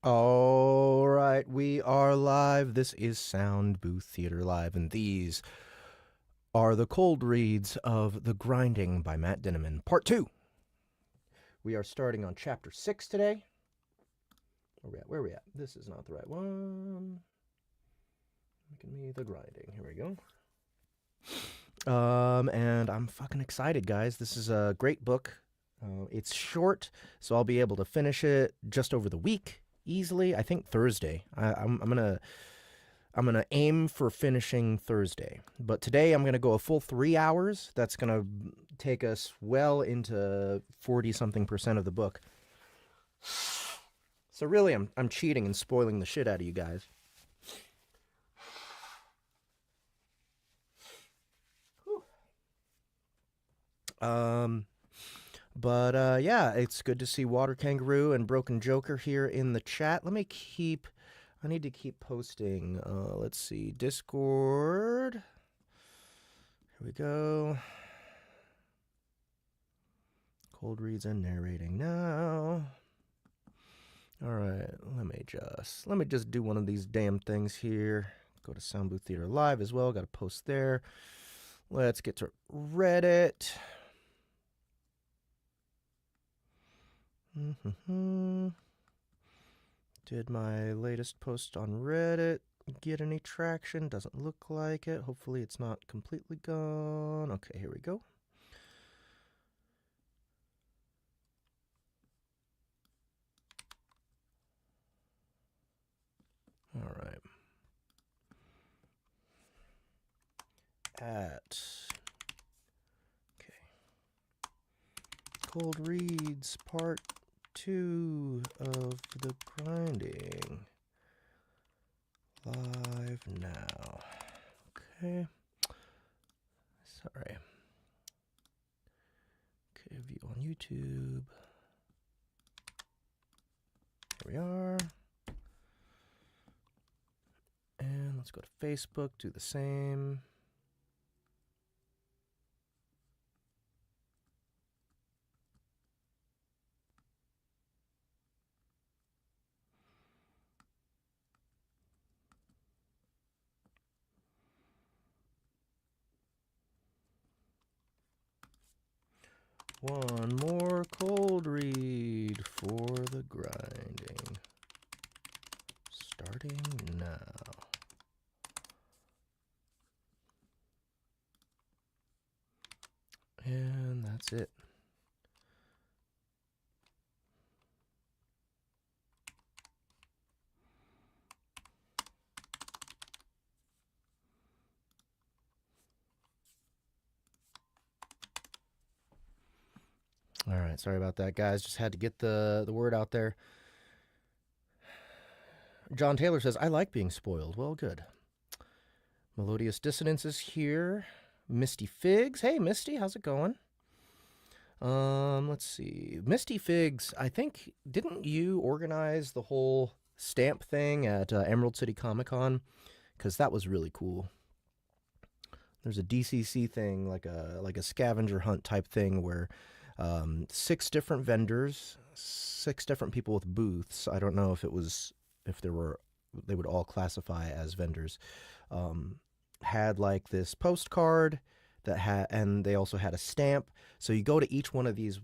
All right, we are live. This is Soundbooth Theater Live, and these are the cold reads of The Grinding by Matt Dinniman, Part 2. We are starting on Chapter 6 today. Where are we at? This is not the right one. Making me The Grinding. Here we go. And I'm fucking excited, guys. This is a great book. It's short, so I'll be able to finish it just over the week easily. I think Thursday. I'm gonna aim for finishing Thursday, but today I'm gonna go a full 3 hours. That's gonna take us well into 40-something% of the book. So really, I'm cheating and spoiling the shit out of you guys. Yeah, it's good to see Water Kangaroo and Broken Joker here in the chat. I need to keep posting. Let's see, Discord. Here we go. Cold reads and narrating now. All right, let me just do one of these damn things here. Go to Soundbooth Theater Live as well. Got to post there. Let's get to Reddit. Did my latest post on Reddit get any traction? Doesn't look like it. Hopefully it's not completely gone. Okay, here we go. All right. Cold Reads Part 2 of The Grinding. Live now. Okay. Sorry. Okay, view on YouTube. Here we are. And let's go to Facebook, do the same. One more cold read for The Grinding. Starting now. And that's it. All right, sorry about that, guys. Just had to get the word out there. John Taylor says, I like being spoiled. Well, good. Melodious Dissonance is here. Misty Figs. Hey, Misty, how's it going? Let's see. Misty Figs, I think, didn't you organize the whole stamp thing at Emerald City Comic Con? Because that was really cool. There's a DCC thing, like a scavenger hunt type thing where 6 different vendors, 6 different people with booths. I don't know if they would all classify as vendors. Had like this postcard and they also had a stamp. So you go to each one of these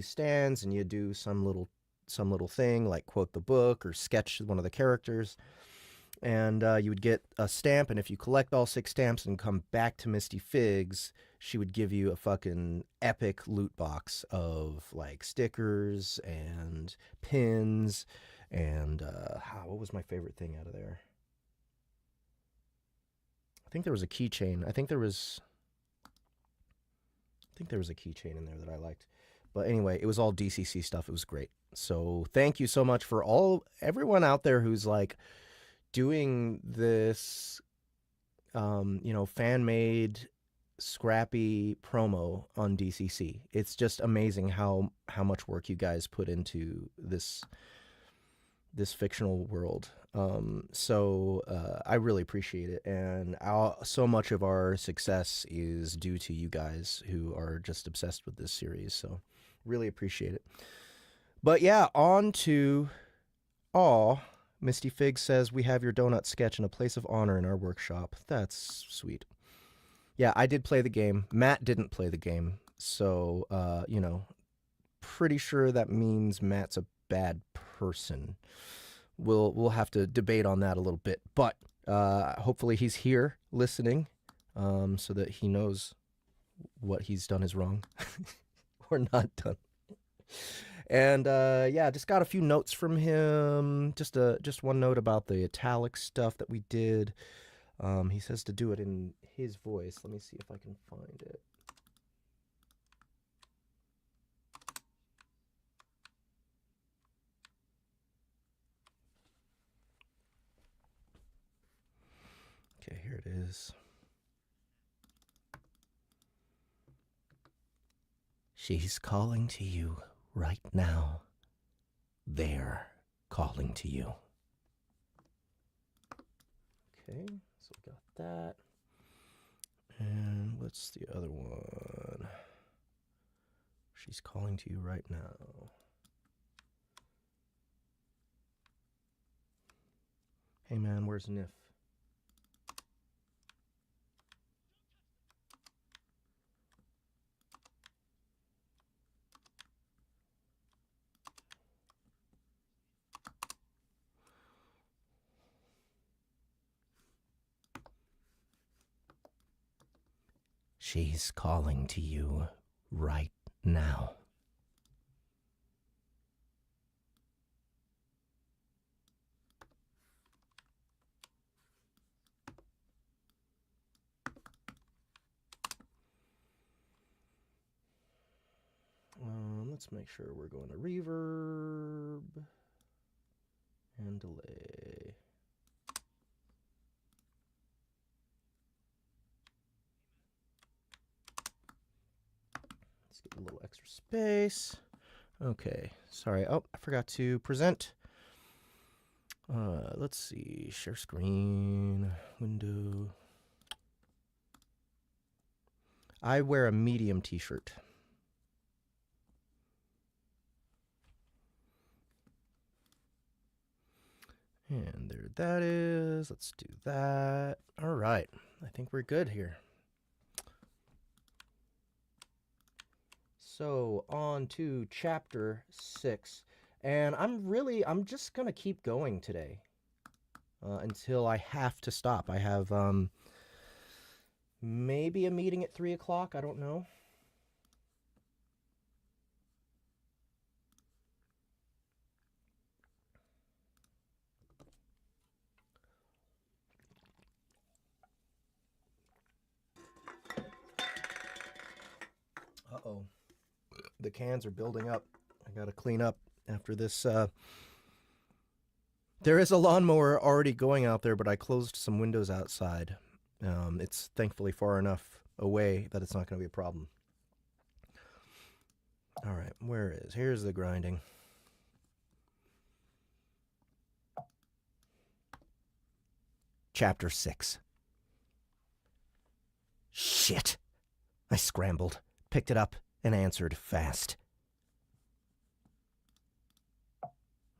stands and you do some little thing like quote the book or sketch one of the characters. And you would get a stamp, and if you collect all 6 stamps and come back to Misty Figs, she would give you a fucking epic loot box of like stickers and pins and what was my favorite thing out of there? I think there was a keychain. I think there was a keychain in there that I liked. But anyway, it was all DCC stuff. It was great. So thank you so much for everyone out there who's like doing this, fan-made, scrappy promo on DCC. It's just amazing how much work you guys put into this fictional world. I really appreciate it, and so much of our success is due to you guys who are just obsessed with this series. So really appreciate it. But yeah, on to Aw, Misty Fig says we have your donut sketch in a place of honor in our workshop. That's sweet. Yeah, I did play the game. Matt didn't play the game. So, you know, pretty sure that means Matt's a bad person. We'll have to debate on that a little bit. But hopefully he's here listening so that he knows what he's done is wrong or not done. And yeah, just got a few notes from him. Just one note about the italic stuff that we did. He says to do it in his voice. Let me see if I can find it. Okay, here it is. She's calling to you right now. They're calling to you. Okay, so we got that. And what's the other one? She's calling to you right now. Hey man, where's Nif? She's calling to you right now. Let's make sure we're going to reverb and delay. Let's get a little extra space. Okay, sorry. Oh, I forgot to present. Let's see. Share screen, window. I wear a medium t-shirt. And there that is. Let's do that. All right. I think we're good here. So on to chapter 6. And I'm just going to keep going today until I have to stop. I have maybe a meeting at 3 o'clock. I don't know. Uh-oh. The cans are building up. I got to clean up after this. There is a lawnmower already going out there, but I closed some windows outside. It's thankfully far enough away that it's not going to be a problem. All right, here's the grinding. Chapter 6. Shit! I scrambled, picked it up, and answered fast.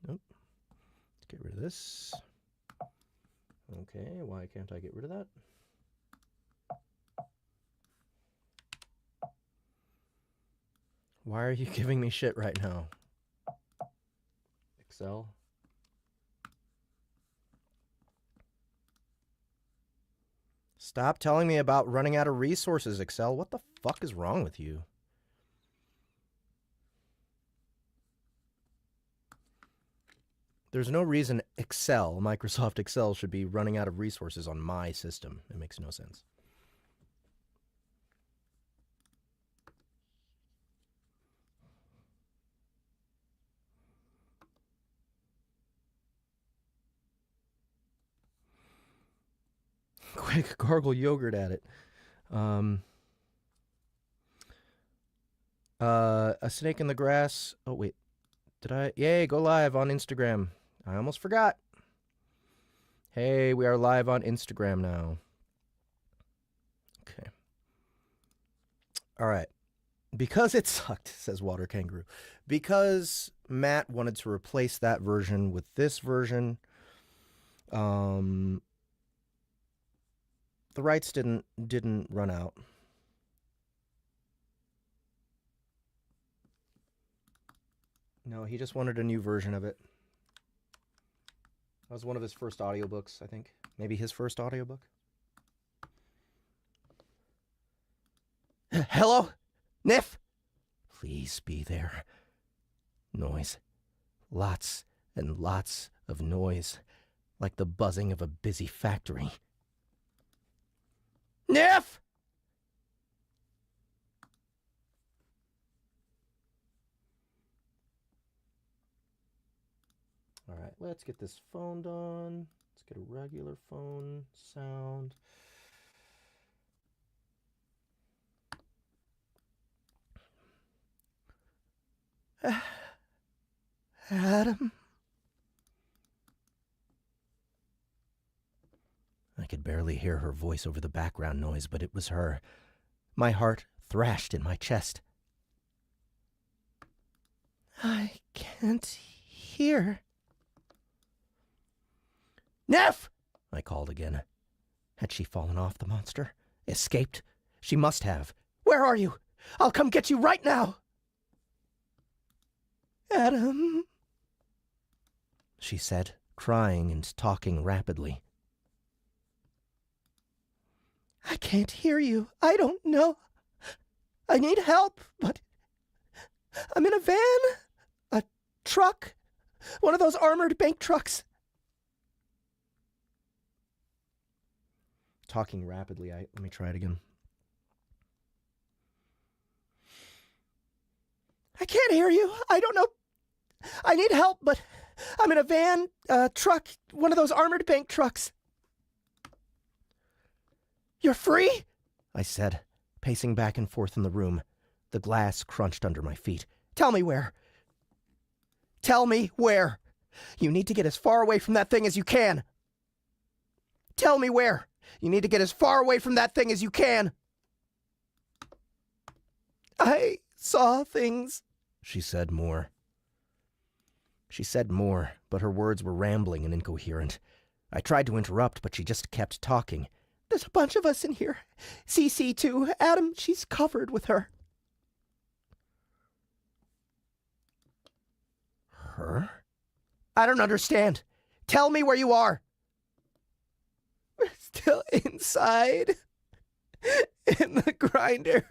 Nope. Let's get rid of this. Okay, why can't I get rid of that? Why are you giving me shit right now? Excel? Stop telling me about running out of resources, Excel. What the fuck is wrong with you? There's no reason Microsoft Excel, should be running out of resources on my system. It makes no sense. Quick, gargle yogurt at it. A snake in the grass. Oh, wait. Did I? Yay, go live on Instagram. I almost forgot. Hey, we are live on Instagram now. Okay. All right. Because it sucked, says Water Kangaroo. Because Matt wanted to replace that version with this version. The rights didn't run out. No, he just wanted a new version of it. That was one of his first audiobooks, I think. Maybe his first audiobook. Hello? Niff? Please be there. Noise. Lots and lots of noise. Like the buzzing of a busy factory. Niff! All right, let's get this phone done. Let's get a regular phone sound. Adam? I could barely hear her voice over the background noise, but it was her. My heart thrashed in my chest. I can't hear. Neff! I called again. Had she fallen off the monster? Escaped? She must have. Where are you? I'll come get you right now! Adam, she said, crying and talking rapidly. I can't hear you. I don't know. I need help, but I'm in a van, a truck, one of those armored bank trucks. Talking rapidly, let me try it again. I can't hear you. I don't know. I need help, but I'm in a van, a truck, one of those armored bank trucks. You're free? I said, pacing back and forth in the room. The glass crunched under my feet. Tell me where. Tell me where. You need to get as far away from that thing as you can. Tell me where. You need to get as far away from that thing as you can. I saw things, she said more. She said more, but her words were rambling and incoherent. I tried to interrupt, but she just kept talking. There's a bunch of us in here. CC too. Adam, she's covered with her. Her? I don't understand. Tell me where you are. We're still inside. In the grinder.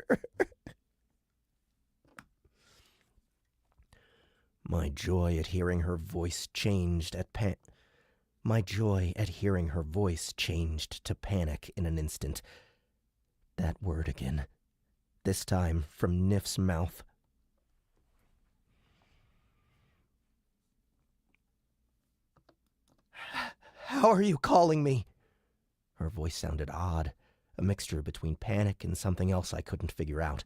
My joy at hearing her voice changed My joy at hearing her voice changed to panic in an instant. That word again. This time from Niff's mouth. How are you calling me? Her voice sounded odd, a mixture between panic and something else I couldn't figure out.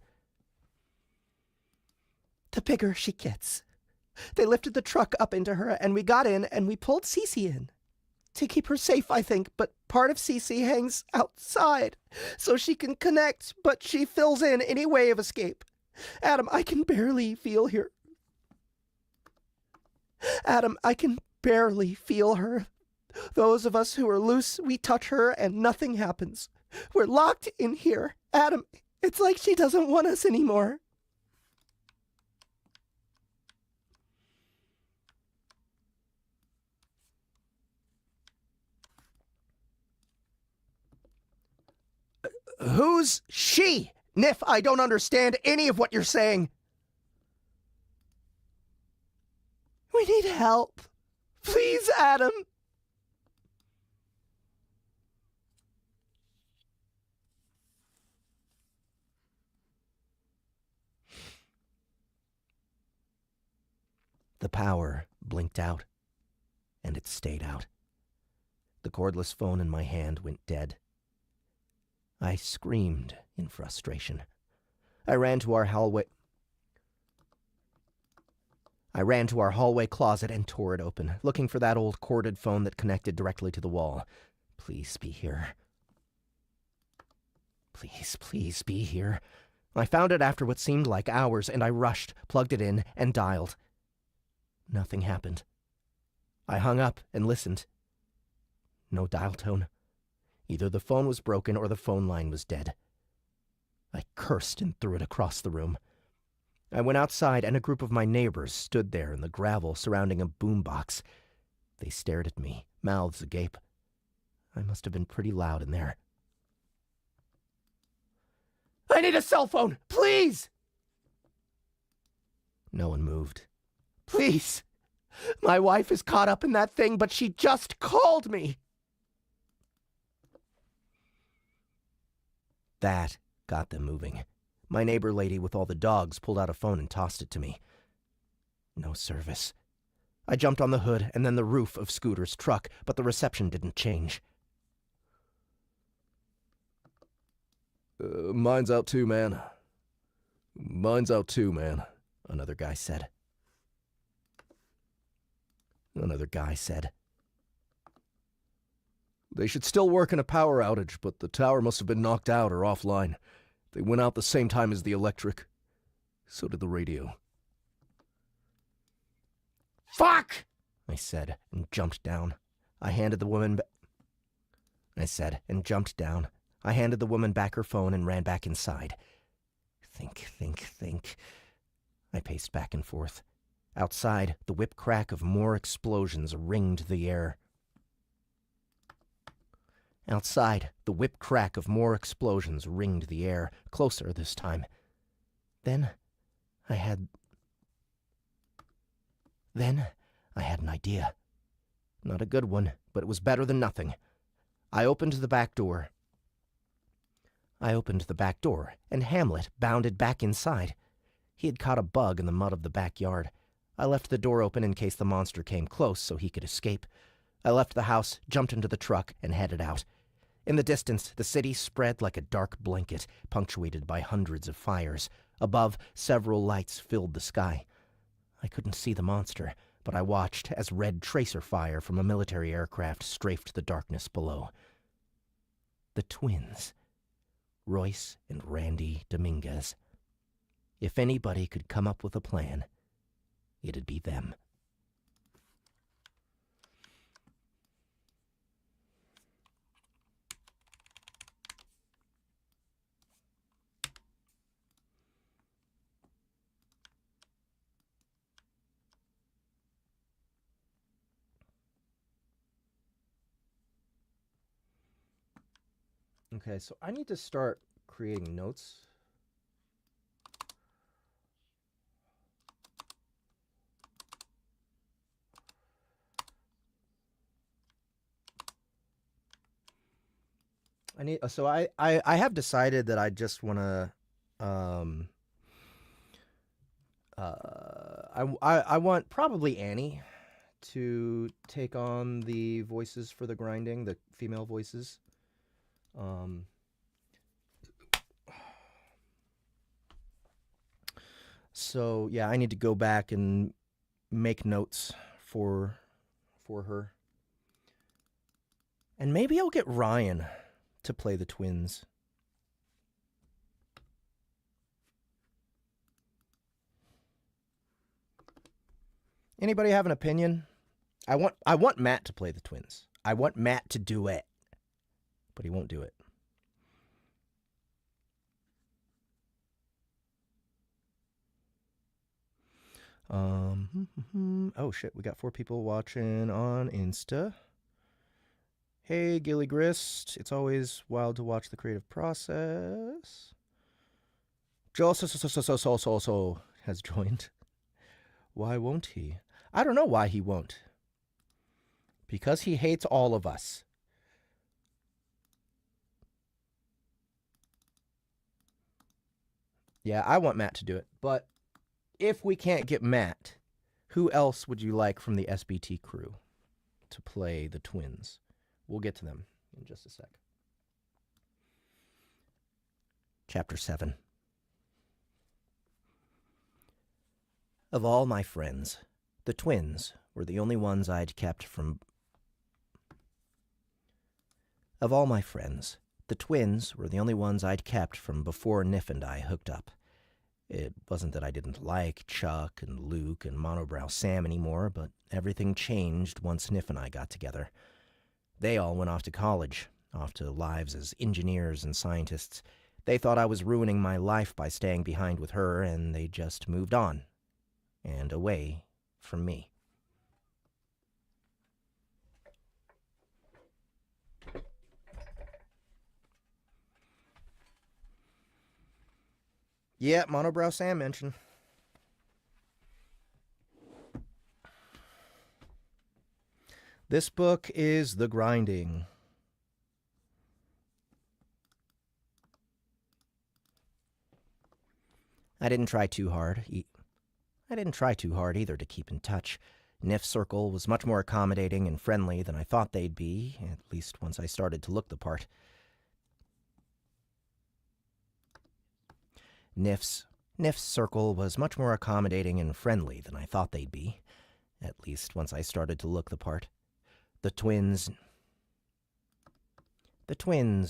The bigger she gets. They lifted the truck up into her, and we got in, and we pulled Cece in. To keep her safe, I think, but part of Cece hangs outside, so she can connect, but she fills in any way of escape. Adam, I can barely feel her. Adam, I can barely feel her. Those of us who are loose, we touch her, and nothing happens. We're locked in here. Adam, it's like she doesn't want us anymore. Who's she? Niff, I don't understand any of what you're saying. We need help. Please, Adam. The power blinked out, and it stayed out. The cordless phone in my hand went dead. I screamed in frustration. I ran to our hallway closet and tore it open, looking for that old corded phone that connected directly to the wall. Please be here. Please be here. I found it after what seemed like hours, and I rushed, plugged it in, and dialed. Nothing happened. I hung up and listened. No dial tone. Either the phone was broken or the phone line was dead. I cursed and threw it across the room. I went outside, and a group of my neighbors stood there in the gravel surrounding a boombox. They stared at me, mouths agape. I must have been pretty loud in there. "I need a cell phone, please!" No one moved. "Please! My wife is caught up in that thing, but she just called me!" That got them moving. My neighbor lady with all the dogs pulled out a phone and tossed it to me. No service. I jumped on the hood and then the roof of Scooter's truck, but the reception didn't change. "Mine's out too, man. Mine's out too, man," another guy said. Another guy said, "They should still work in a power outage, but the tower must have been knocked out or offline. They went out the same time as the electric. So did the radio." "Fuck!" I said, and jumped down. I handed the woman back her phone and ran back inside. Think. I paced back and forth. Outside, the whip-crack of more explosions ringed the air. Closer this time. Then I had an idea. Not a good one, but it was better than nothing. I opened the back door, and Hamlet bounded back inside. He had caught a bug in the mud of the backyard. I left the door open in case the monster came close so he could escape. I left the house, jumped into the truck, and headed out. In the distance, the city spread like a dark blanket, punctuated by hundreds of fires. Above, several lights filled the sky. I couldn't see the monster, but I watched as red tracer fire from a military aircraft strafed the darkness below. The twins. Royce and Randy Dominguez. If anybody could come up with a plan, it'd be them. Okay, so I need to start creating notes. I have decided that I just want to I want probably Annie to take on the voices for the grinding, the female voices. So yeah, I need to go back and make notes for her. And maybe I'll get Ryan to play the twins. Anybody have an opinion? I want Matt to play the twins. I want Matt to do it. But he won't do it. Oh shit, we got 4 people watching on Insta. Hey, Gilly Grist. It's always wild to watch the creative process. Joel so has joined. Why won't he? I don't know why he won't. Because he hates all of us. Yeah, I want Matt to do it. But if we can't get Matt, who else would you like from the SBT crew to play the twins? We'll get to them in just a sec. Chapter 7. Of all my friends, the twins were the only ones I'd kept from... Of all my friends, the twins were the only ones I'd kept from before Niff and I hooked up. It wasn't that I didn't like Chuck and Luke and Monobrow Sam anymore, but everything changed once Niff and I got together. They all went off to college, off to lives as engineers and scientists. They thought I was ruining my life by staying behind with her, and they just moved on. And away from me. Yeah, Monobrow Sam mentioned. This book is The Grinding. I didn't try too hard either to keep in touch. Niff's circle was much more accommodating and friendly than I thought they'd be, at least once I started to look the part. Niff's circle was much more accommodating and friendly than I thought they'd be, at least once I started to look the part. The twins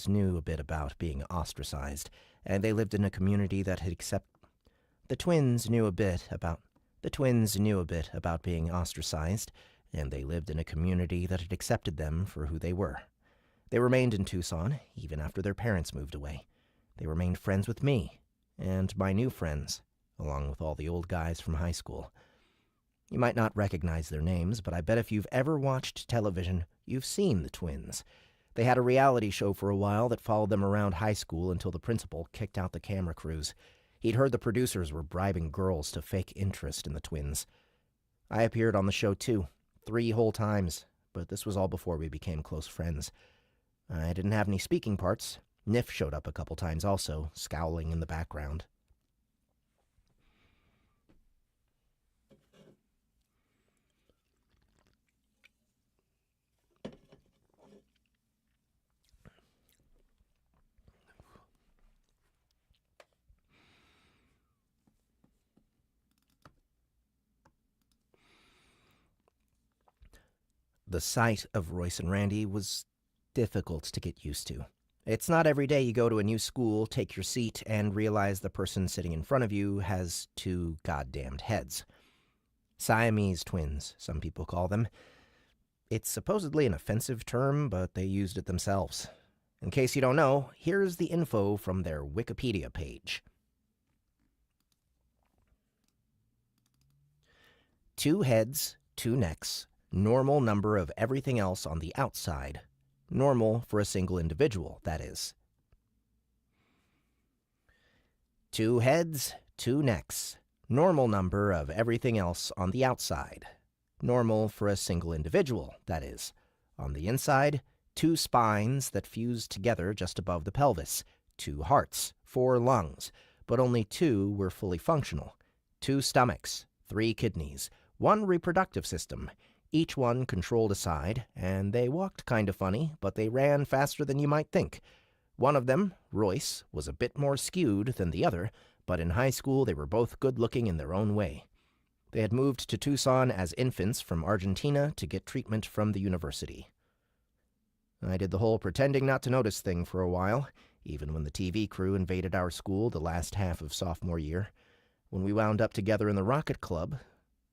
knew a bit about being ostracized, and they lived in a community that had The twins knew a bit about being ostracized, and they lived in a community that had accepted them for who they were. They remained in Tucson, even after their parents moved away. They remained friends with me, and my new friends, along with all the old guys from high school. You might not recognize their names, but I bet if you've ever watched television, you've seen the twins. They had a reality show for a while that followed them around high school until the principal kicked out the camera crews. He'd heard the producers were bribing girls to fake interest in the twins. I appeared on the show too, 3 whole times, but this was all before we became close friends. I didn't have any speaking parts. Niff showed up a couple times also, scowling in the background. The sight of Royce and Randy was difficult to get used to. It's not every day you go to a new school, take your seat, and realize the person sitting in front of you has 2 goddamned heads. Siamese twins, some people call them. It's supposedly an offensive term, but they used it themselves. In case you don't know, here's the info from their Wikipedia page. 2 heads, 2 necks, normal number of everything else on the outside. Normal for a single individual, that is. 2 heads, 2 necks. Normal number of everything else on the outside. Normal for a single individual, that is. On the inside, 2 spines that fused together just above the pelvis. 2 hearts, 4 lungs, but only 2 were fully functional. 2 stomachs, 3 kidneys, 1 reproductive system. Each one controlled a side, and they walked kind of funny, but they ran faster than you might think. One of them, Royce, was a bit more skewed than the other, but in high school they were both good-looking in their own way. They had moved to Tucson as infants from Argentina to get treatment from the university. I did the whole pretending not to notice thing for a while, even when the TV crew invaded our school the last half of sophomore year. When we wound up together in the Rocket Club,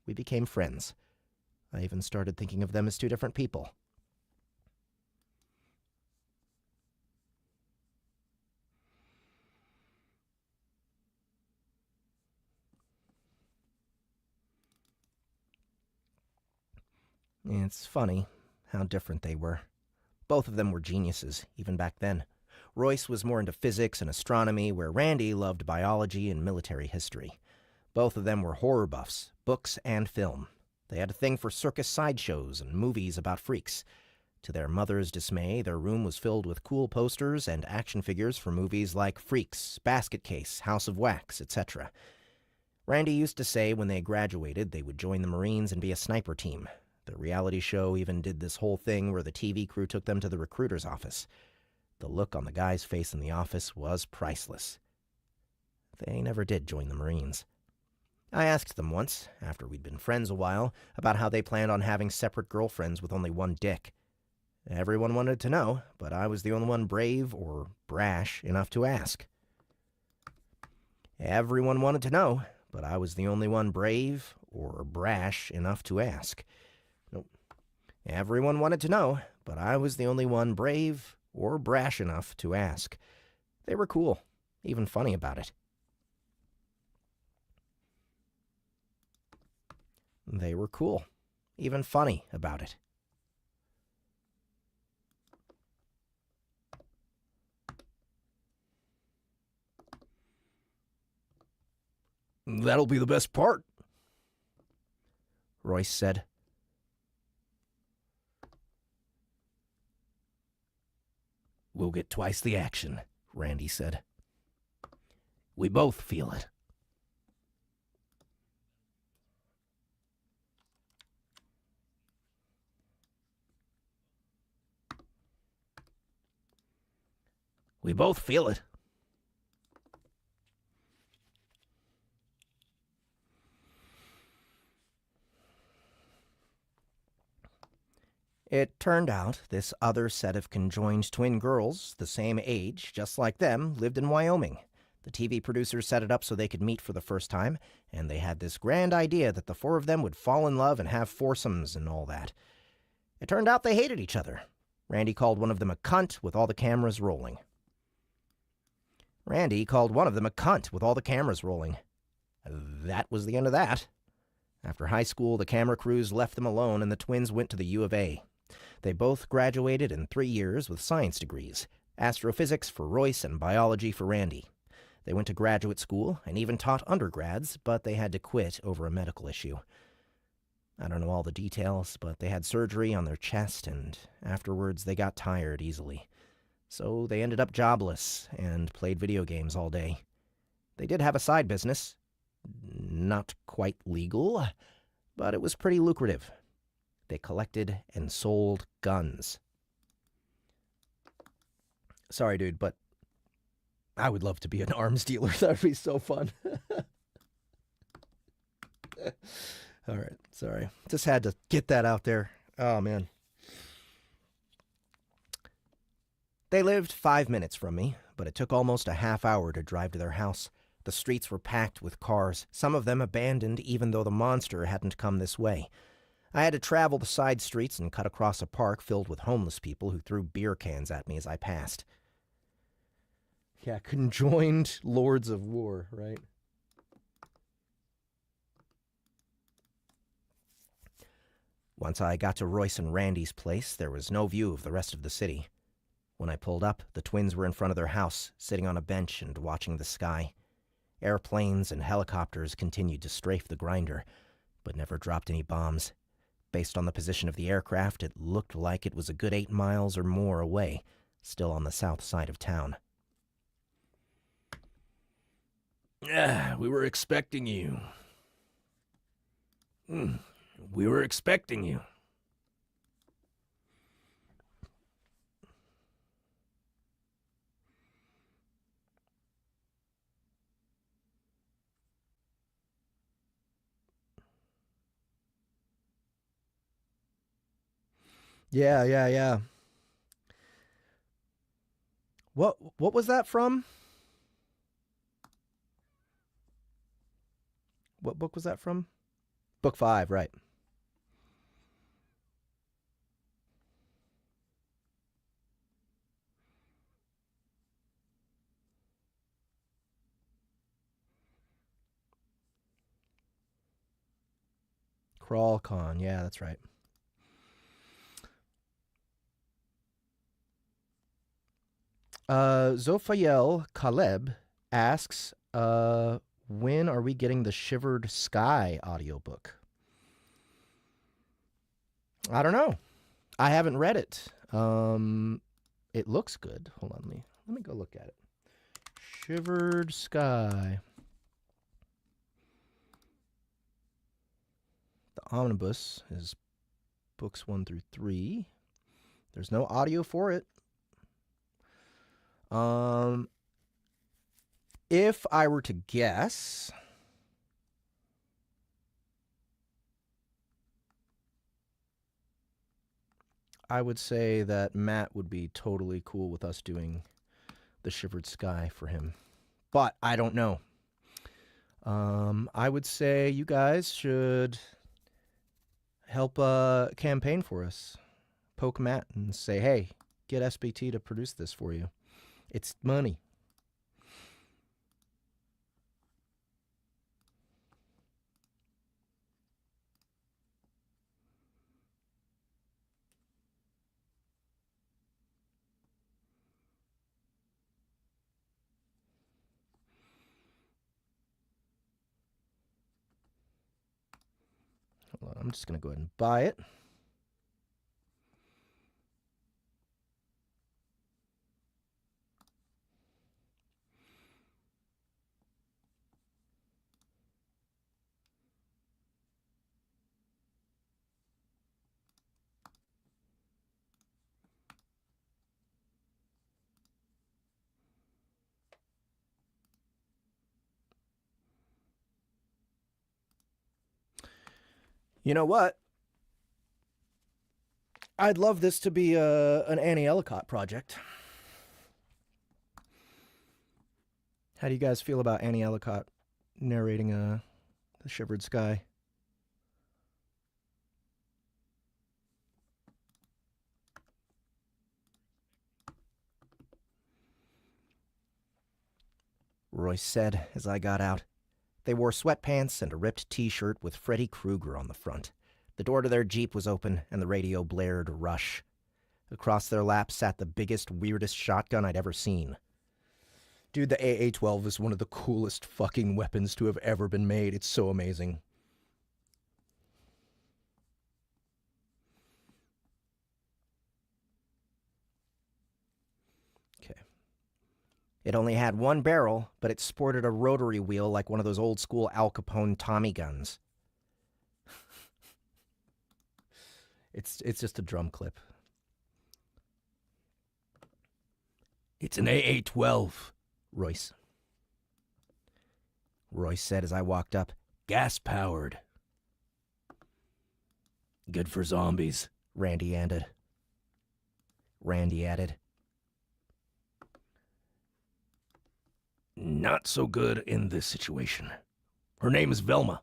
we became friends. I even started thinking of them as 2 different people. It's funny how different they were. Both of them were geniuses, even back then. Royce was more into physics and astronomy, where Randy loved biology and military history. Both of them were horror buffs, books and film. They had a thing for circus sideshows and movies about freaks. To their mother's dismay, their room was filled with cool posters and action figures for movies like Freaks, Basket Case, House of Wax, etc. Randy used to say when they graduated they would join the Marines and be a sniper team. The reality show even did this whole thing where the TV crew took them to the recruiter's office. The look on the guy's face in the office was priceless. They never did join the Marines. I asked them once, after we'd been friends a while, about how they planned on having separate girlfriends with only one dick. Everyone wanted to know, but I was the only one brave or brash enough to ask. Everyone wanted to know, but I was the only one brave or brash enough to ask. Nope. Everyone wanted to know, but I was the only one brave or brash enough to ask. They were cool, even funny about it. They were cool, even funny about it. That'll be the best part, Royce said. We'll get twice the action, Randy said. We both feel it. We both feel it. It turned out this other set of conjoined twin girls, the same age, just like them, lived in Wyoming. The TV producers set it up so they could meet for the first time, and they had this grand idea that the four of them would fall in love and have foursomes and all that. It turned out they hated each other. Randy called one of them a cunt with all the cameras rolling. That was the end of that. After high school, the camera crews left them alone and the twins went to the U of A. They both graduated in 3 years with science degrees, astrophysics for Royce and biology for Randy. They went to graduate school and even taught undergrads, but they had to quit over a medical issue. I don't know all the details, but they had surgery on their chest and afterwards they got tired easily. So they ended up jobless and played video games all day. They did have a side business. Not quite legal, but it was pretty lucrative. They collected and sold guns. Sorry, dude, but I would love to be an arms dealer. That would be so fun. All right, sorry. Just had to get that out there. Oh, man. They lived 5 minutes from me, but it took almost a half hour to drive to their house. The streets were packed with cars, some of them abandoned even though the monster hadn't come this way. I had to travel the side streets and cut across a park filled with homeless people who threw beer cans at me as I passed. Yeah, conjoined Lords of War, right? Once I got to Royce and Randy's place, there was no view of the rest of the city. When I pulled up, the twins were in front of their house, sitting on a bench and watching the sky. Airplanes and helicopters continued to strafe the grinder, but never dropped any bombs. Based on the position of the aircraft, it looked like it was a good 8 miles or more away, still on the south side of town. We were expecting you. We were expecting you. Yeah. What was that from? What book was that from? Book 5, right. CrawlCon, yeah, that's right. Zophael Caleb asks, when are we getting the Shivered Sky audiobook? I don't know. I haven't read it. It looks good. Hold on, let me go look at it. Shivered Sky. The omnibus is books 1 through 3. There's no audio for it. If I were to guess, I would say that Matt would be totally cool with us doing the Shivered Sky for him. But I don't know. I would say you guys should help campaign for us. Poke Matt and say, hey, get SBT to produce this for you. It's money. Hold on, I'm just going to go ahead and buy it. You know what? I'd love this to be an Annie Ellicott project. How do you guys feel about Annie Ellicott narrating The Shivered Sky? Royce said as I got out. They wore sweatpants and a ripped t-shirt with Freddy Krueger on the front. The door to their Jeep was open, and the radio blared Rush. Across their laps sat the biggest, weirdest shotgun I'd ever seen. Dude, the AA-12 is one of the coolest fucking weapons to have ever been made. It's so amazing. Okay. It only had one barrel, but it sported a rotary wheel like one of those old-school Al Capone Tommy guns. It's just a drum clip. It's an AA-12, Royce said as I walked up. Gas-powered. Good for zombies, Randy added. Not so good in this situation. Her name is Velma.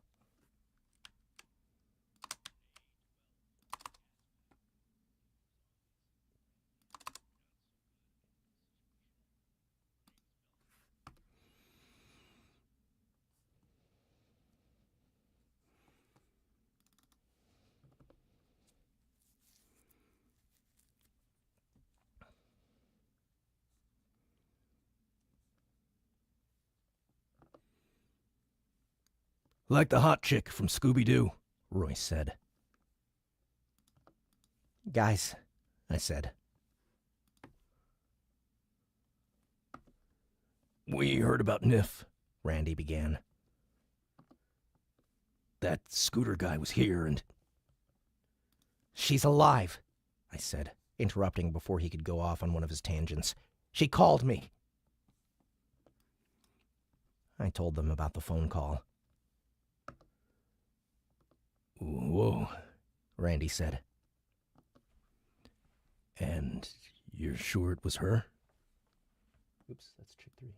Like the hot chick from Scooby-Doo, Royce said. Guys, I said. We heard about Niff, Randy began. That scooter guy was here and... She's alive, I said, interrupting before he could go off on one of his tangents. She called me. I told them about the phone call. Whoa, Randy said. And you're sure it was her? Oops, that's trick 3.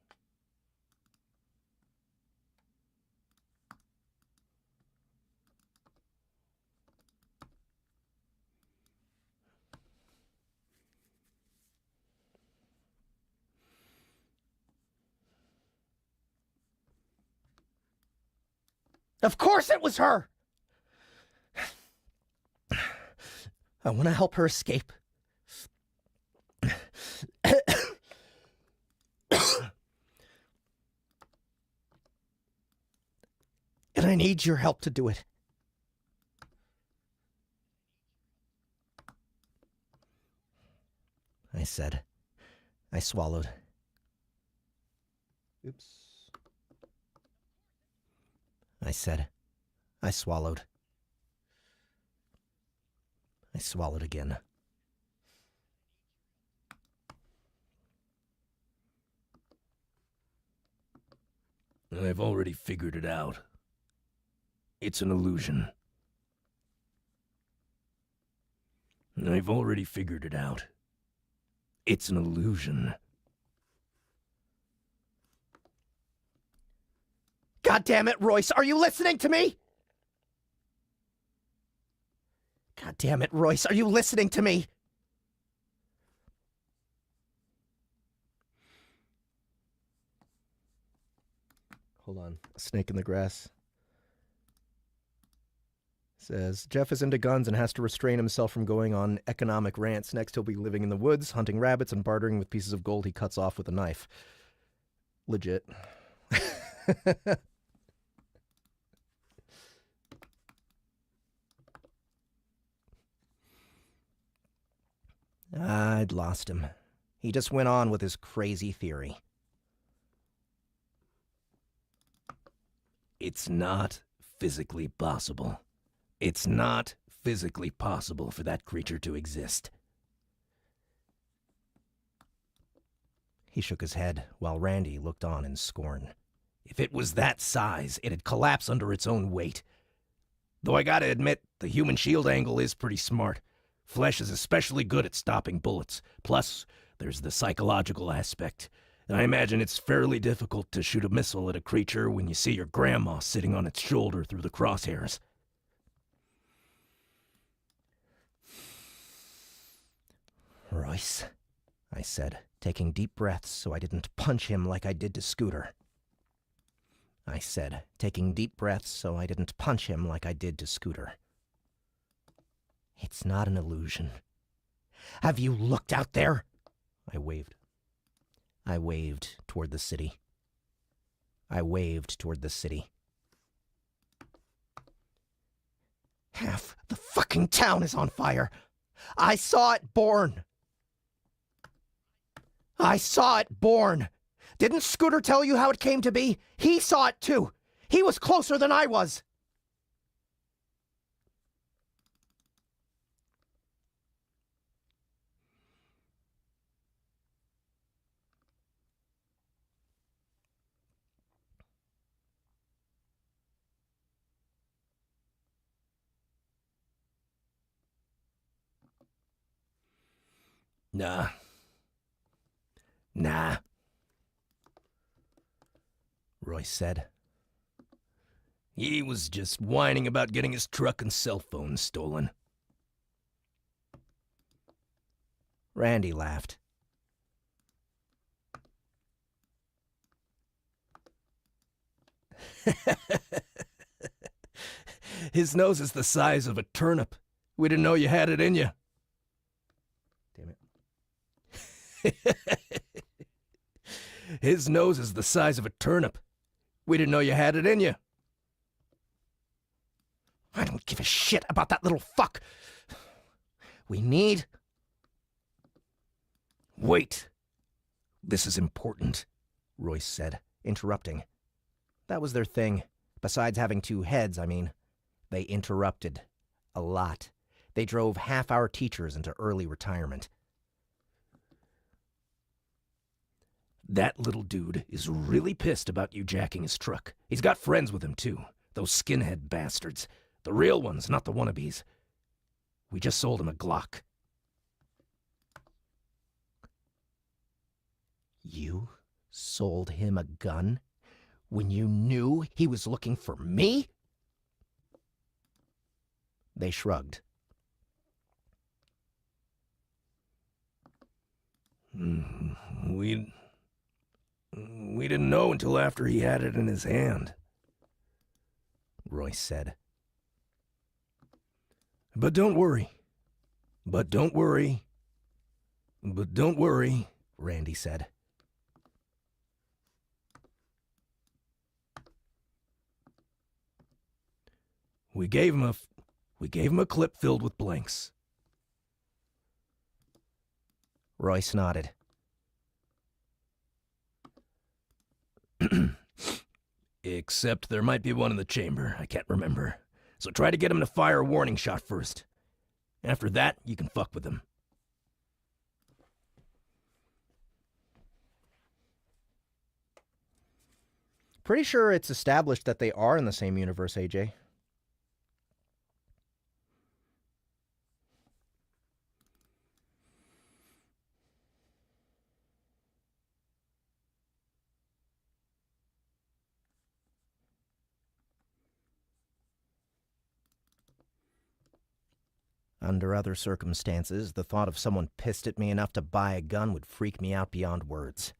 Of course it was her! I want to help her escape. And I need your help to do it. I said. I swallowed. Oops. I said. I swallowed. I swallowed again. I've already figured it out. It's an illusion. I've already figured it out. It's an illusion. God damn it, Royce, are you listening to me? God damn it, Royce, are you listening to me? Hold on. A snake in the grass. Says, Jeff is into guns and has to restrain himself from going on economic rants. Next, he'll be living in the woods, hunting rabbits, and bartering with pieces of gold he cuts off with a knife. Legit. I'd lost him. He just went on with his crazy theory. It's not physically possible. It's not physically possible for that creature to exist. He shook his head while Randy looked on in scorn. If it was that size, it'd collapse under its own weight. Though I gotta admit, the human shield angle is pretty smart. Flesh is especially good at stopping bullets. Plus, there's the psychological aspect. I imagine it's fairly difficult to shoot a missile at a creature when you see your grandma sitting on its shoulder through the crosshairs. Royce, I said, taking deep breaths so I didn't punch him like I did to Scooter. I said, taking deep breaths so I didn't punch him like I did to Scooter. It's not an illusion. Have you looked out there? I waved. I waved toward the city. I waved toward the city. Half the fucking town is on fire. I saw it burn. I saw it burn. Didn't Scooter tell you how it came to be? He saw it too. He was closer than I was. Nah, Royce said. He was just whining about getting his truck and cell phone stolen. Randy laughed. His nose is the size of a turnip. We didn't know you had it in you. Damn it. His nose is the size of a turnip. We didn't know you had it in you. I don't give a shit about that little fuck. We need... Wait. This is important, Royce said, interrupting. That was their thing. Besides having two heads, I mean. They interrupted. A lot. They drove half-hour teachers into early retirement. That little dude is really pissed about you jacking his truck. He's got friends with him, too. Those skinhead bastards. The real ones, not the wannabes. We just sold him a Glock. You sold him a gun? When you knew he was looking for me? They shrugged. We didn't know until after he had it in his hand, Royce said. But don't worry. But don't worry. But don't worry, Randy said. We gave him a clip filled with blanks. Royce nodded. Except there might be one in the chamber. I can't remember. So try to get him to fire a warning shot first. After that, you can fuck with him. Pretty sure it's established that they are in the same universe, AJ. Under other circumstances, the thought of someone pissed at me enough to buy a gun would freak me out beyond words.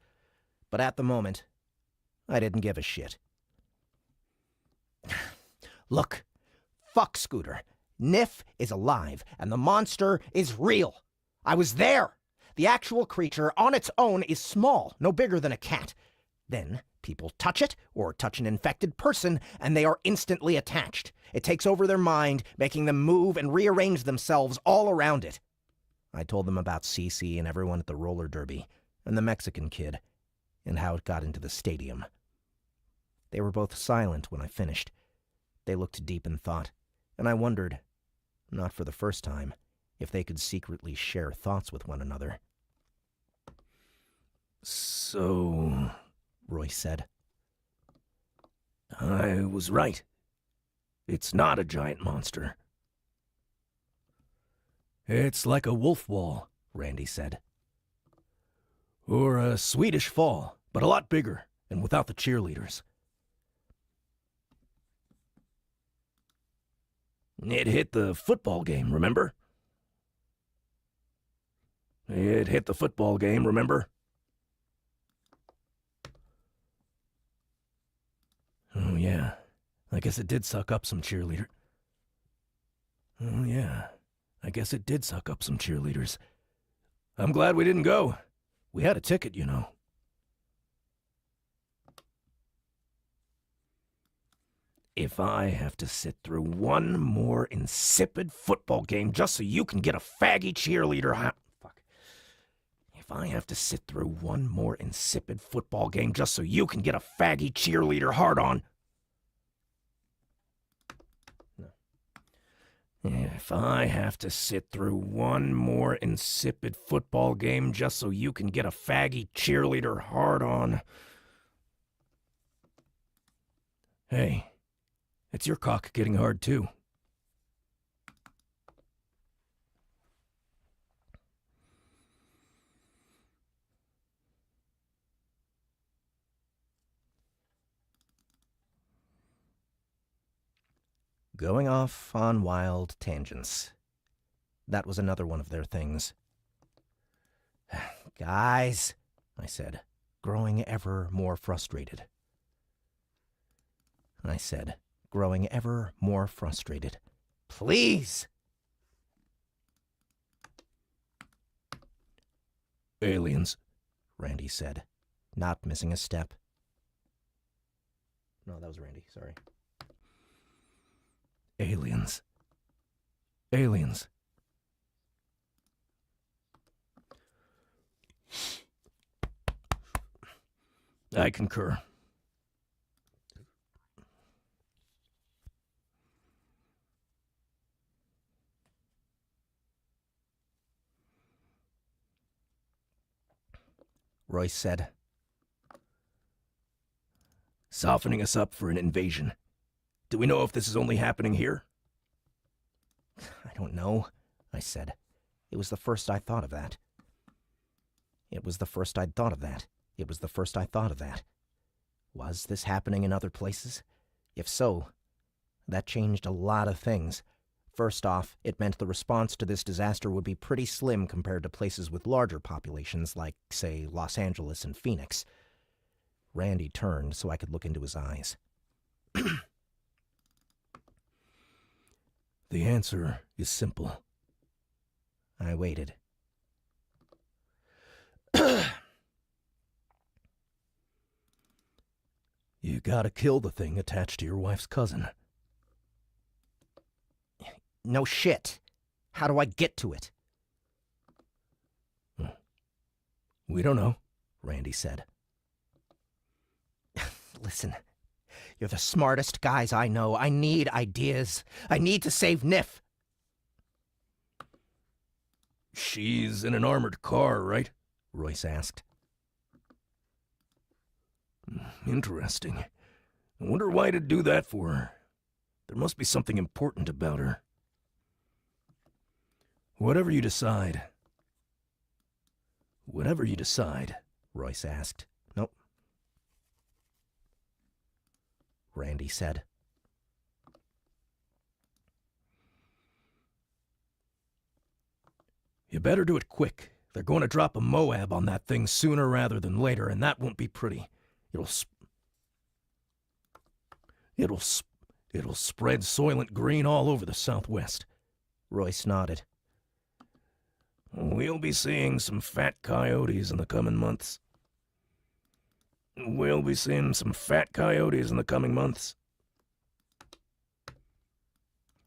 But at the moment, I didn't give a shit. Look, fuck Scooter. Niff is alive, and the monster is real. I was there. The actual creature on its own is small, no bigger than a cat. Then people touch it, or touch an infected person, and they are instantly attached. It takes over their mind, making them move and rearrange themselves all around it. I told them about Cece and everyone at the roller derby, and the Mexican kid, and how it got into the stadium. They were both silent when I finished. They looked deep in thought, and I wondered, not for the first time, if they could secretly share thoughts with one another. So, Royce said, I was right. It's not a giant monster. It's like a wolf wall, Randy said. Or a Swedish fall, but a lot bigger, and without the cheerleaders. It hit the football game, remember? It hit the football game, remember? Oh, yeah. I guess it did suck up some cheerleader. Oh, yeah. I guess it did suck up some cheerleaders. I'm glad we didn't go. We had a ticket, you know. If I have to sit through one more insipid football game just so you can get a faggy cheerleader... Fuck. If I have to sit through one more insipid football game just so you can get a faggy cheerleader hard-on... No. If I have to sit through one more insipid football game just so you can get a faggy cheerleader hard-on... Hey... It's your cock getting hard, too. Going off on wild tangents. That was another one of their things. Guys, I said, growing ever more frustrated. Please! Aliens, Randy said, not missing a step. No, that was Randy, sorry. aliens. Aliens. I concur. Royce said, Softening us up for an invasion. Do we know if this is only happening here? I don't know, I said. It was the first I thought of that. Was this happening in other places? If so, that changed a lot of things. First off, it meant the response to this disaster would be pretty slim compared to places with larger populations like, say, Los Angeles and Phoenix. Randy turned so I could look into his eyes. The answer is simple. I waited. You gotta kill the thing attached to your wife's cousin. No shit. How do I get to it? We don't know, Randy said. Listen, you're the smartest guys I know. I need ideas. I need to save Niff. She's in an armored car, right? Royce asked. Interesting. I wonder why to do that for her. There must be something important about her. Whatever you decide, Royce asked. Nope. Randy said. You better do it quick. They're going to drop a Moab on that thing sooner rather than later, and that won't be pretty. It'll spread Soylent Green all over the Southwest. Royce nodded. We'll be seeing some fat coyotes in the coming months.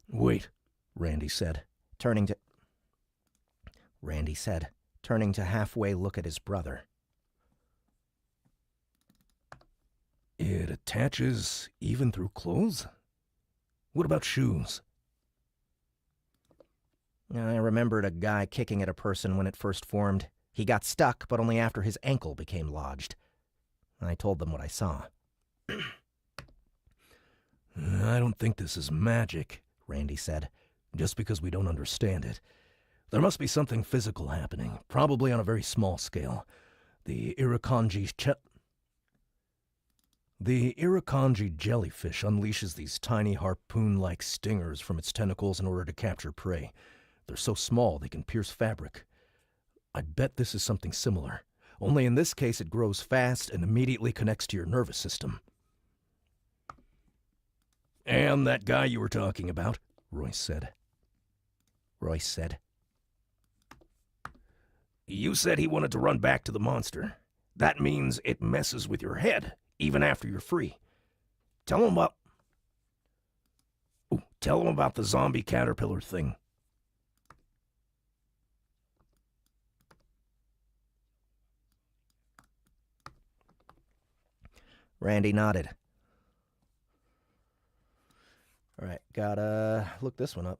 Wait, Randy said, turning to halfway look at his brother. It attaches even through clothes? What about shoes? I remembered a guy kicking at a person when it first formed. He got stuck, but only after his ankle became lodged. I told them what I saw. I don't think this is magic, Randy said, just because we don't understand it. There must be something physical happening, probably on a very small scale. The Irukandji jellyfish unleashes these tiny harpoon-like stingers from its tentacles in order to capture prey. They're so small they can pierce fabric. I bet this is something similar, only in this case it grows fast and immediately connects to your nervous system. And that guy you were talking about, Royce said. You said he wanted to run back to the monster. That means it messes with your head, even after you're free. Tell him about the zombie caterpillar thing. Randy nodded. All right, gotta look this one up.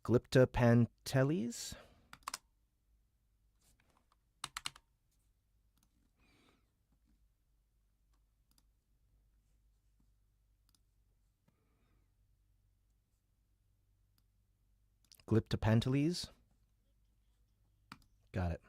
Glyptopanteles? Glyptopanteles? Got it.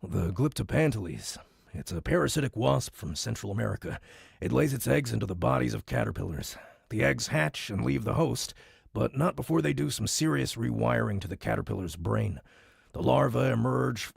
The Glyptopanteles. It's a parasitic wasp from Central America. It lays its eggs into the bodies of caterpillars. The eggs hatch and leave the host, but not before they do some serious rewiring to the caterpillar's brain. The larvae emerge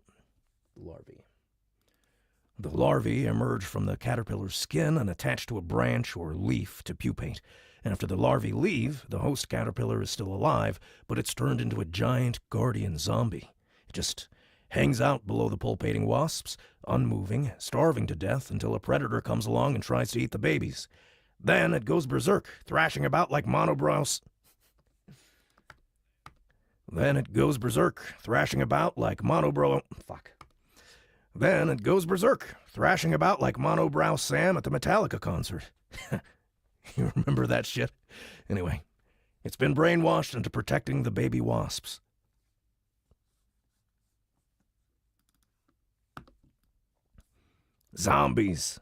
from the caterpillar's skin and attach to a branch or leaf to pupate. After the larvae leave, the host caterpillar is still alive, but it's turned into a giant guardian zombie. It just hangs out below the pulpating wasps, unmoving, starving to death until a predator comes along and tries to eat the babies. Then it goes berserk, thrashing about like monobrow Sam at the Metallica concert. You remember that shit? Anyway, it's been brainwashed into protecting the baby wasps. Zombies.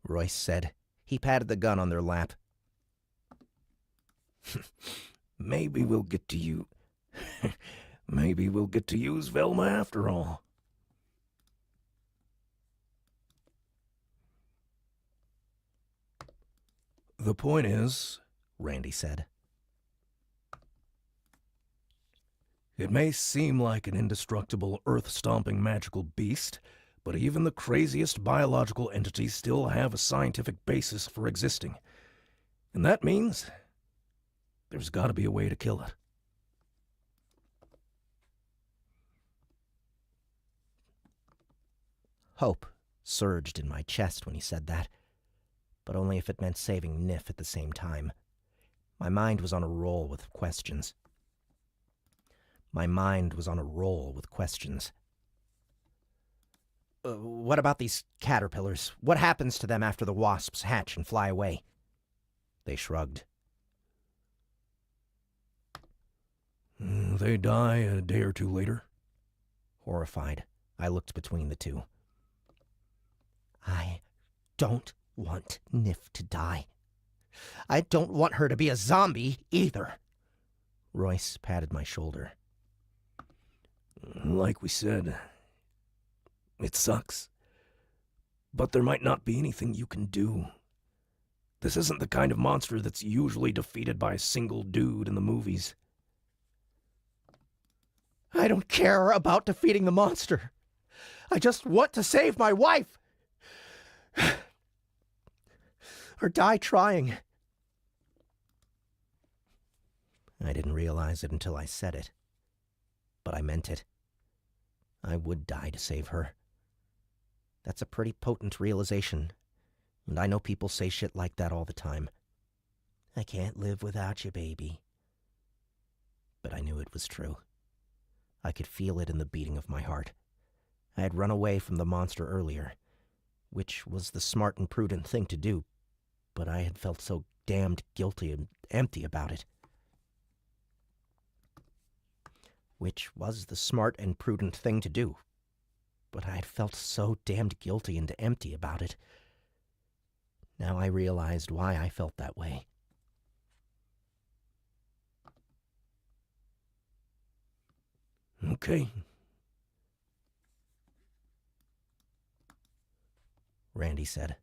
Royce said. He patted the gun on their lap. Maybe we'll get to use Velma after all. The point is, Randy said, it may seem like an indestructible, earth-stomping magical beast, but even the craziest biological entities still have a scientific basis for existing. And that means there's got to be a way to kill it. Hope surged in my chest when he said that, but only if it meant saving Nif at the same time. My mind was on a roll with questions. What about these caterpillars? What happens to them after the wasps hatch and fly away? They shrugged. They die a day or two later. Horrified, I looked between the two. I don't want Nif to die. I don't want her to be a zombie either. Royce patted my shoulder. Like we said, it sucks. But there might not be anything you can do. This isn't the kind of monster that's usually defeated by a single dude in the movies. I don't care about defeating the monster. I just want to save my wife. Or die trying. I didn't realize it until I said it. But I meant it. I would die to save her. That's a pretty potent realization. And I know people say shit like that all the time. I can't live without you, baby. But I knew it was true. I could feel it in the beating of my heart. I had run away from the monster earlier, which was the smart and prudent thing to do, but I had felt so damned guilty and empty about it. Which was the smart and prudent thing to do, but I had felt so damned guilty and empty about it. Now I realized why I felt that way. Okay. Randy said.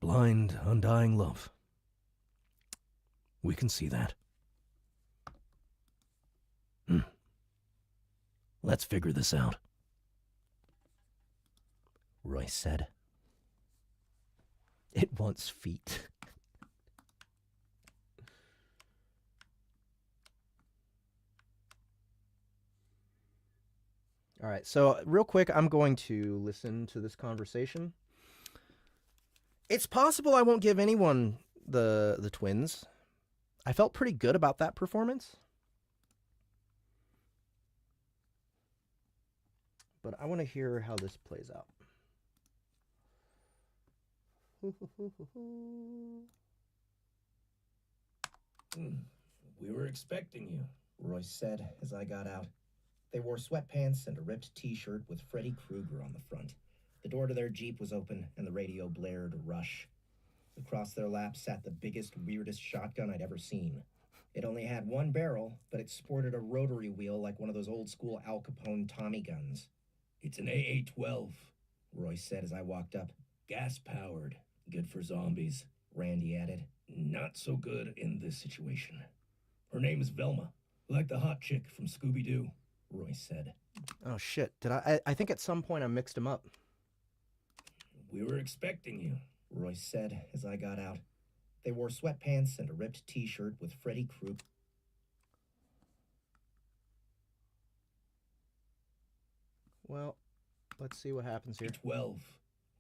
Blind, undying love. We can see that. Let's figure this out. Royce said. It wants feet. All right, so real quick, I'm going to listen to this conversation. It's possible I won't give anyone the twins. I felt pretty good about that performance. But I want to hear how this plays out. We were expecting you, Royce said as I got out. They wore sweatpants and a ripped t-shirt with Freddy Krueger on the front. The door to their Jeep was open and the radio blared Rush. Across their laps sat the biggest, weirdest shotgun I'd ever seen. It only had one barrel, but it sported a rotary wheel like one of those old-school Al Capone Tommy guns. It's an AA-12, Royce said as I walked up. Gas-powered. Good for zombies. Randy added. Not so good in this situation. Her name is Velma, like the hot chick from Scooby-Doo, Royce said. Oh, shit. Did I think at some point I mixed him up. We were expecting you, Royce said as I got out. They wore sweatpants and a ripped t-shirt with Freddy Krueger. Well, let's see what happens here. 12,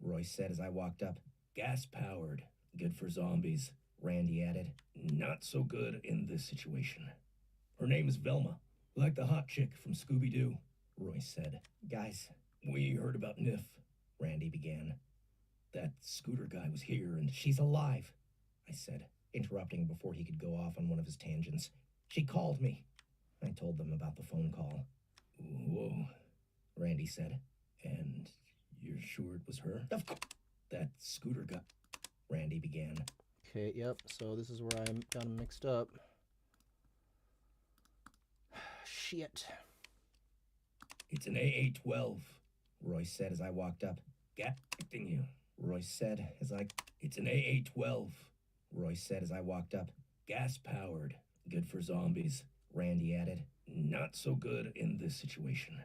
Royce said as I walked up. Gas-powered. Good for zombies, Randy added. Not so good in this situation. Her name is Velma, like the hot chick from Scooby-Doo, Royce said. Guys, we heard about Nif, Randy began. That scooter guy was here and She's alive, I said, interrupting before he could go off on one of his tangents. She called me. I told them about the phone call. Whoa, Randy said. And you're sure it was her? Of course. That scooter guy, Randy began. Okay, yep, so this is where I got him mixed up. Shit. It's an AA-12, Royce said as I walked up. Expecting you, Royce said as I... It's an AA-12, Royce said as I walked up. Gas-powered. Good for zombies, Randy added. Not so good in this situation.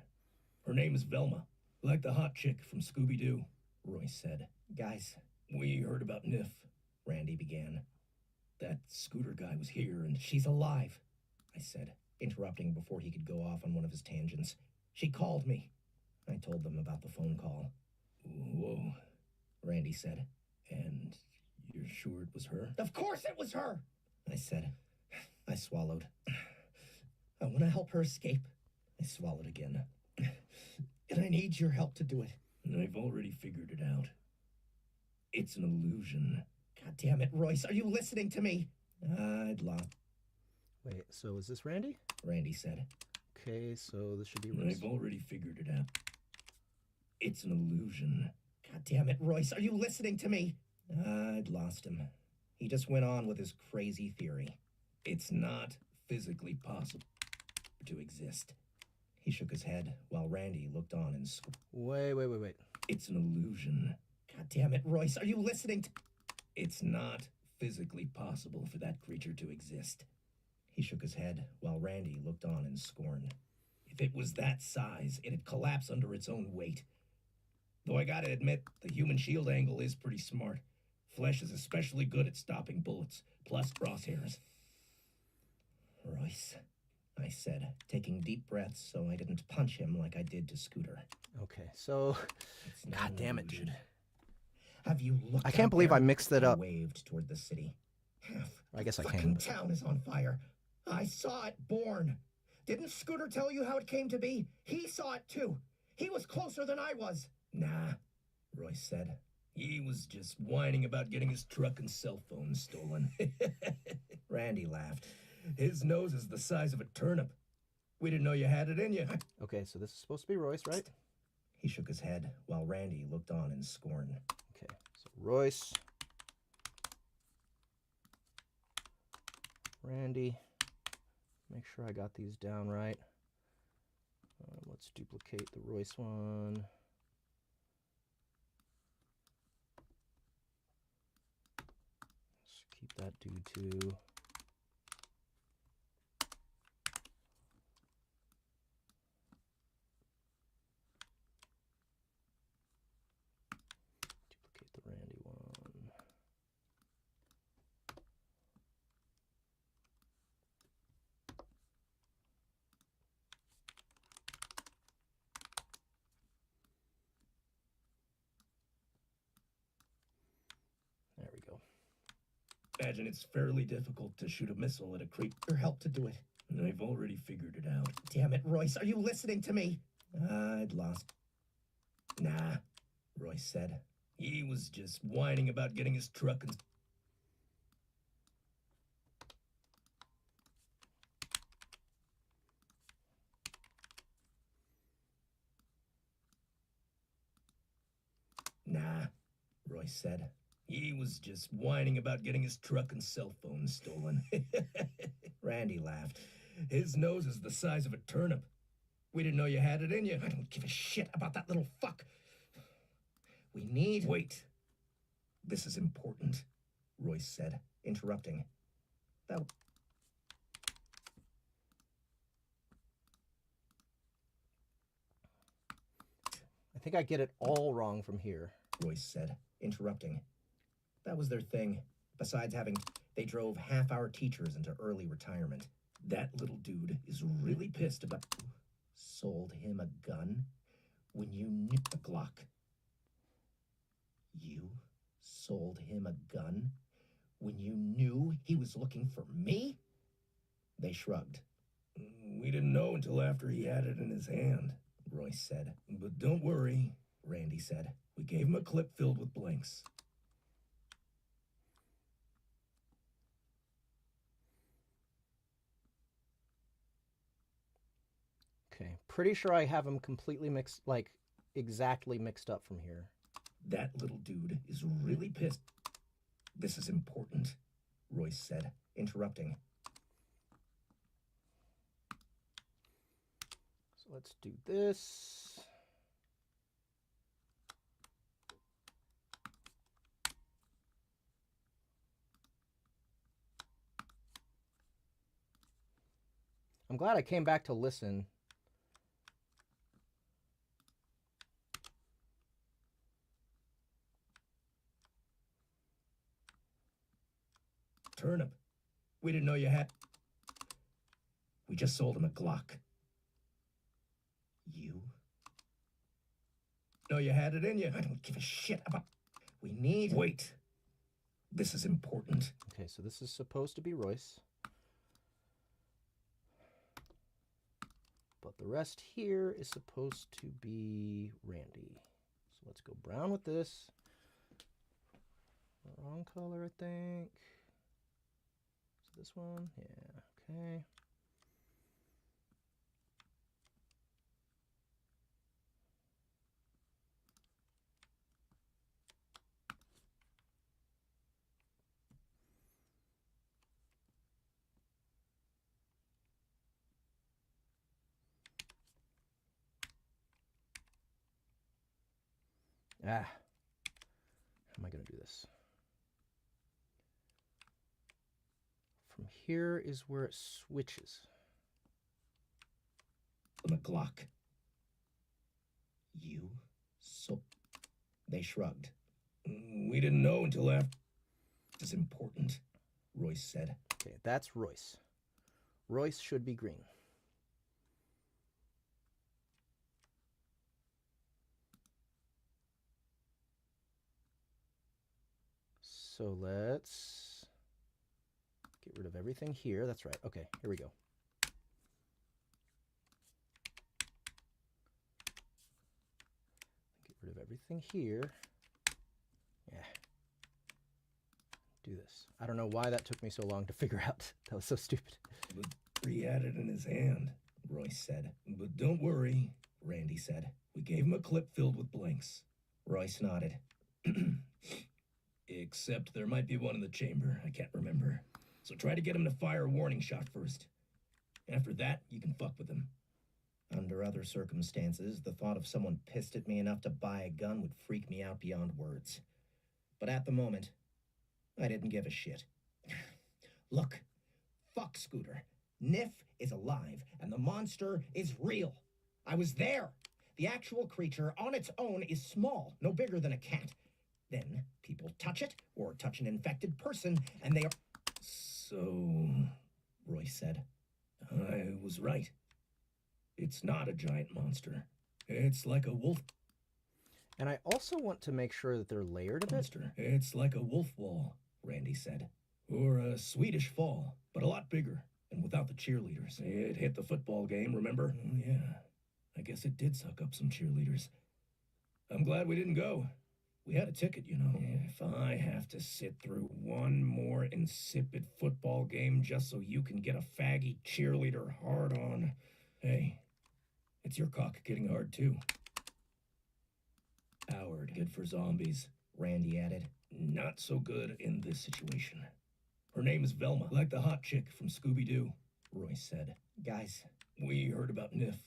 Her name is Velma, like the hot chick from Scooby-Doo, Royce said. Guys, we heard about Nif, Randy began. That scooter guy was here and She's alive, I said, interrupting before he could go off on one of his tangents. She called me. I told them about the phone call. Whoa, Randy said. And you're sure it was her? Of course it was her, I said. I swallowed. I want to help her escape. I swallowed again. And I need your help to do it. I've already figured it out. It's an illusion. God damn it, Royce, are you listening to me? I'd lost. Wait, so is this Randy? Randy said. Okay, so this should be Royce. I've already figured it out. It's an illusion. God damn it, Royce, are you listening to me? I'd lost him. He just went on with his crazy theory. It's not physically possible to exist. He shook his head while Randy looked on and Wait. It's an illusion. God damn it, Royce, are you listening to... It's not physically possible for that creature to exist. He shook his head while Randy looked on in scorn. If it was that size, it'd collapse under its own weight. Though I gotta admit, the human shield angle is pretty smart. Flesh is especially good at stopping bullets, plus crosshairs. Royce, I said, taking deep breaths so I didn't punch him like I did to Scooter. Okay, so... God damn it, dude. Have you looked I can't believe I mixed that up. Waved toward the city. I guess I fucking can. Town is on fire. I saw it born. Didn't Scooter tell you how it came to be? He saw it too. He was closer than I was. Nah, Royce said. He was just whining about getting his truck and cell phone stolen. Randy laughed. His nose is the size of a turnip. We didn't know you had it in you. Okay, so this is supposed to be Royce, right? He shook his head while Randy looked on in scorn. Okay, so Royce. Randy. Make sure I got these down right. Let's duplicate the Royce one. Let's keep that dude too. Duplicate the Randy one. There we go. Imagine it's fairly difficult to shoot a missile at a creature. Help to do it. And I've already figured it out. Damn it, Royce, are you listening to me? I'd lost. Nah, Royce said. He was just whining about getting his truck and... Nah, Royce said. He was just whining about getting his truck and cell phone stolen. Randy laughed. His nose is the size of a turnip. We didn't know you had it in you. I don't give a shit about that little fuck. We need... Wait. This is important, Royce said, interrupting. That... I think I get it all wrong from here. Royce said, interrupting. That was their thing. Besides having... They drove half-hour teachers into early retirement. That little dude is really pissed about... Sold him a gun when you knew... A Glock. You sold him a gun when you knew he was looking for me? They shrugged. We didn't know until after he had it in his hand, Royce said. But don't worry, Randy said. We gave him a clip filled with blanks. Okay, pretty sure I have them completely mixed, like, exactly mixed up from here. That little dude is really pissed. This is important, Royce said, interrupting. So let's do this. I'm glad I came back to listen. Turnip. We didn't know you had... We just sold him a Glock. You? Know you had it in you. I don't give a shit about... We need... Wait. This is important. Okay, so this is supposed to be Royce. But the rest here is supposed to be Randy. So let's go brown with this. Wrong color, I think. So this one, yeah, okay. How am I going to do this? From here is where it switches. The McGlock. You? So... They shrugged. We didn't know until after. This is important, Royce said. Okay, that's Royce. Royce should be green. So let's get rid of everything here. That's right. Okay, here we go. Get rid of everything here. Yeah. Do this. I don't know why that took me so long to figure out. That was so stupid. But he had it in his hand, Royce said. But don't worry, Randy said. We gave him a clip filled with blanks. Royce nodded. Except there might be one in the chamber. I can't remember. So try to get him to fire a warning shot first. After that, you can fuck with him. Under other circumstances, the thought of someone pissed at me enough to buy a gun would freak me out beyond words. But at the moment, I didn't give a shit. Look, fuck Scooter. Niff is alive, and the monster is real. I was there. The actual creature on its own is small, no bigger than a cat. Then people touch it, or touch an infected person, and they are... So, Royce said, I was right. It's not a giant monster. It's like a wolf... And I also want to make sure that they're layered a bit. Monster. It's like a wolf wall, Randy said. Or a Swedish fall, but a lot bigger, and without the cheerleaders. It hit the football game, remember? Yeah, I guess it did suck up some cheerleaders. I'm glad we didn't go. We had a ticket, you know. If I have to sit through one more insipid football game just so you can get a faggy cheerleader hard on... Hey, it's your cock getting hard too. Howard, good for zombies, Randy added. Not so good in this situation. Her name is Velma, like the hot chick from Scooby-Doo, Royce said. Guys, we heard about Niff,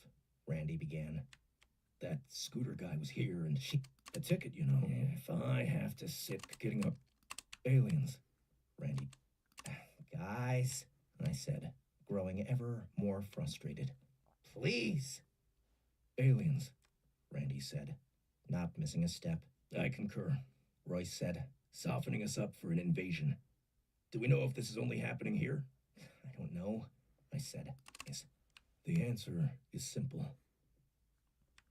Randy began. That Scooter guy was here and she... A ticket, you know. If I have to sit getting up... Aliens, Randy. Guys, I said, growing ever more frustrated. Please. Aliens, Randy said, not missing a step. I concur, Royce said, softening us up for an invasion. Do we know if this is only happening here? I don't know, I said. Yes. The answer is simple.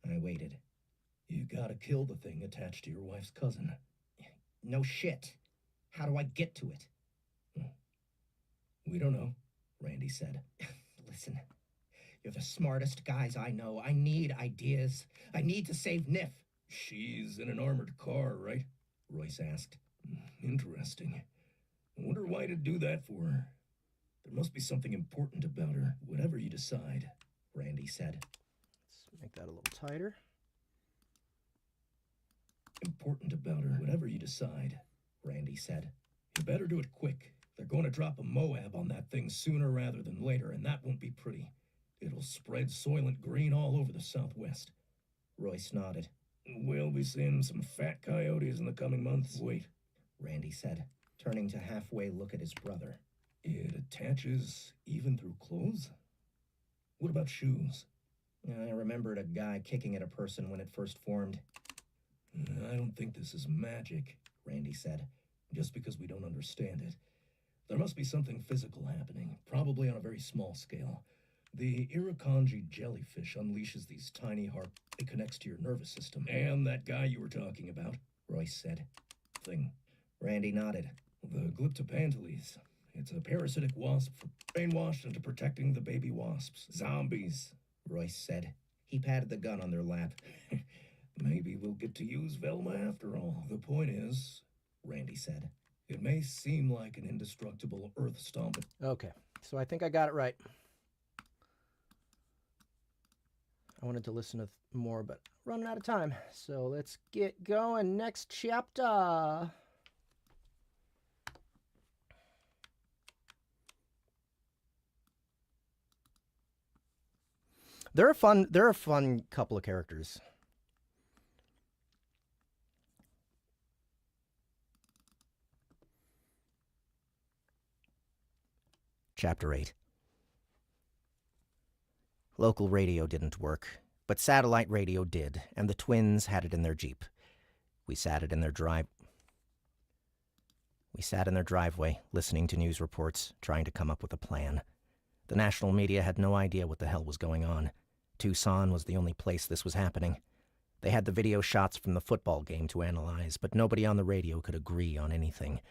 I waited. You gotta kill the thing attached to your wife's cousin. No shit. How do I get to it? We don't know, Randy said. Listen, you're the smartest guys I know. I need ideas. I need to save Niff. She's in an armored car, right? Royce asked. Interesting. I wonder why to do that for her. There must be something important about her, whatever you decide, Randy said. Let's make that a little tighter. Important about her, whatever you decide, Randy said. You better do it quick. They're going to drop a Moab on that thing sooner rather than later, and that won't be pretty. It'll spread Soylent Green all over the Southwest. Royce nodded. We'll be seeing some fat coyotes in the coming months. Wait, Randy said, turning to halfway look at his brother. It attaches even through clothes? What about shoes? I remembered a guy kicking at a person when it first formed. I don't think this is magic, Randy said, just because we don't understand it. There must be something physical happening, probably on a very small scale. The Irukandji jellyfish unleashes these tiny harps. It connects to your nervous system. And that guy you were talking about, Royce said. Thing. Randy nodded. The Glyptopantales. It's a parasitic wasp for brainwashed into protecting the baby wasps. Zombies, Royce said. He patted the gun on their lap. Maybe we'll get to use Velma after all. The point is, Randy said, it may seem like an indestructible earth stomp. Okay, so I think I got it right. I wanted to listen to more, but running out of time. So let's get going. Next chapter. They're a fun couple of characters. Chapter 8. Local radio didn't work, but satellite radio did, and the twins had it in their Jeep. We sat in their driveway, listening to news reports, trying to come up with a plan. The national media had no idea what the hell was going on. Tucson was the only place this was happening. They had the video shots from the football game to analyze, but nobody on the radio could agree on anything.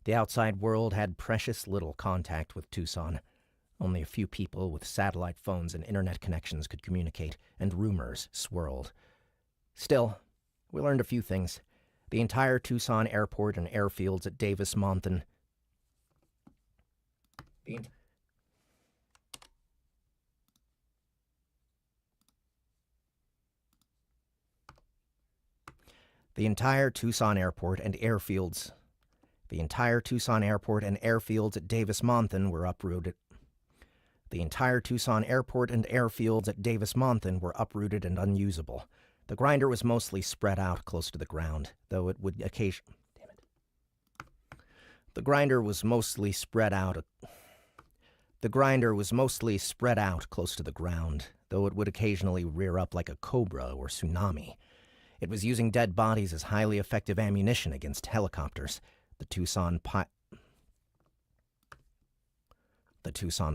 The outside world had precious little contact with Tucson. Only a few people with satellite phones and internet connections could communicate, and rumors swirled. Still, we learned a few things. The entire Tucson airport and airfields at Davis-Monthan. The entire Tucson airport and airfields at Davis-Monthan were uprooted. The entire Tucson airport and airfields at Davis-Monthan were uprooted and unusable. The grinder was mostly spread out close to the ground, though it would occasionally... The grinder was mostly spread out close to the ground, though it would occasionally rear up like a cobra or tsunami. It was using dead bodies as highly effective ammunition against helicopters. The Tucson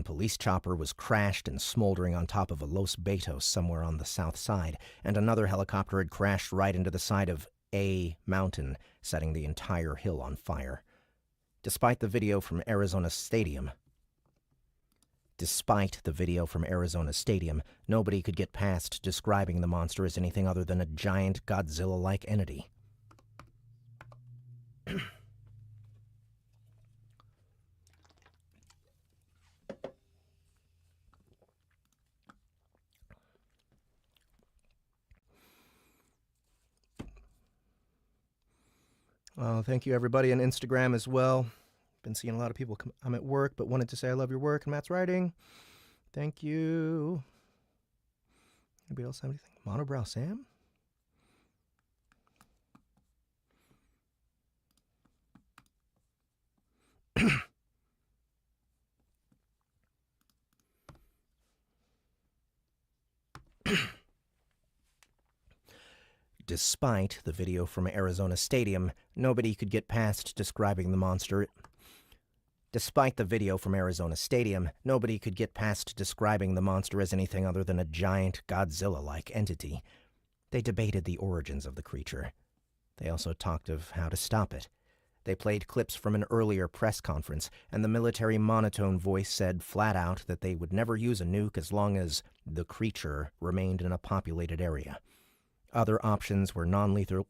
police chopper was crashed and smoldering on top of a Los Betos somewhere on the south side, and another helicopter had crashed right into the side of A Mountain, setting the entire hill on fire. Despite the video from Arizona Stadium, nobody could get past describing the monster as anything other than a giant Godzilla-like entity. Thank you, everybody, on Instagram as well. Been seeing a lot of people I'm at work, but wanted to say I love your work and Matt's writing. Thank you. Anybody else have anything? Monobrow Sam? Despite the video from Arizona Stadium, nobody could get past describing the monster. Despite the video from Arizona Stadium, nobody could get past describing the monster as anything other than a giant Godzilla-like entity. They debated the origins of the creature. They also talked of how to stop it. They played clips from an earlier press conference, and the military monotone voice said flat out that they would never use a nuke as long as the creature remained in a populated area. Other options were non-lethal.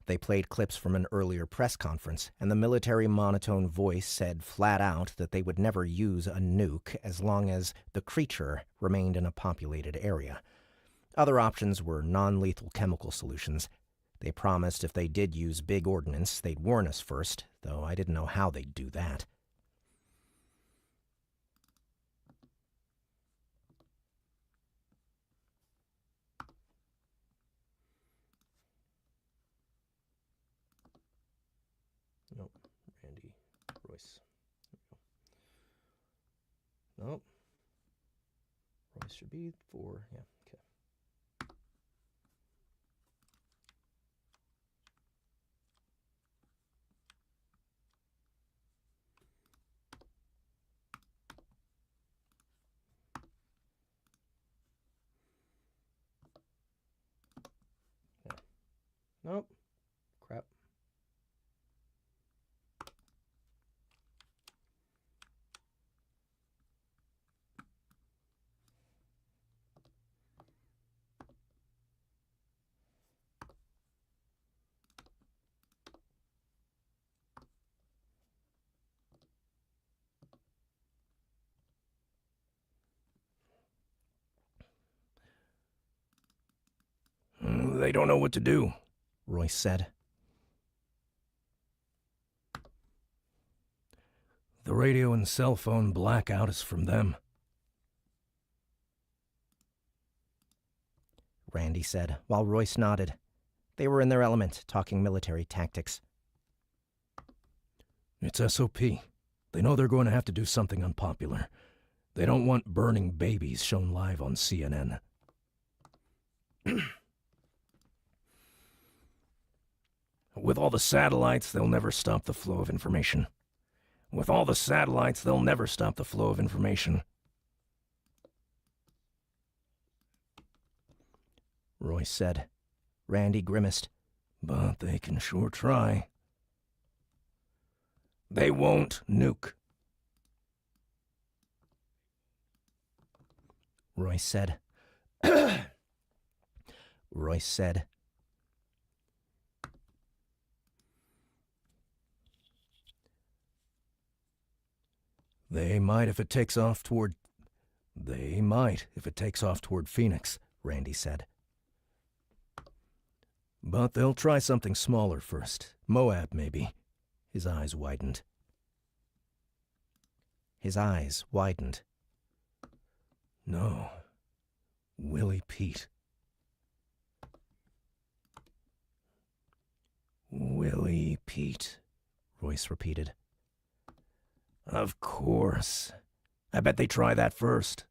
They played clips from an earlier press conference, and the military monotone voice said flat out that they would never use a nuke as long as the creature remained in a populated area. Other options were non-lethal chemical solutions. They promised if they did use big ordnance, they'd warn us first, though I didn't know how they'd do that. Nope. Randy Royce. Nope. Royce should be 4. Yeah, okay. Yeah. Nope. Crap. They don't know what to do, Royce said. The radio and cell phone blackout is from them. Randy said, while Royce nodded. They were in their element, talking military tactics. It's SOP. They know they're going to have to do something unpopular. They don't want burning babies shown live on CNN. With all the satellites, they'll never stop the flow of information. With all the satellites, they'll never stop the flow of information. Royce said. Randy grimaced. But they can sure try. They won't nuke. Royce said. Royce said. They might if it takes off toward Phoenix, Randy said. But they'll try something smaller first. Moab, maybe. His eyes widened. His eyes widened. No. Willie Pete. Willie Pete, Royce repeated. Of course. I bet they try that first.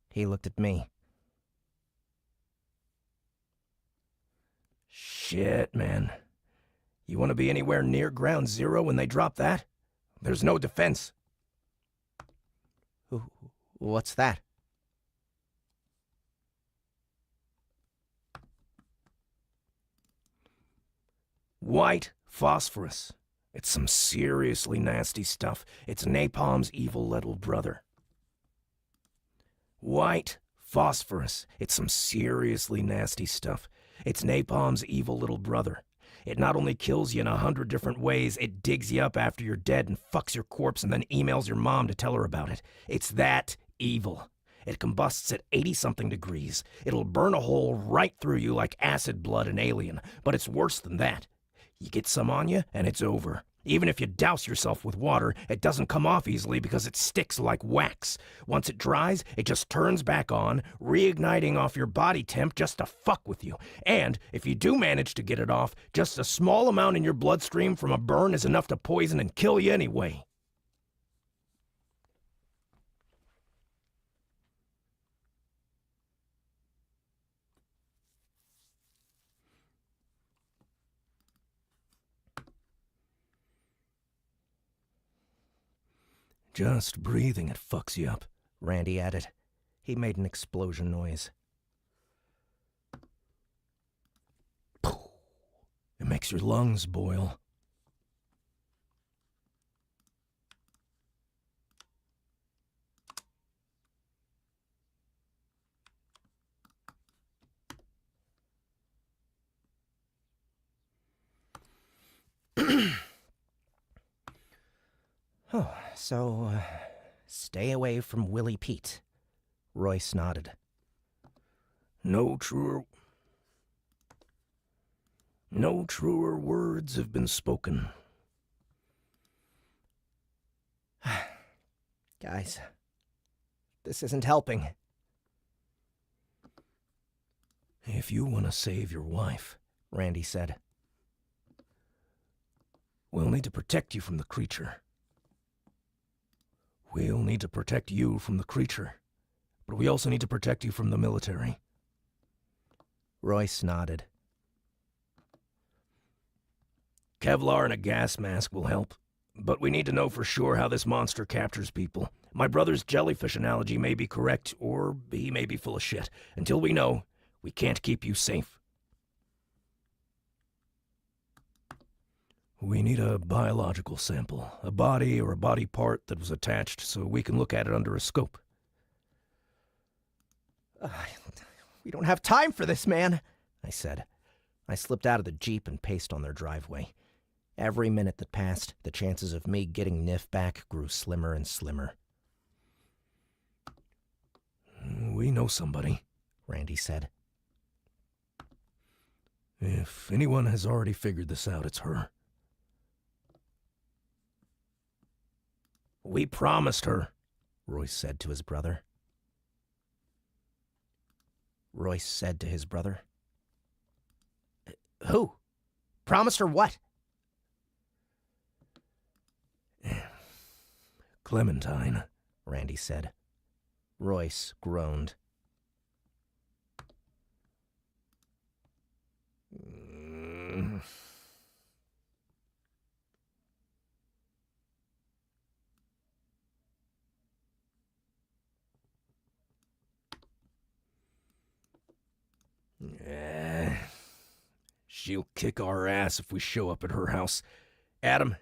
He looked at me. Shit, man. You want to be anywhere near ground zero when they drop that? There's no defense. What's that? White phosphorus. It's some seriously nasty stuff. It's napalm's evil little brother. White phosphorus. It's some seriously nasty stuff. It's napalm's evil little brother. It not only kills you in 100 different ways, it digs you up after you're dead and fucks your corpse and then emails your mom to tell her about it. It's that evil. It combusts at 80-something degrees. It'll burn a hole right through you like acid blood in Alien, but it's worse than that. You get some on you, and it's over. Even if you douse yourself with water, it doesn't come off easily because it sticks like wax. Once it dries, it just turns back on, reigniting off your body temp just to fuck with you. And if you do manage to get it off, just a small amount in your bloodstream from a burn is enough to poison and kill you anyway. Just breathing it fucks you up, Randy added. He made an explosion noise. It makes your lungs boil. Oh, so, stay away from Willie Pete. Royce nodded. No truer words have been spoken. Guys, this isn't helping. If you want to save your wife, Randy said, we'll need to protect you from the creature. We'll need to protect you from the creature, but we also need to protect you from the military. Royce nodded. Kevlar and a gas mask will help, but we need to know for sure how this monster captures people. My brother's jellyfish analogy may be correct, or he may be full of shit. Until we know, we can't keep you safe. We need a biological sample, a body or a body part that was attached so we can look at it under a scope. We don't have time for this, man, I said. I slipped out of the Jeep and paced on their driveway. Every minute that passed, the chances of me getting Nif back grew slimmer and slimmer. We know somebody, Randy said. If anyone has already figured this out, it's her. We promised her, Royce said to his brother. Royce said to his brother. Who? Promised her what? Clementine, Randy said. Royce groaned. She'll kick our ass if we show up at her house. Adam,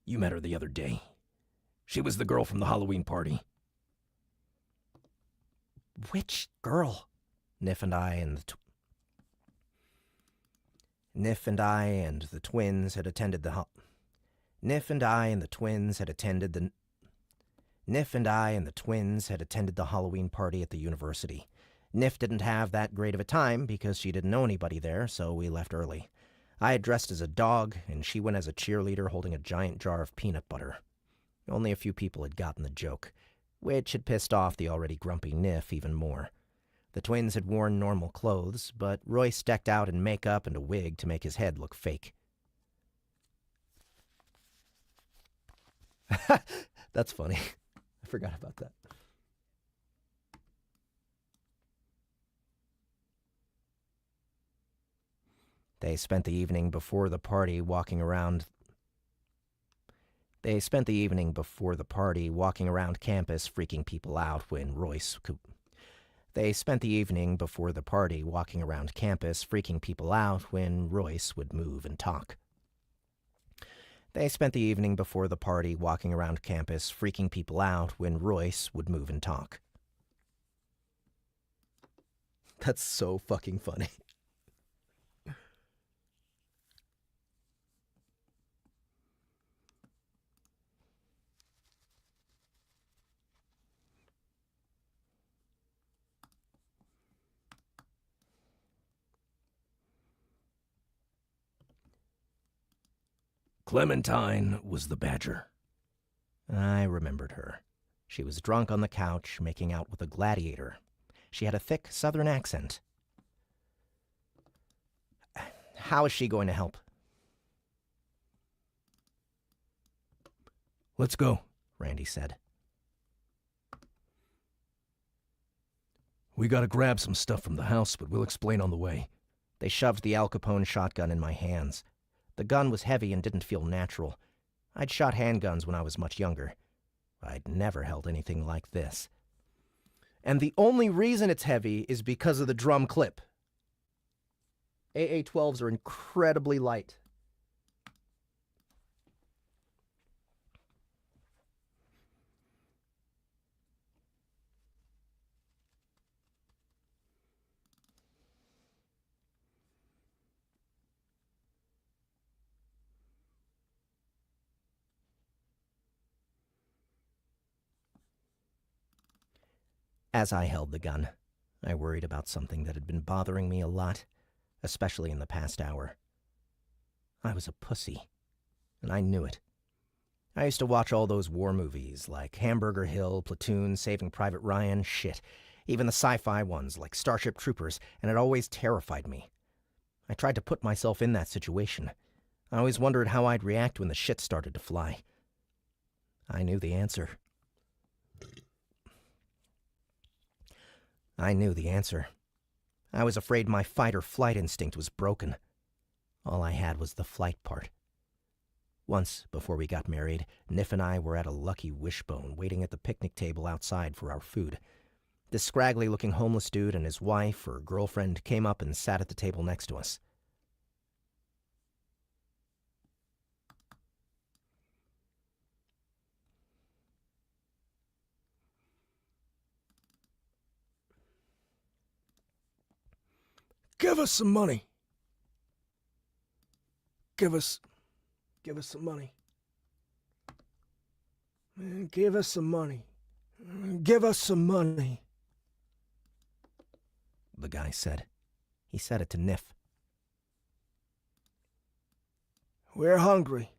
you met her the other day. She was the girl from the Halloween party. Which girl? Nif and I and the twins had attended the Halloween party at the university. Nif didn't have that great of a time because she didn't know anybody there, so we left early. I had dressed as a dog, and she went as a cheerleader holding a giant jar of peanut butter. Only a few people had gotten the joke, which had pissed off the already grumpy Nif even more. The twins had worn normal clothes, but Royce decked out in makeup and a wig to make his head look fake. That's funny. I forgot about that. They spent the evening before the party walking around campus freaking people out when Royce would move and talk. That's so fucking funny. Clementine was the badger. I remembered her. She was drunk on the couch, making out with a gladiator. She had a thick southern accent. How is she going to help? Let's go, Randy said. We gotta grab some stuff from the house, but we'll explain on the way. They shoved the Al Capone shotgun in my hands. The gun was heavy and didn't feel natural. I'd shot handguns when I was much younger. I'd never held anything like this. And the only reason it's heavy is because of the drum clip. AA-12s are incredibly light. As I held the gun, I worried about something that had been bothering me a lot, especially in the past hour. I was a pussy, and I knew it. I used to watch all those war movies like Hamburger Hill, Platoon, Saving Private Ryan, shit, even the sci-fi ones like Starship Troopers, and it always terrified me. I tried to put myself in that situation. I always wondered how I'd react when the shit started to fly. I knew the answer. I was afraid my fight-or-flight instinct was broken. All I had was the flight part. Once, before we got married, Nif and I were at a Lucky Wishbone waiting at the picnic table outside for our food. This scraggly-looking homeless dude and his wife or girlfriend came up and sat at the table next to us. Give us some money. Give us some money. Man, give us some money. Give us some money. The guy said. He said it to Nif. We're hungry.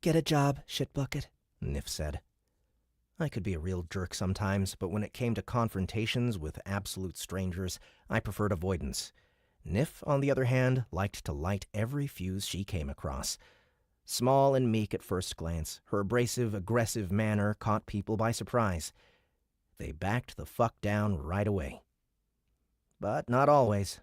get a job, shitbucket, Nif said. I could be a real jerk sometimes, but when it came to confrontations with absolute strangers, I preferred avoidance. Nif, on the other hand, liked to light every fuse she came across. Small and meek at first glance, her abrasive, aggressive manner caught people by surprise. They backed the fuck down right away. But not always.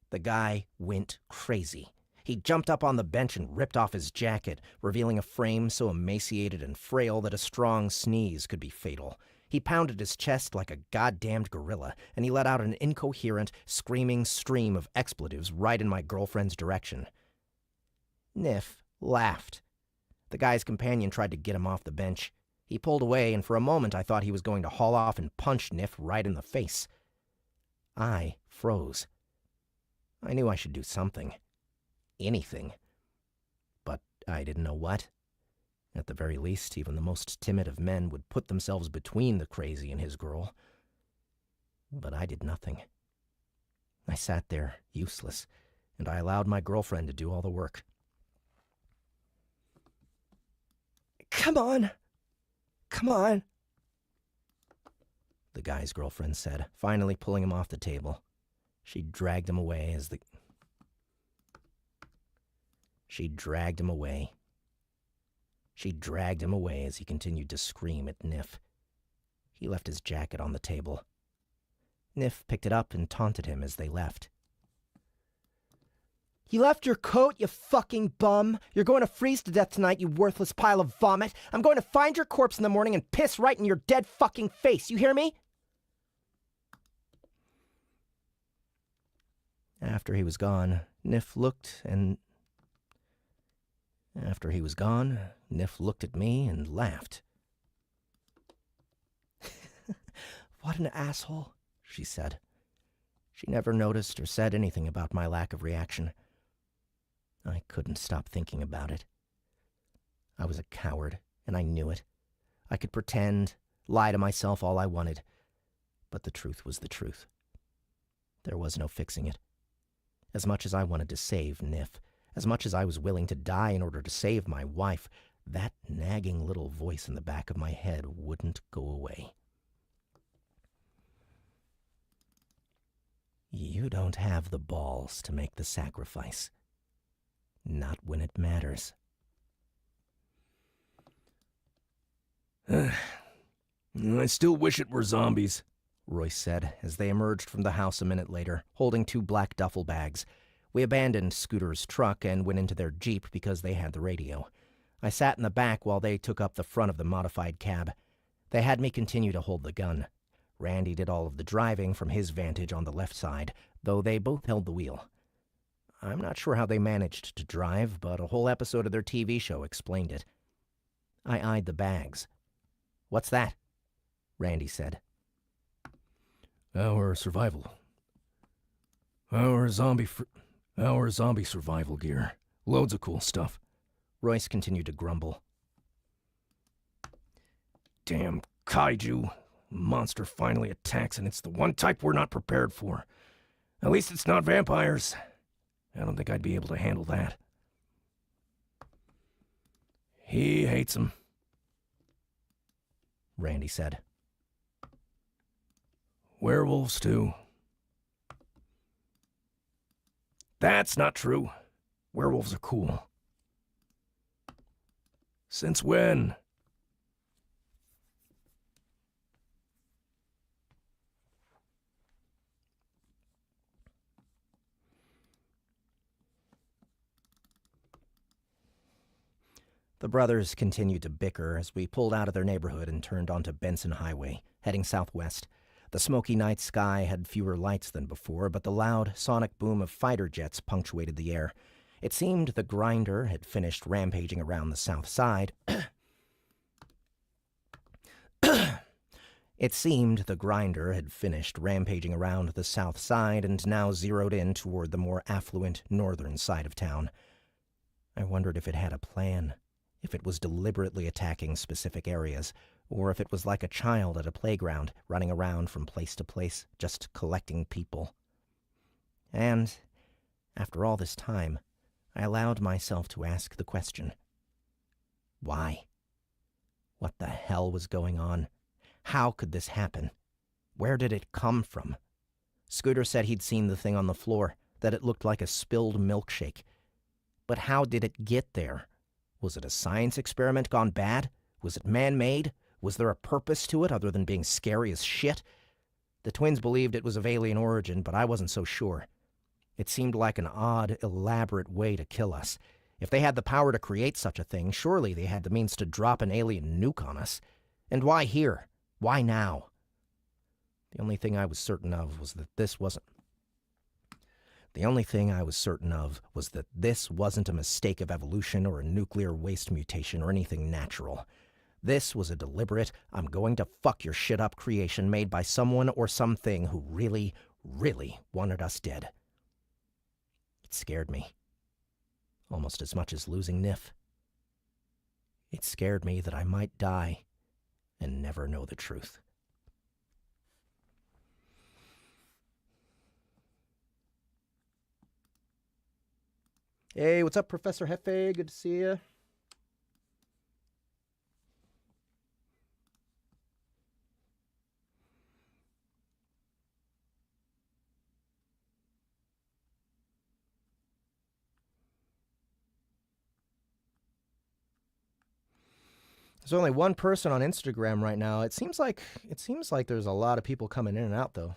The guy went crazy. He jumped up on the bench and ripped off his jacket, revealing a frame so emaciated and frail that a strong sneeze could be fatal. He pounded his chest like a goddamned gorilla, and he let out an incoherent, screaming stream of expletives right in my girlfriend's direction. Nif laughed. The guy's companion tried to get him off the bench. He pulled away, and for a moment I thought he was going to haul off and punch Nif right in the face. I froze. I knew I should do something. Anything. But I didn't know what. At the very least, even the most timid of men would put themselves between the crazy and his girl. But I did nothing. I sat there, useless, and I allowed my girlfriend to do all the work. Come on! Come on! The guy's girlfriend said, finally pulling him off the table. She dragged him away as he continued to scream at Nif. He left his jacket on the table. Nif picked it up and taunted him as they left. You left your coat, you fucking bum. You're going to freeze to death tonight, you worthless pile of vomit. I'm going to find your corpse in the morning and piss right in your dead fucking face. You hear me? After he was gone, Nif looked at me and laughed. What an asshole, she said. She never noticed or said anything about my lack of reaction. I couldn't stop thinking about it. I was a coward, and I knew it. I could pretend, lie to myself all I wanted, but the truth was the truth. There was no fixing it. As much as I wanted to save Nif, as much as I was willing to die in order to save my wife, that nagging little voice in the back of my head wouldn't go away. You don't have the balls to make the sacrifice. Not when it matters. I still wish it were zombies, Royce said as they emerged from the house a minute later, holding 2 black duffel bags. We abandoned Scooter's truck and went into their Jeep because they had the radio. I sat in the back while they took up the front of the modified cab. They had me continue to hold the gun. Randy did all of the driving from his vantage on the left side, though they both held the wheel. I'm not sure how they managed to drive, but a whole episode of their TV show explained it. I eyed the bags. What's that? Randy said. Our survival. Our zombie survival gear. Loads of cool stuff. Royce continued to grumble. Damn kaiju. Monster finally attacks, and it's the one type we're not prepared for. At least it's not vampires. I don't think I'd be able to handle that. He hates them, Randy said. Werewolves, too. That's not true. Werewolves are cool. Since when? The brothers continued to bicker as we pulled out of their neighborhood and turned onto Benson Highway, heading southwest. The smoky night sky had fewer lights than before, but the loud, sonic boom of fighter jets punctuated the air. It seemed the grinder had finished rampaging around the south side. It seemed the grinder had finished rampaging around the south side and now zeroed in toward the more affluent northern side of town. I wondered if it had a plan, if it was deliberately attacking specific areas, or if it was like a child at a playground, running around from place to place, just collecting people. And, after all this time, I allowed myself to ask the question, Why? What the hell was going on? How could this happen? Where did it come from? Scooter said he'd seen the thing on the floor, that it looked like a spilled milkshake. But how did it get there? Was it a science experiment gone bad? Was it man-made? Was there a purpose to it other than being scary as shit? The twins believed it was of alien origin, but I wasn't so sure. It seemed like an odd, elaborate way to kill us. If they had the power to create such a thing, surely they had the means to drop an alien nuke on us. And why here? Why now? The only thing I was certain of was that this wasn't a mistake of evolution or a nuclear waste mutation or anything natural. This was a deliberate, I'm going to fuck your shit up creation made by someone or something who really, really wanted us dead. It scared me. Almost as much as losing Nif. It scared me that I might die and never know the truth. Hey, what's up, Professor Hefe? Good to see you. There's only one person on Instagram right now. It seems like there's a lot of people coming in and out though.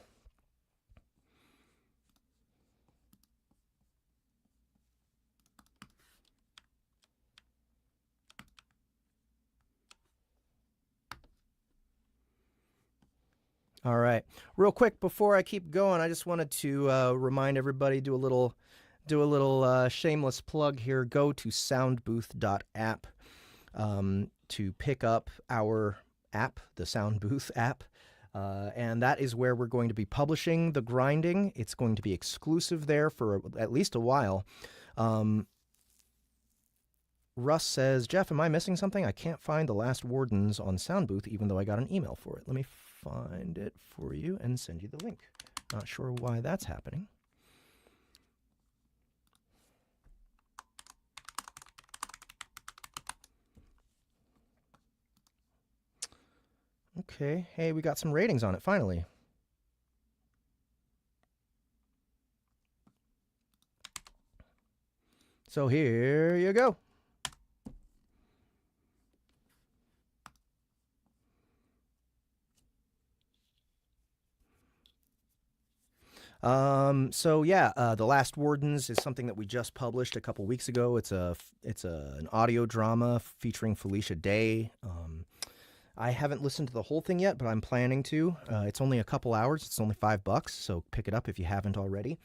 All right, real quick before I keep going, I just wanted to remind everybody, do a little shameless plug here. Go to soundbooth.app to pick up our app, the Soundbooth app, and that is where we're going to be publishing the grinding. It's going to be exclusive there for at least a while. Russ says, Jeff, am I missing something? I can't find The Last Wardens on Soundbooth, even though I got an email for it. Let me find it for you and send you the link. Not sure why that's happening. Okay, hey, we got some ratings on it, finally. So here you go. So yeah, The Last Wardens is something that we just published a couple weeks ago. It's an audio drama featuring Felicia Day. I haven't listened to the whole thing yet, but I'm planning to. It's only a couple hours. It's only $5, so pick it up if you haven't already.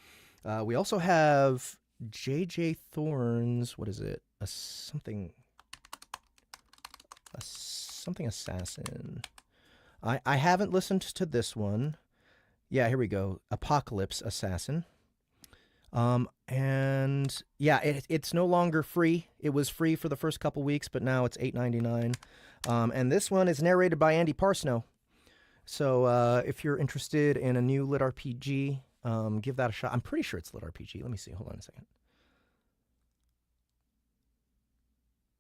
We also have J.J. Thorne's, what is it? Something Assassin. I haven't listened to this one. Yeah, here we go. Apocalypse Assassin. And yeah, it's no longer free. It was free for the first couple weeks, but now it's $8.99. And this one is narrated by Andy Parsnow. So if you're interested in a new lit RPG, give that a shot. I'm pretty sure it's lit RPG. Let me see. Hold on a second.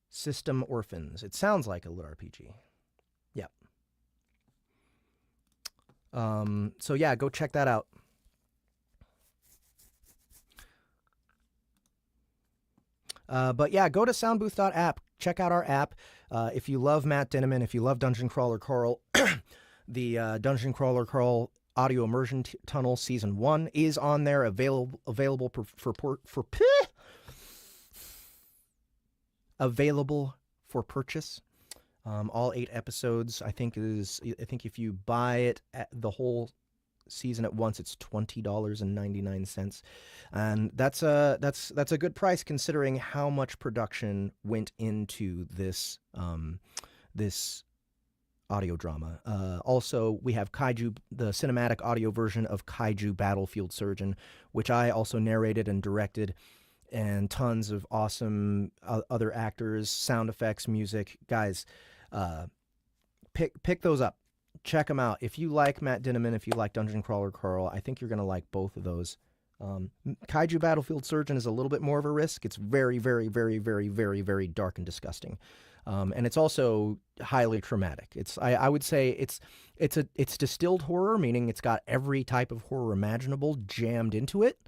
System Orphans. It sounds like a lit RPG. Yep. So yeah, go check that out. But yeah, go to soundbooth.app. Check out our app. If you love Matt Dinniman, if you love Dungeon Crawler Carl, the Dungeon Crawler Carl Audio Immersion Tunnel Season 1 is on there, available for purchase. All 8 episodes, I think if you buy it at the whole season at once, it's $20.99, and that's a good price considering how much production went into this this audio drama. Also, we have Kaiju, the cinematic audio version of Kaiju Battlefield Surgeon, which I also narrated and directed, and tons of awesome other actors, sound effects, music. Guys, pick those up. Check them out. If you like Matt Dinniman, if you like Dungeon Crawler Carl, I think you're going to like both of those. Kaiju Battlefield Surgeon is a little bit more of a risk. It's very, very, very, very, very, very dark and disgusting. And it's also highly traumatic. I would say it's distilled horror, meaning it's got every type of horror imaginable jammed into it.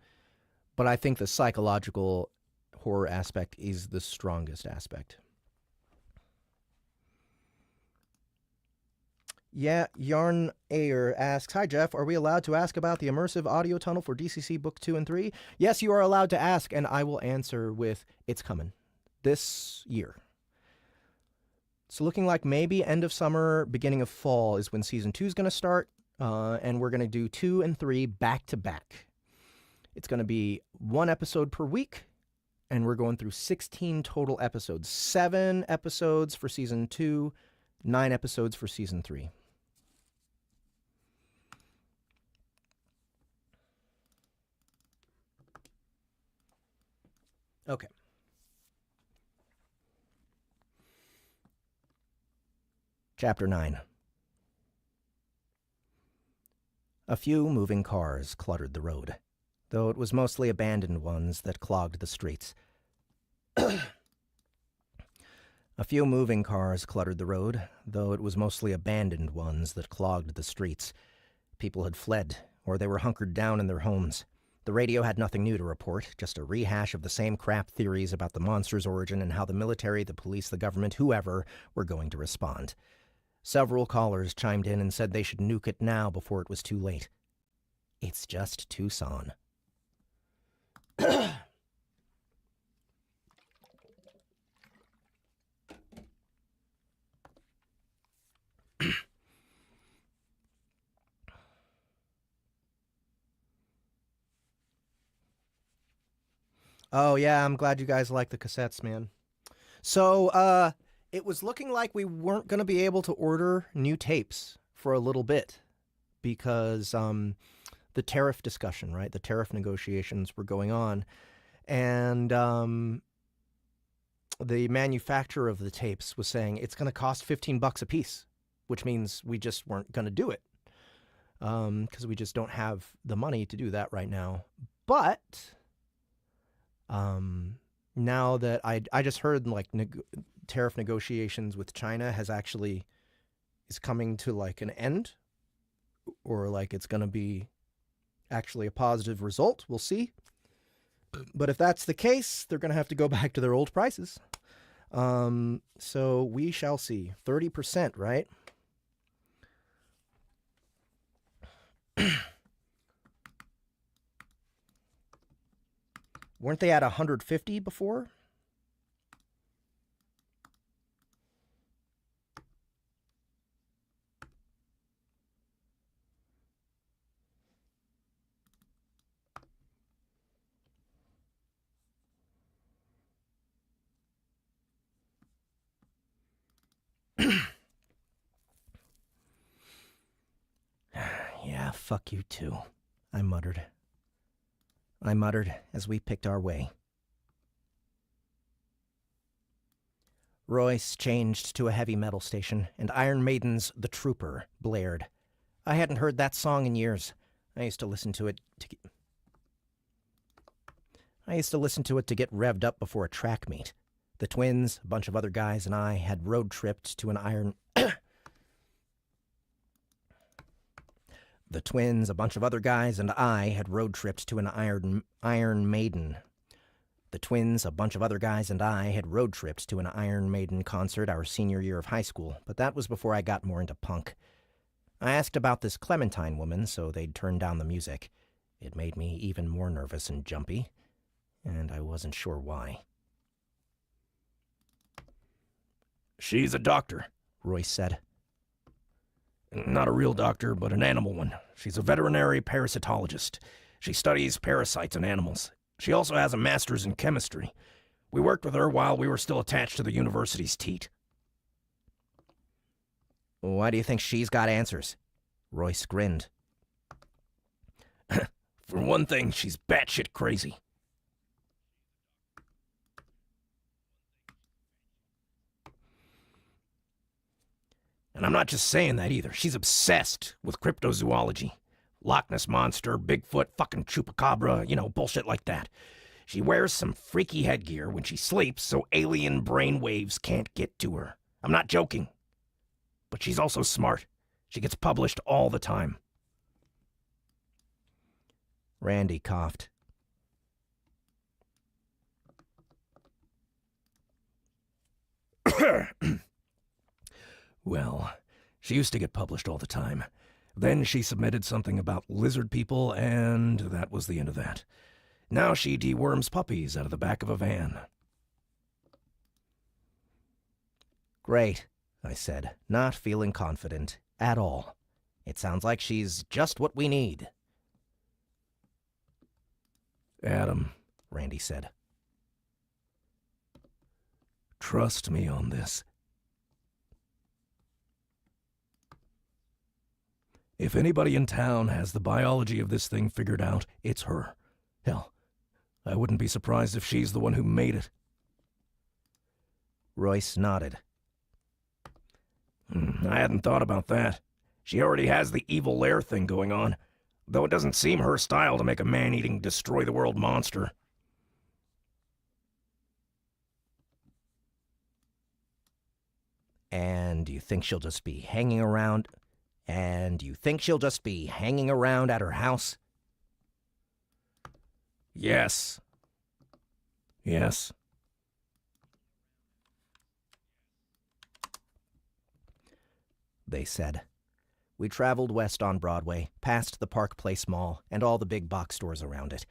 But I think the psychological horror aspect is the strongest aspect. Yeah, Yarn Ayer asks, "Hi Jeff, are we allowed to ask about the immersive audio tunnel for DCC Book 2 and 3? Yes, you are allowed to ask, and I will answer with, it's coming. This year. So looking like maybe end of summer, beginning of fall is when Season 2 is going to start, and we're going to do 2 and 3 back to back. It's going to be 1 episode per week, and we're going through 16 total episodes. 7 episodes for Season 2, 9 episodes for Season 3. Okay. Chapter 9. A few moving cars cluttered the road, though it was mostly abandoned ones that clogged the streets. A few moving cars cluttered the road, though it was mostly abandoned ones that clogged the streets. People had fled, or they were hunkered down in their homes. The radio had nothing new to report, just a rehash of the same crap theories about the monster's origin and how the military, the police, the government, whoever, were going to respond. Several callers chimed in and said they should nuke it now before it was too late. It's just Tucson. Oh, yeah, I'm glad you guys like the cassettes, man. So, it was looking like we weren't going to be able to order new tapes for a little bit because the tariff discussion, right? The tariff negotiations were going on. And the manufacturer of the tapes was saying it's going to cost $15 a piece, which means we just weren't going to do it because we just don't have the money to do that right now. But now that I just heard like tariff negotiations with China is coming to like an end, or like it's going to be actually a positive result. We'll see. But if that's the case, they're going to have to go back to their old prices. So we shall see. 30%, right? Weren't they at 150 before? Yeah, fuck you too, I muttered. As we picked our way. Royce changed to a heavy metal station, and Iron Maiden's The Trooper blared. I hadn't heard that song in years. I used to listen to it to get revved up before a track meet. The twins, a bunch of other guys, and I had road tripped to an Iron Maiden. The twins, a bunch of other guys, and I had road tripped to an Iron Maiden. The twins, a bunch of other guys, and I had road tripped to an Iron Maiden concert our senior year of high school, but that was before I got more into punk. I asked about this Clementine woman, so they'd turn down the music. It made me even more nervous and jumpy, and I wasn't sure why. She's a doctor, Royce said. Not a real doctor, but an animal one. She's a veterinary parasitologist. She studies parasites in animals. She also has a master's in chemistry. We worked with her while we were still attached to the university's teat. Why do you think she's got answers? Royce grinned. For one thing, she's batshit crazy. And I'm not just saying that either. She's obsessed with cryptozoology. Loch Ness Monster, Bigfoot, fucking Chupacabra, bullshit like that. She wears some freaky headgear when she sleeps so alien brain waves can't get to her. I'm not joking. But she's also smart. She gets published all the time. Randy coughed. Well, she used to get published all the time. Then she submitted something about lizard people, and that was the end of that. Now she deworms puppies out of the back of a van. Great, I said, not feeling confident at all. It sounds like she's just what we need. Adam, Randy said. Trust me on this. If anybody in town has the biology of this thing figured out, it's her. Hell, I wouldn't be surprised if she's the one who made it. Royce nodded. I hadn't thought about that. She already has the evil lair thing going on, though it doesn't seem her style to make a man-eating, destroy-the-world monster. And you think she'll just be hanging around? And you think she'll just be hanging around at her house? Yes. Yes. They said. We traveled west on Broadway, past the Park Place Mall and all the big box stores around it.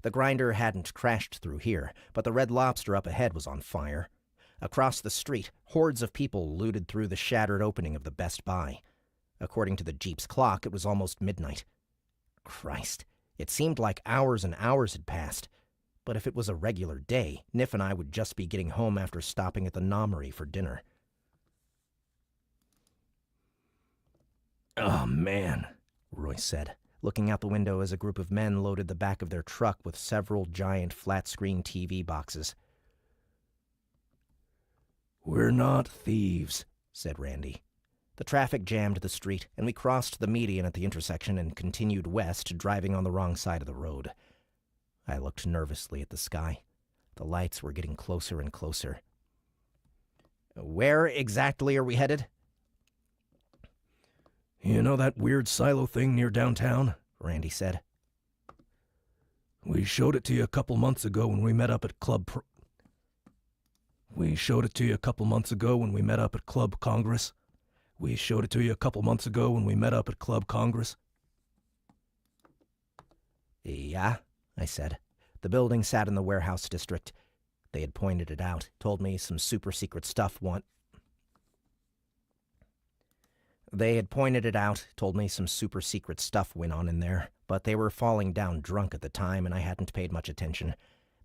The grinder hadn't crashed through here, but the Red Lobster up ahead was on fire. Across the street, hordes of people looted through the shattered opening of the Best Buy. According to the Jeep's clock, it was almost midnight. Christ, it seemed like hours and hours had passed. But if it was a regular day, Nif and I would just be getting home after stopping at the Nomery for dinner. Oh, man, Royce said, looking out the window as a group of men loaded the back of their truck with several giant flat-screen TV boxes. We're not thieves, said Randy. The traffic jammed the street, and we crossed the median at the intersection and continued west, driving on the wrong side of the road. I looked nervously at the sky. The lights were getting closer and closer. Where exactly are we headed? You know that weird silo thing near downtown? Randy said. We showed it to you a couple months ago when we met up at Club We showed it to you a couple months ago when we met up at Club Congress. We showed it to you a couple months ago when we met up at Club Congress. Yeah, I said. The building sat in the warehouse district. They had pointed it out, told me some super-secret stuff went on in there, but they were falling down drunk at the time and I hadn't paid much attention.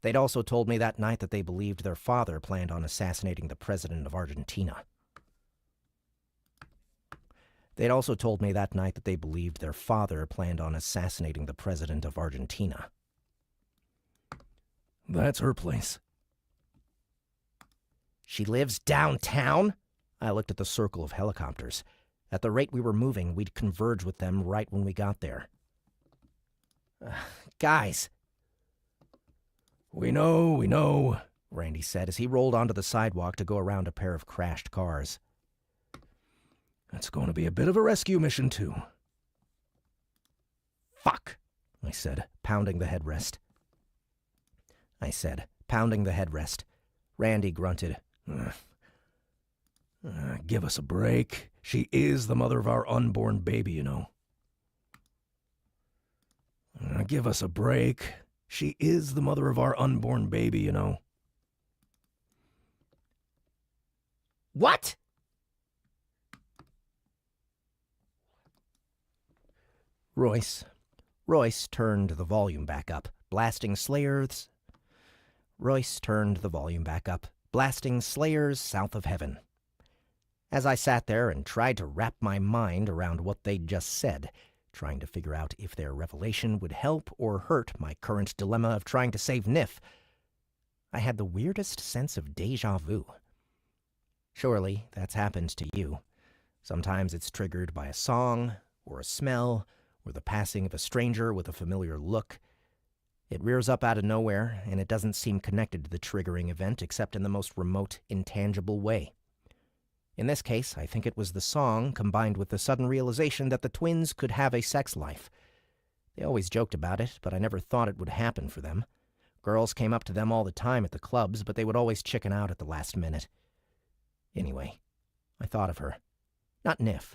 They'd also told me that night that they believed their father planned on assassinating the president of Argentina. That's her place. She lives downtown? I looked at the circle of helicopters. At the rate we were moving, we'd converge with them right when we got there. Guys. We know, Randy said as he rolled onto the sidewalk to go around a pair of crashed cars. It's going to be a bit of a rescue mission, too. Fuck, I said, pounding the headrest. Randy grunted. Give us a break. She is the mother of our unborn baby, you know. Give us a break. She is the mother of our unborn baby, you know. What? Royce turned the volume back up, blasting Slayer's South of Heaven. As I sat there and tried to wrap my mind around what they'd just said, trying to figure out if their revelation would help or hurt my current dilemma of trying to save Nif, I had the weirdest sense of déjà vu. Surely that's happened to you. Sometimes it's triggered by a song, or a smell, or the passing of a stranger with a familiar look. It rears up out of nowhere, and it doesn't seem connected to the triggering event except in the most remote, intangible way. In this case, I think it was the song combined with the sudden realization that the twins could have a sex life. They always joked about it, but I never thought it would happen for them. Girls came up to them all the time at the clubs, but they would always chicken out at the last minute. Anyway, I thought of her. Not Nif.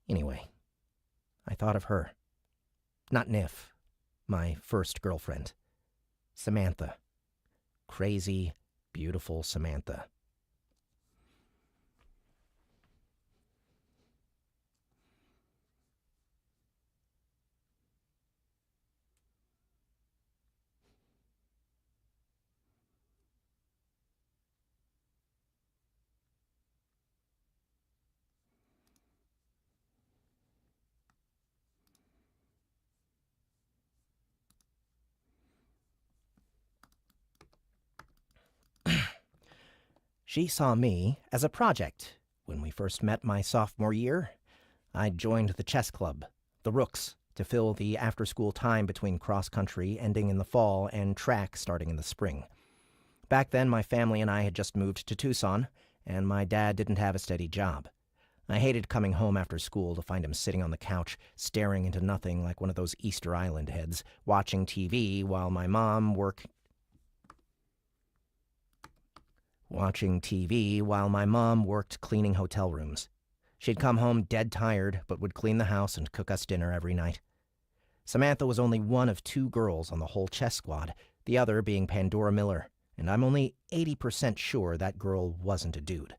Anyway, I thought of her. Not Nif, my first girlfriend. Samantha. Crazy, beautiful Samantha. She saw me as a project. When we first met my sophomore year, I joined the chess club, the Rooks, to fill the after-school time between cross-country ending in the fall and track starting in the spring. Back then, my family and I had just moved to Tucson, and my dad didn't have a steady job. I hated coming home after school to find him sitting on the couch, staring into nothing like one of those Easter Island heads, watching TV while my mom worked cleaning hotel rooms. She'd come home dead tired, but would clean the house and cook us dinner every night. Samantha was only one of 2 girls on the whole chess squad, the other being Pandora Miller, and I'm only 80% sure that girl wasn't a dude.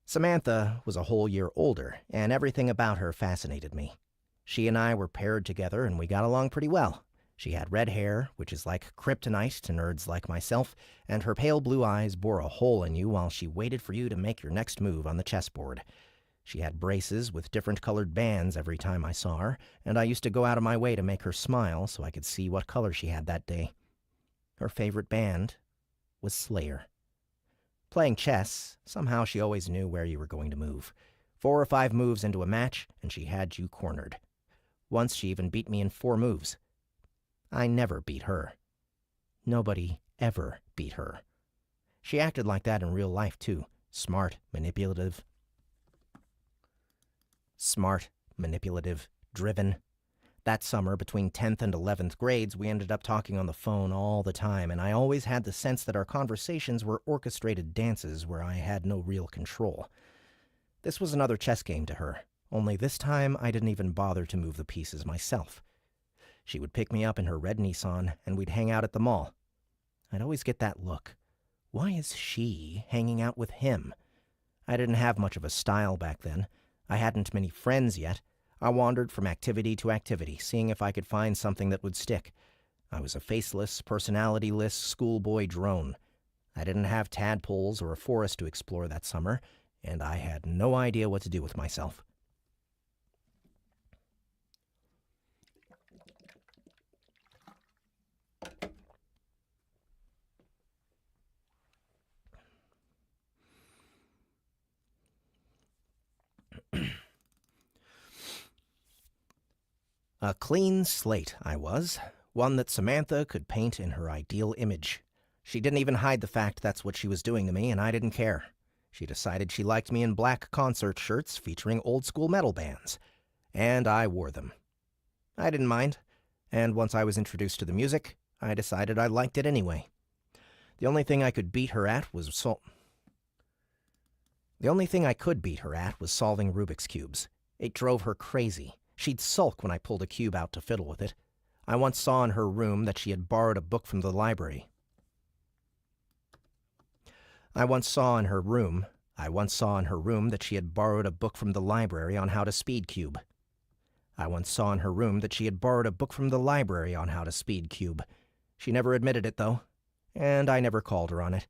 Samantha was a whole year older, and everything about her fascinated me. She and I were paired together, and we got along pretty well. She had red hair, which is like kryptonite to nerds like myself, and her pale blue eyes bore a hole in you while she waited for you to make your next move on the chessboard. She had braces with different colored bands every time I saw her, and I used to go out of my way to make her smile so I could see what color she had that day. Her favorite band was Slayer. Playing chess, somehow she always knew where you were going to move. 4 or 5 moves into a match, and she had you cornered. Once she even beat me in 4 moves. I never beat her. Nobody ever beat her. She acted like that in real life, too. Smart, manipulative, driven. That summer, between 10th and 11th grades, we ended up talking on the phone all the time, and I always had the sense that our conversations were orchestrated dances where I had no real control. This was another chess game to her, only this time I didn't even bother to move the pieces myself. She would pick me up in her red Nissan, and we'd hang out at the mall. I'd always get that look. Why is she hanging out with him? I didn't have much of a style back then. I hadn't many friends yet. I wandered from activity to activity, seeing if I could find something that would stick. I was a faceless, personality-less schoolboy drone. I didn't have tadpoles or a forest to explore that summer, and I had no idea what to do with myself. A clean slate, I was. One that Samantha could paint in her ideal image. She didn't even hide the fact that's what she was doing to me, and I didn't care. She decided she liked me in black concert shirts featuring old-school metal bands. And I wore them. I didn't mind, and once I was introduced to the music, I decided I liked it anyway. The only thing I could beat her at was solving Rubik's Cubes. It drove her crazy. She'd sulk when I pulled a cube out to fiddle with it. I once saw in her room that she had borrowed a book from the library. that she had borrowed a book from the library on how to speed cube. She never admitted it, though, and I never called her on it.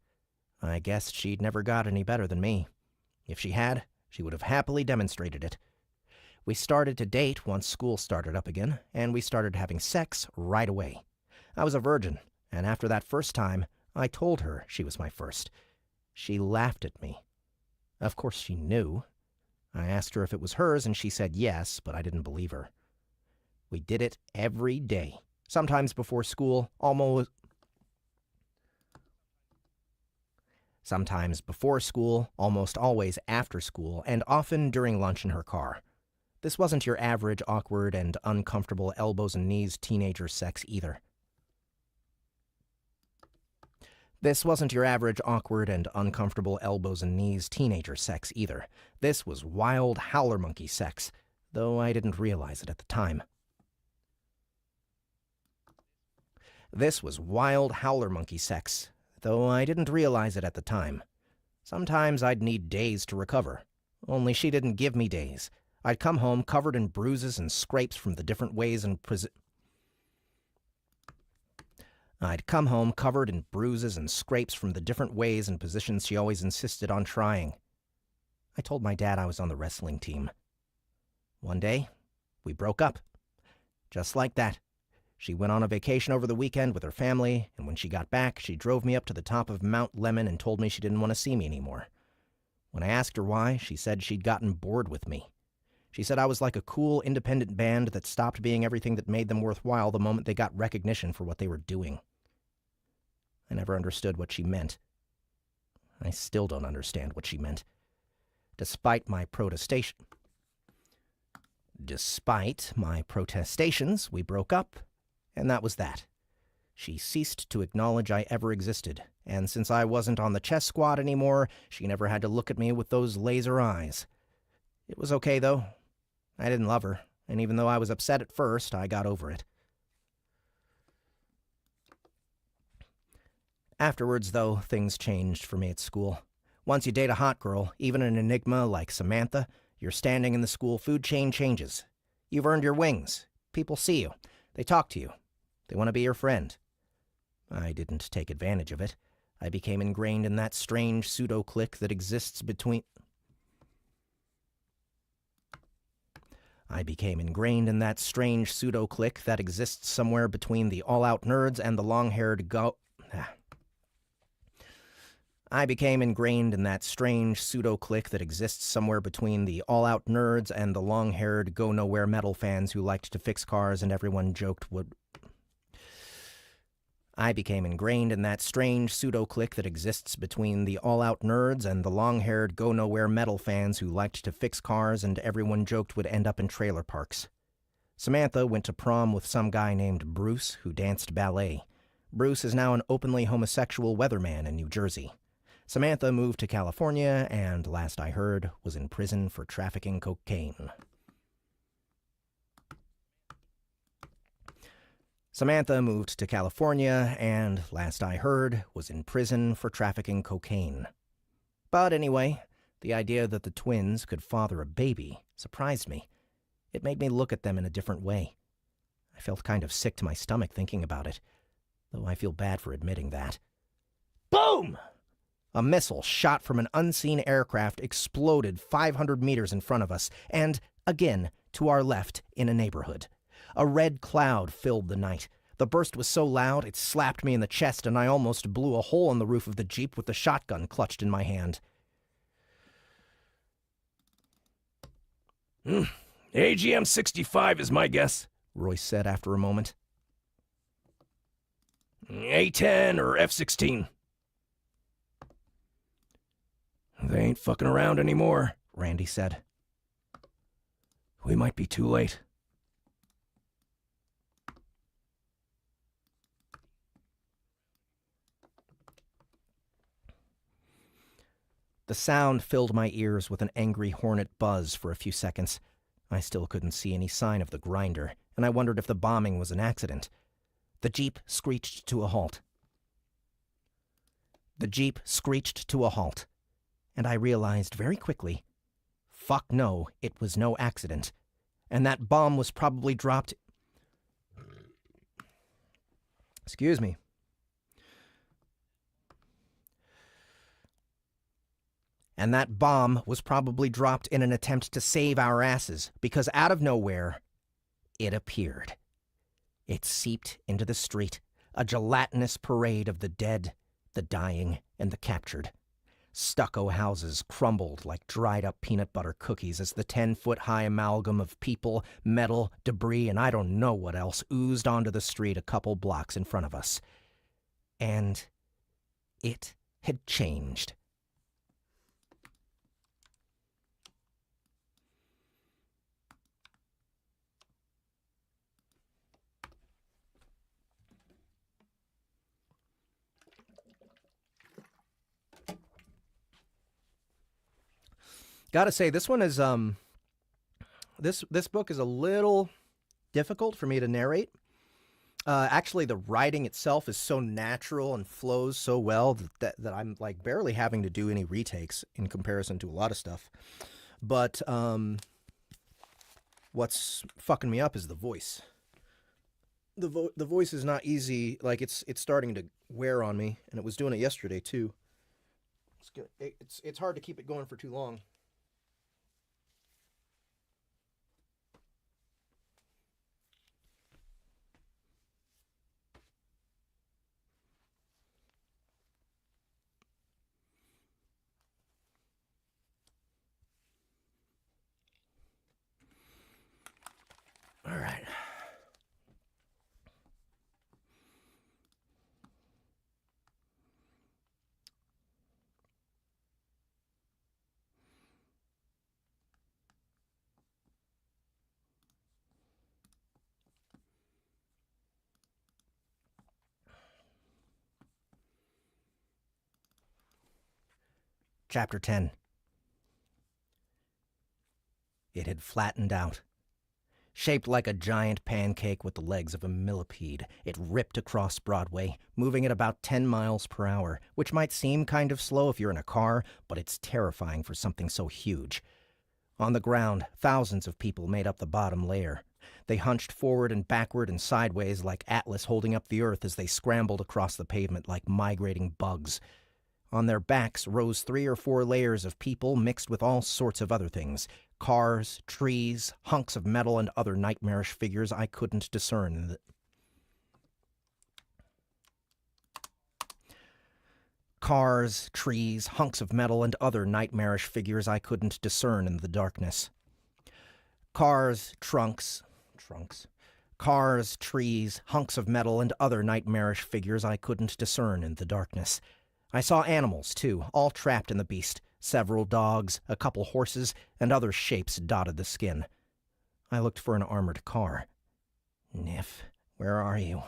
I guessed she'd never got any better than me. If she had, she would have happily demonstrated it. We started to date once school started up again, and we started having sex right away. I was a virgin, and after that first time, I told her she was my first. She laughed at me. Of course she knew. I asked her if it was hers, and she said yes, but I didn't believe her. We did it every day, sometimes before school, sometimes before school, almost always after school, and often during lunch in her car. This wasn't your average awkward and uncomfortable elbows and knees teenager sex either. This wasn't your average awkward and uncomfortable elbows and knees teenager sex either. This was wild howler monkey sex, though I didn't realize it at the time. This was wild howler monkey sex, though I didn't realize it at the time. Sometimes I'd need days to recover, only she didn't give me days. I'd come home covered in bruises and scrapes from the different ways and positions she always insisted on trying. I told my dad I was on the wrestling team. One day, we broke up. Just like that. She went on a vacation over the weekend with her family, and when she got back, she drove me up to the top of Mount Lemon and told me she didn't want to see me anymore. When I asked her why, she said she'd gotten bored with me. She said I was like a cool, independent band that stopped being everything that made them worthwhile the moment they got recognition for what they were doing. I never understood what she meant. I still don't understand what she meant. Despite my protestations, we broke up, and that was that. She ceased to acknowledge I ever existed, and since I wasn't on the chess squad anymore, she never had to look at me with those laser eyes. It was okay, though. I didn't love her, and even though I was upset at first, I got over it. Afterwards, though, things changed for me at school. Once you date a hot girl, even an enigma like Samantha, your standing in the school food chain changes. You've earned your wings. People see you. They talk to you. They want to be your friend. I didn't take advantage of it. I became ingrained in that strange pseudo-clique that exists between... somewhere between the all-out nerds and the long-haired I became ingrained in that strange pseudo-clique that exists somewhere between the all-out nerds and the long-haired go-nowhere metal fans who liked to fix cars and everyone joked would... I became ingrained in that strange pseudo-clique that exists between the all-out nerds and the long-haired go-nowhere metal fans who liked to fix cars and everyone joked would end up in trailer parks. Samantha went to prom with some guy named Bruce who danced ballet. Bruce is now an openly homosexual weatherman in New Jersey. Samantha moved to California and, last I heard, was in prison for trafficking cocaine. Samantha moved to California and, last I heard, was in prison for trafficking cocaine. But anyway, the idea that the twins could father a baby surprised me. It made me look at them in a different way. I felt kind of sick to my stomach thinking about it, though I feel bad for admitting that. Boom! A missile shot from an unseen aircraft exploded 500 meters in front of us, and, again, to our left in a neighborhood. A red cloud filled the night. The burst was so loud it slapped me in the chest, and I almost blew a hole in the roof of the Jeep with the shotgun clutched in my hand. AGM 65 is my guess, Royce said after a moment. A10 or F-16. They ain't fucking around anymore, Randy said. We might be too late. The sound filled my ears with an angry hornet buzz for a few seconds. I still couldn't see any sign of the grinder, and I wondered if the bombing was an accident. The Jeep screeched to a halt. And I realized very quickly, fuck no, it was no accident. And that bomb was probably dropped... Excuse me. And that bomb was probably dropped in an attempt to save our asses, because out of nowhere, it appeared. It seeped into the street, a gelatinous parade of the dead, the dying, and the captured. Stucco houses crumbled like dried-up peanut butter cookies as the 10-foot-high amalgam of people, metal, debris, and I don't know what else oozed onto the street a couple blocks in front of us. And it had changed. Gotta say, this one is this book is a little difficult for me to narrate. Actually, the writing itself is so natural and flows so well that I'm like barely having to do any retakes in comparison to a lot of stuff. But what's fucking me up is the voice. The voice is not easy. Like it's starting to wear on me, and it was doing it yesterday too. It's hard to keep it going for too long. All right. Chapter 10. It had flattened out. Shaped like a giant pancake with the legs of a millipede, it ripped across Broadway, moving at about 10 miles per hour, which might seem kind of slow if you're in a car, but it's terrifying for something so huge. On the ground, thousands of people made up the bottom layer. They hunched forward and backward and sideways like Atlas holding up the earth as they scrambled across the pavement like migrating bugs. On their backs rose 3 or 4 layers of people mixed with all sorts of other things. Cars, trees, hunks of metal, and other nightmarish figures I couldn't discern. Cars, trees, hunks of metal, and other nightmarish figures I couldn't discern in the darkness. Cars, Cars, trees, hunks of metal, and other nightmarish figures I couldn't discern in the darkness. I saw animals, too, all trapped in the beast. Several dogs, a couple horses, and other shapes dotted the skin. I looked for an armored car. Niff, where are you?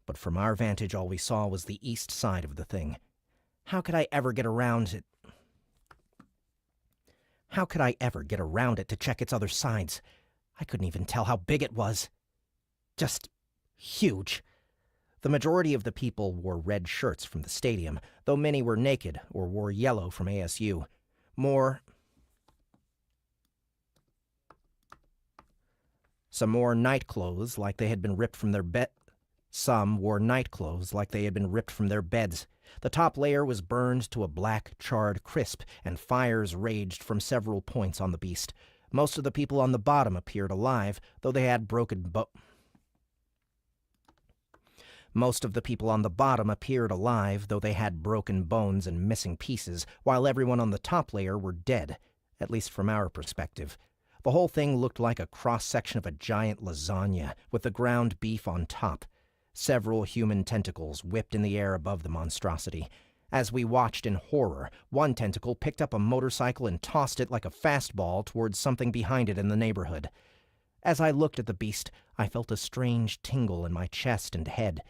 But from our vantage, all we saw was the east side of the thing. How could I ever get around it? How could I ever get around it to check its other sides? I couldn't even tell how big it was. Just huge. The majority of the people wore red shirts from the stadium, though many were naked or wore yellow from ASU. Some wore night clothes like they had been ripped from their bed. Some wore night clothes like they had been ripped from their beds. The top layer was burned to a black, charred crisp, and fires raged from several points on the beast. Most of the people on the bottom appeared alive, though they had broken Most of the people on the bottom appeared alive, though they had broken bones and missing pieces, while everyone on the top layer were dead, at least from our perspective. The whole thing looked like a cross-section of a giant lasagna, with the ground beef on top. Several human tentacles whipped in the air above the monstrosity. As we watched in horror, one tentacle picked up a motorcycle and tossed it like a fastball towards something behind it in the neighborhood. As I looked at the beast, I felt a strange tingle in my chest and head.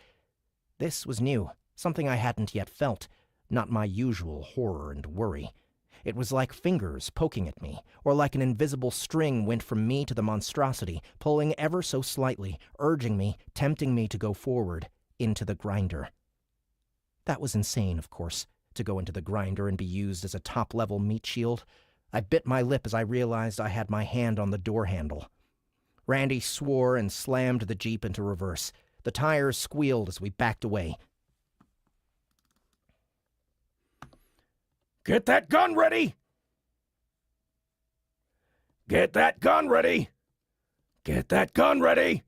This was new, something I hadn't yet felt, not my usual horror and worry. It was like fingers poking at me, or like an invisible string went from me to the monstrosity, pulling ever so slightly, urging me, tempting me to go forward, into the grinder. That was insane, of course, to go into the grinder and be used as a top-level meat shield. I bit my lip as I realized I had my hand on the door handle. Randy swore and slammed the Jeep into reverse. The tires squealed as we backed away. Get that gun ready! Get that gun ready! Get that gun ready!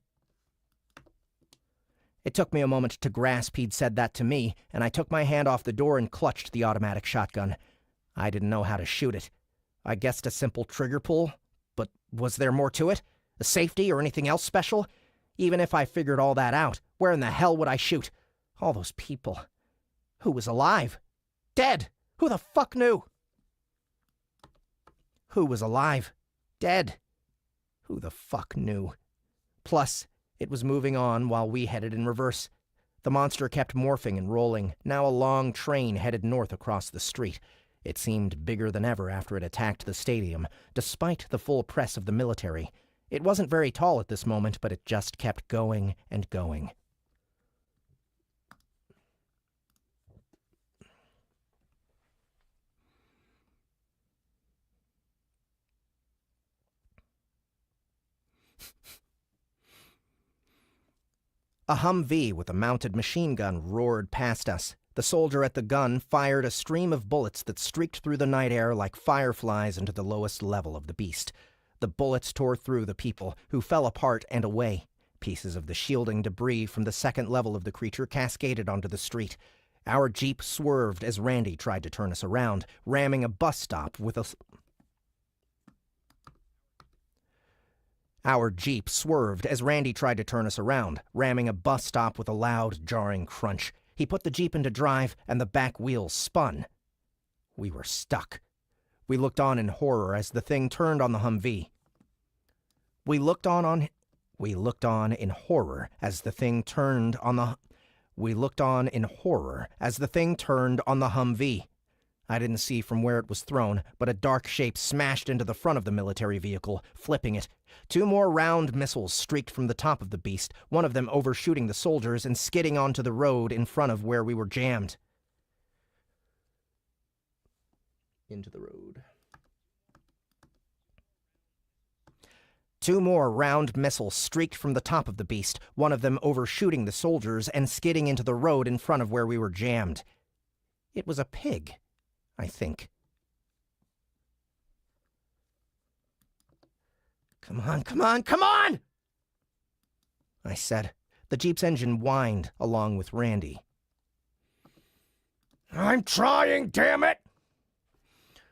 It took me a moment to grasp he'd said that to me, and I took my hand off the door and clutched the automatic shotgun. I didn't know how to shoot it. I guessed a simple trigger pull, but was there more to it? A safety or anything else special? Even if I figured all that out, where in the hell would I shoot? All those people. Who was alive? Dead! Who the fuck knew? Who was alive? Dead. Who the fuck knew? Plus, it was moving on while we headed in reverse. The monster kept morphing and rolling, now a long train headed north across the street. It seemed bigger than ever after it attacked the stadium, despite the full press of the military. It wasn't very tall at this moment, but it just kept going and going. A Humvee with a mounted machine gun roared past us. The soldier at the gun fired a stream of bullets that streaked through the night air like fireflies into the lowest level of the beast. The bullets tore through the people, who fell apart and away. Pieces of the shielding debris from the second level of the creature cascaded onto the street. Our Jeep swerved as Randy tried to turn us around, ramming a bus stop with a... Our Jeep swerved as Randy tried to turn us around, ramming a bus stop with a loud, jarring crunch. He put the Jeep into drive, and the back wheels spun. We were stuck. We looked on in horror as the thing turned on the Humvee. We looked on in horror as the thing turned on the Humvee. I didn't see from where it was thrown, but a dark shape smashed into the front of the military vehicle, flipping it. 2 more round missiles streaked from the top of the beast, one of them overshooting the soldiers and skidding onto the road in front of where we were jammed. Into the road. 2 more round missiles streaked from the top of the beast, one of them overshooting the soldiers and skidding into the road in front of where we were jammed. It was a pig, I think. Come on, come on, come on! I said. The Jeep's engine whined along with Randy. I'm trying, damn it!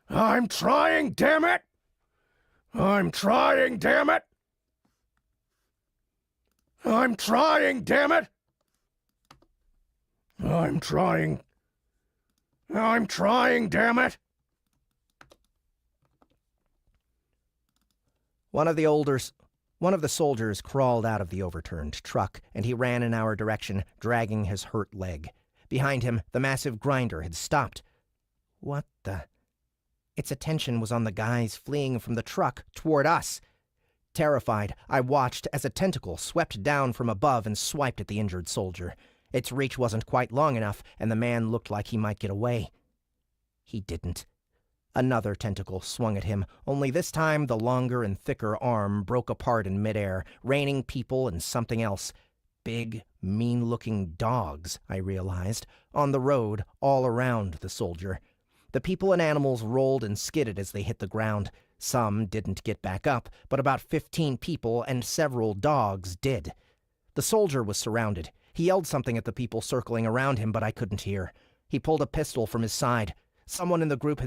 I'm trying, damn it! I'm trying, damn it! I'm trying, damn it! I'm trying, damn it! One of the soldiers crawled out of the overturned truck, and he ran in our direction, dragging his hurt leg. Behind him, the massive grinder had stopped. What the... Its attention was on the guys fleeing from the truck toward us. Terrified, I watched as a tentacle swept down from above and swiped at the injured soldier. Its reach wasn't quite long enough, and the man looked like he might get away. He didn't. Another tentacle swung at him, only this time the longer and thicker arm broke apart in midair, raining people and something else. Big, mean-looking dogs, I realized, on the road all around the soldier. The people and animals rolled and skidded as they hit the ground. Some didn't get back up, but about 15 people and several dogs did. The soldier was surrounded. He yelled something at the people circling around him, but I couldn't hear. He pulled a pistol from his side. Someone in the group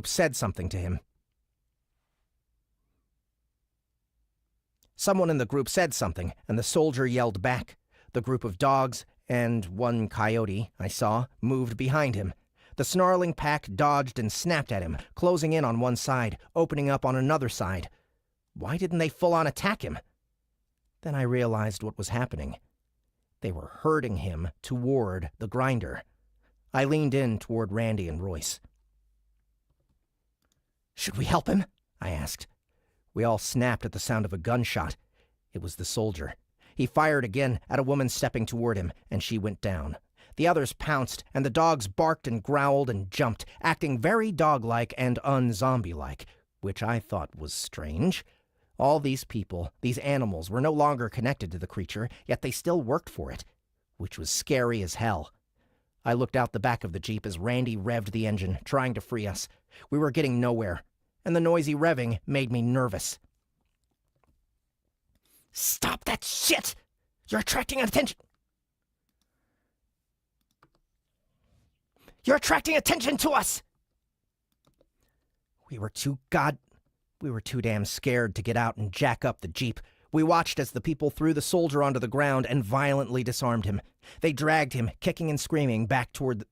said something to him. Someone in the group said something, and the soldier yelled back. The group of dogs, and one coyote I saw, moved behind him. The snarling pack dodged and snapped at him, closing in on one side, opening up on another side. Why didn't they full-on attack him? Then I realized what was happening. They were herding him toward the grinder. I leaned in toward Randy and Royce. "Should we help him?" I asked. We all snapped at the sound of a gunshot. It was the soldier. He fired again at a woman stepping toward him, and she went down. The others pounced, and the dogs barked and growled and jumped, acting very dog-like and un-zombie-like, which I thought was strange. All these people, these animals, were no longer connected to the creature, yet they still worked for it, which was scary as hell. I looked out the back of the Jeep as Randy revved the engine, trying to free us. We were getting nowhere, and the noisy revving made me nervous. Stop that shit! You're attracting attention! You're attracting attention to us! We were too damn scared to get out and jack up the Jeep. We watched as the people threw the soldier onto the ground and violently disarmed him. They dragged him, kicking and screaming, back toward the...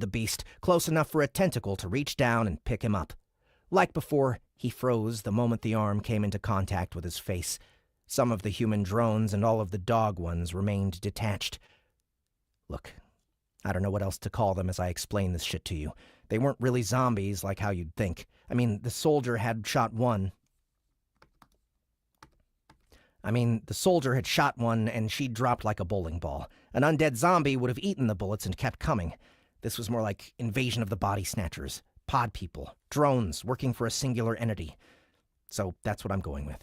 beast, close enough for a tentacle to reach down and pick him up. Like before, he froze the moment the arm came into contact with his face. Some of the human drones and all of the dog ones remained detached. Look, I don't know what else to call them as I explain this shit to you. They weren't really zombies like how you'd think. I mean, the soldier had shot one and she dropped like a bowling ball. An undead zombie would have eaten the bullets and kept coming. This was more like Invasion of the Body Snatchers. Pod people. Drones working for a singular entity. So that's what I'm going with.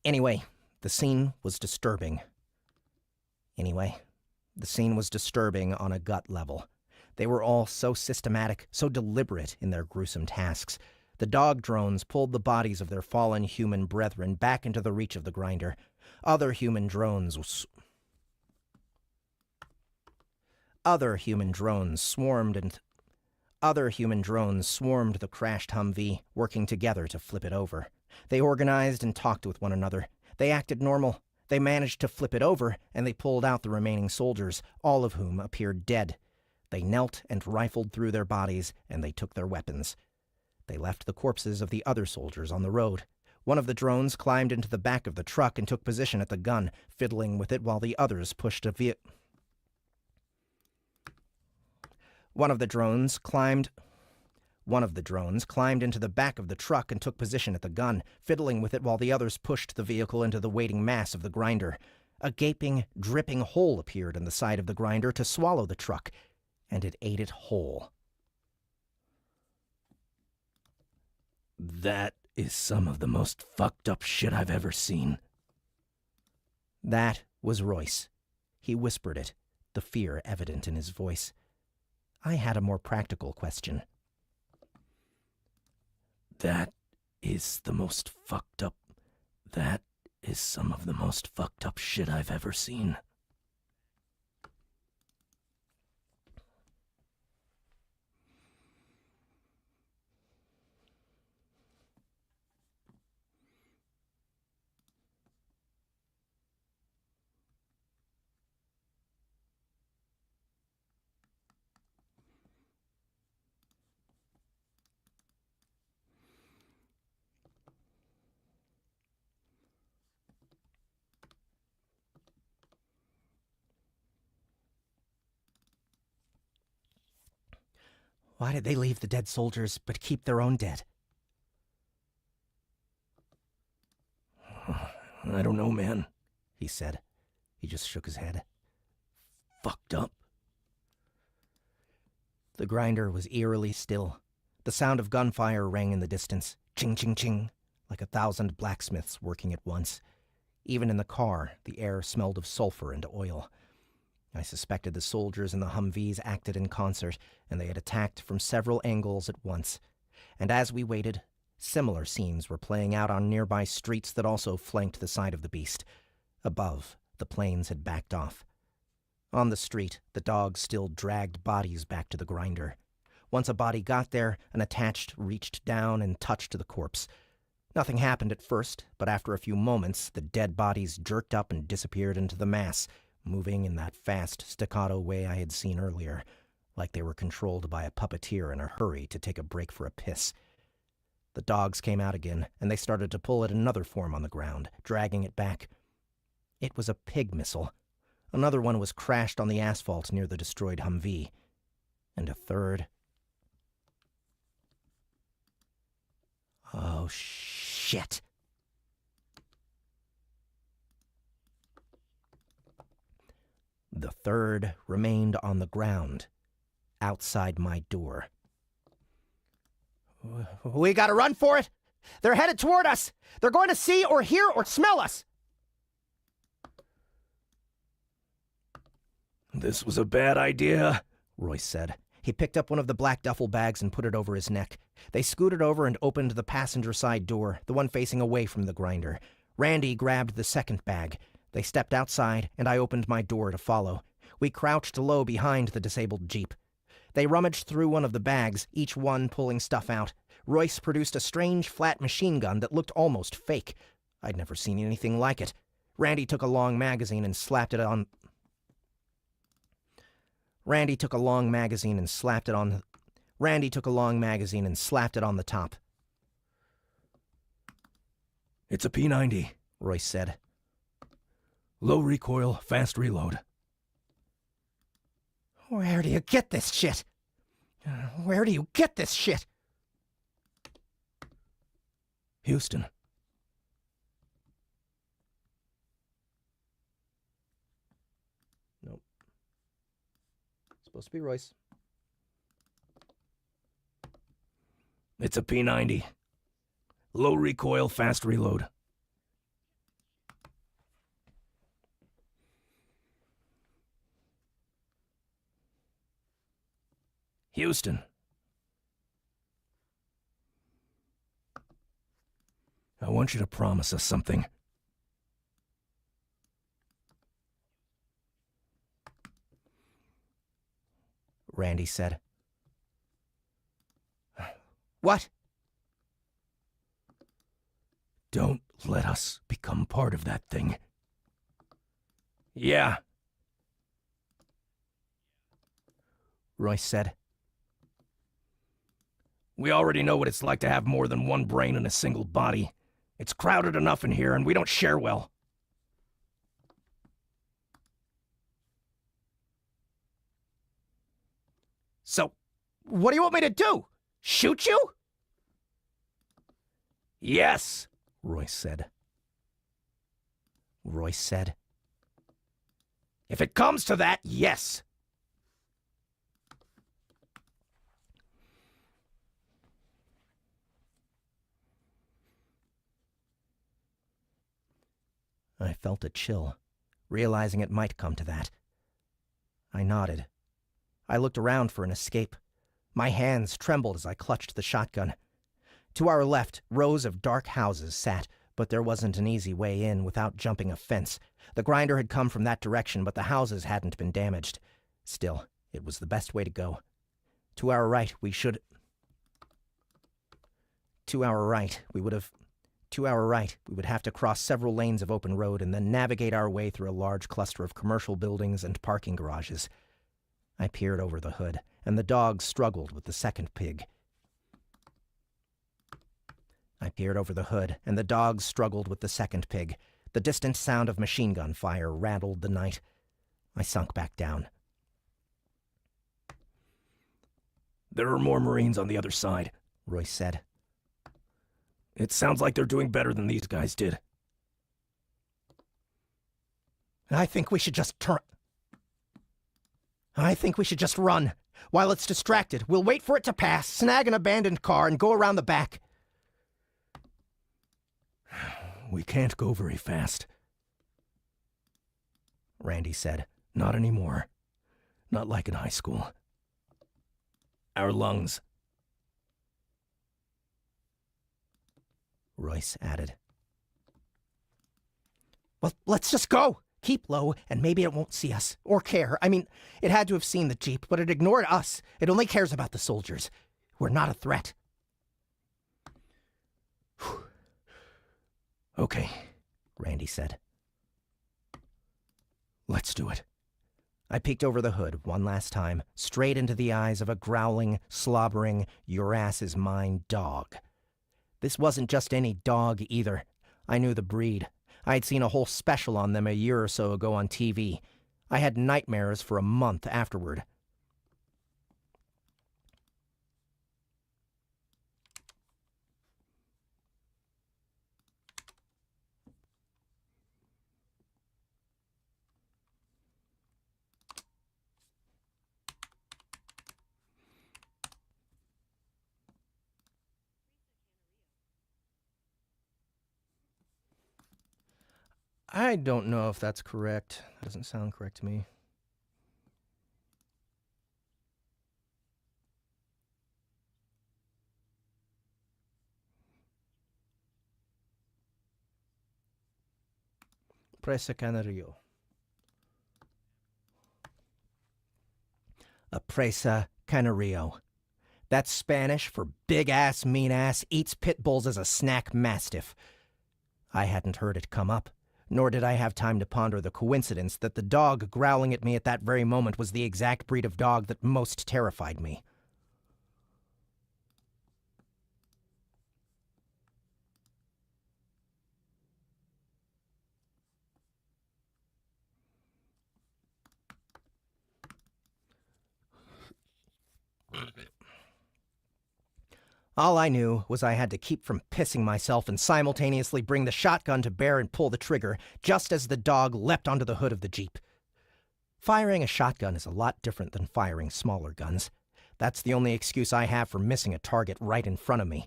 Anyway, the scene was disturbing on a gut level. They were all so systematic, so deliberate in their gruesome tasks. The dog drones pulled the bodies of their fallen human brethren back into the reach of the grinder. Other human drones swarmed the crashed Humvee, working together to flip it over. They organized and talked with one another. They acted normal. They managed to flip it over, and they pulled out the remaining soldiers, all of whom appeared dead. They knelt and rifled through their bodies, and they took their weapons. They left the corpses of the other soldiers on the road. One of the drones climbed into the back of the truck and took position at the gun, fiddling with it while the others pushed a vehicle. One of the drones climbed into the back of the truck and took position at the gun, fiddling with it while the others pushed the vehicle into the waiting mass of the grinder. A gaping, dripping hole appeared in the side of the grinder to swallow the truck, and it ate it whole. That is some of the most fucked up shit I've ever seen. That was Royce. He whispered it, the fear evident in his voice. I had a more practical question. That is some of the most fucked up shit I've ever seen. Why did they leave the dead soldiers but keep their own dead? I don't know, man, he said. He just shook his head. Fucked up. The grinder was eerily still. The sound of gunfire rang in the distance. Ching, ching, ching, like 1,000 blacksmiths working at once. Even in the car, the air smelled of sulfur and oil. I suspected the soldiers in the Humvees acted in concert, and they had attacked from several angles at once. And as we waited, similar scenes were playing out on nearby streets that also flanked the side of the beast. Above, the planes had backed off. On the street, the dogs still dragged bodies back to the grinder. Once a body got there, an attached reached down and touched the corpse. Nothing happened at first, but after a few moments, the dead bodies jerked up and disappeared into the mass, moving in that fast, staccato way I had seen earlier, like they were controlled by a puppeteer in a hurry to take a break for a piss. The dogs came out again, and they started to pull at another form on the ground, dragging it back. It was a pig missile. Another one was crashed on the asphalt near the destroyed Humvee. And a third... Oh, shit. The third remained on the ground, outside my door. "We gotta run for it!" They're headed toward us! They're going to see or hear or smell us! This was a bad idea, Royce said. He picked up one of the black duffel bags and put it over his neck. They scooted over and opened the passenger side door, the one facing away from the grinder. Randy grabbed the second bag. They stepped outside, and I opened my door to follow. We crouched low behind the disabled Jeep. They rummaged through one of the bags, each one pulling stuff out. Royce produced a strange flat machine gun that looked almost fake. I'd never seen anything like it. Randy took a long magazine and slapped it on... Randy took a long magazine and slapped it on the top. It's a P90, Royce said. Low recoil, fast reload. Where do you get this shit? Where do you get this shit? Houston. Nope. Supposed to be Royce. It's a P90. Low recoil, fast reload. Houston. I want you to promise us something. Randy said. What? Don't let us become part of that thing. Yeah, Royce said. we already know what it's like to have more than one brain in a single body. It's crowded enough in here, and we don't share well. So, what do you want me to do? Shoot you? Yes, Royce said. Royce said. If it comes to that, yes. I felt a chill, realizing it might come to that. I nodded. I looked around for an escape. My hands trembled as I clutched the shotgun. To our left, rows of dark houses sat, but there wasn't an easy way in without jumping a fence. The grinder had come from that direction, but the houses hadn't been damaged. Still, it was the best way to go. To our right, we would have to cross several lanes of open road and then navigate our way through a large cluster of commercial buildings and parking garages. I peered over the hood, and the dogs struggled with the second pig. The distant sound of machine gun fire rattled the night. I sunk back down. there are more Marines on the other side, Royce said. It sounds like they're doing better than these guys did. I think we should just run. While it's distracted, we'll wait for it to pass, snag an abandoned car, and go around the back. We can't go very fast, Randy said. Not anymore. Not like in high school. Our lungs. Royce added. Well, let's just go. Keep low, and maybe it won't see us, or care. I mean, it had to have seen the Jeep, but it ignored us. It only cares about the soldiers. We're not a threat. Okay, Randy said. let's do it. I peeked over the hood one last time, straight into the eyes of a growling, slobbering, your-ass-is-mine dog. This wasn't just any dog, either. I knew the breed. I had seen a whole special on them a year or so ago on TV. I had nightmares for a month afterward. I don't know if that's correct. Doesn't sound correct to me. Presa canario. A presa canario. That's Spanish for big ass, mean ass, eats pit bulls as a snack mastiff. I hadn't heard it come up, nor did I have time to ponder the coincidence that the dog growling at me at that very moment was the exact breed of dog that most terrified me. All I knew was I had to keep from pissing myself and simultaneously bring the shotgun to bear and pull the trigger, just as the dog leapt onto the hood of the Jeep. Firing a shotgun is a lot different than firing smaller guns. That's the only excuse I have for missing a target right in front of me.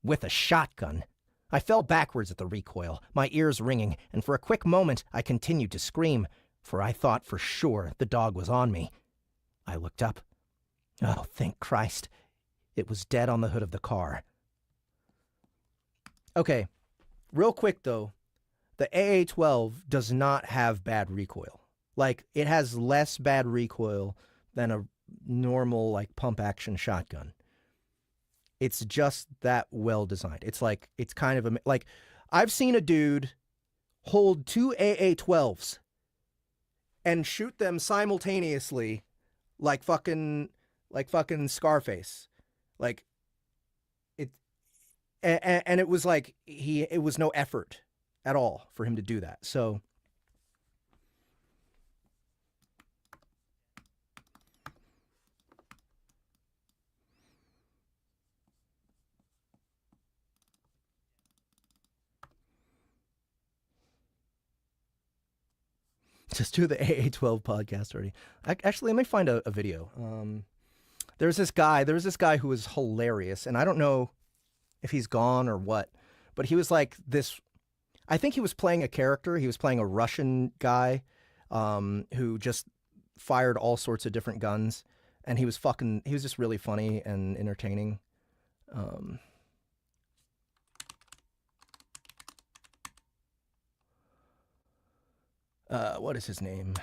With a shotgun, I fell backwards at the recoil, my ears ringing, and for a quick moment I continued to scream, for I thought for sure the dog was on me. I looked up. Oh, thank Christ. It was dead on the hood of the car. Okay, real quick though, the AA-12 does not have bad recoil. Like, it has less bad recoil than a normal, like, pump-action shotgun. It's just that well designed. It's like, it's kind of, like, I've seen a dude hold two AA-12s and shoot them simultaneously like fucking Scarface. Like, it, and it was like, it was no effort at all for him to do that. So, just do the AA-12 podcast already. Actually, let me find a video. There was this guy who was hilarious, and I don't know if he's gone or what, but he was like this, I think he was playing a character. He was playing a Russian guy who just fired all sorts of different guns, and he was just really funny and entertaining. What is his name?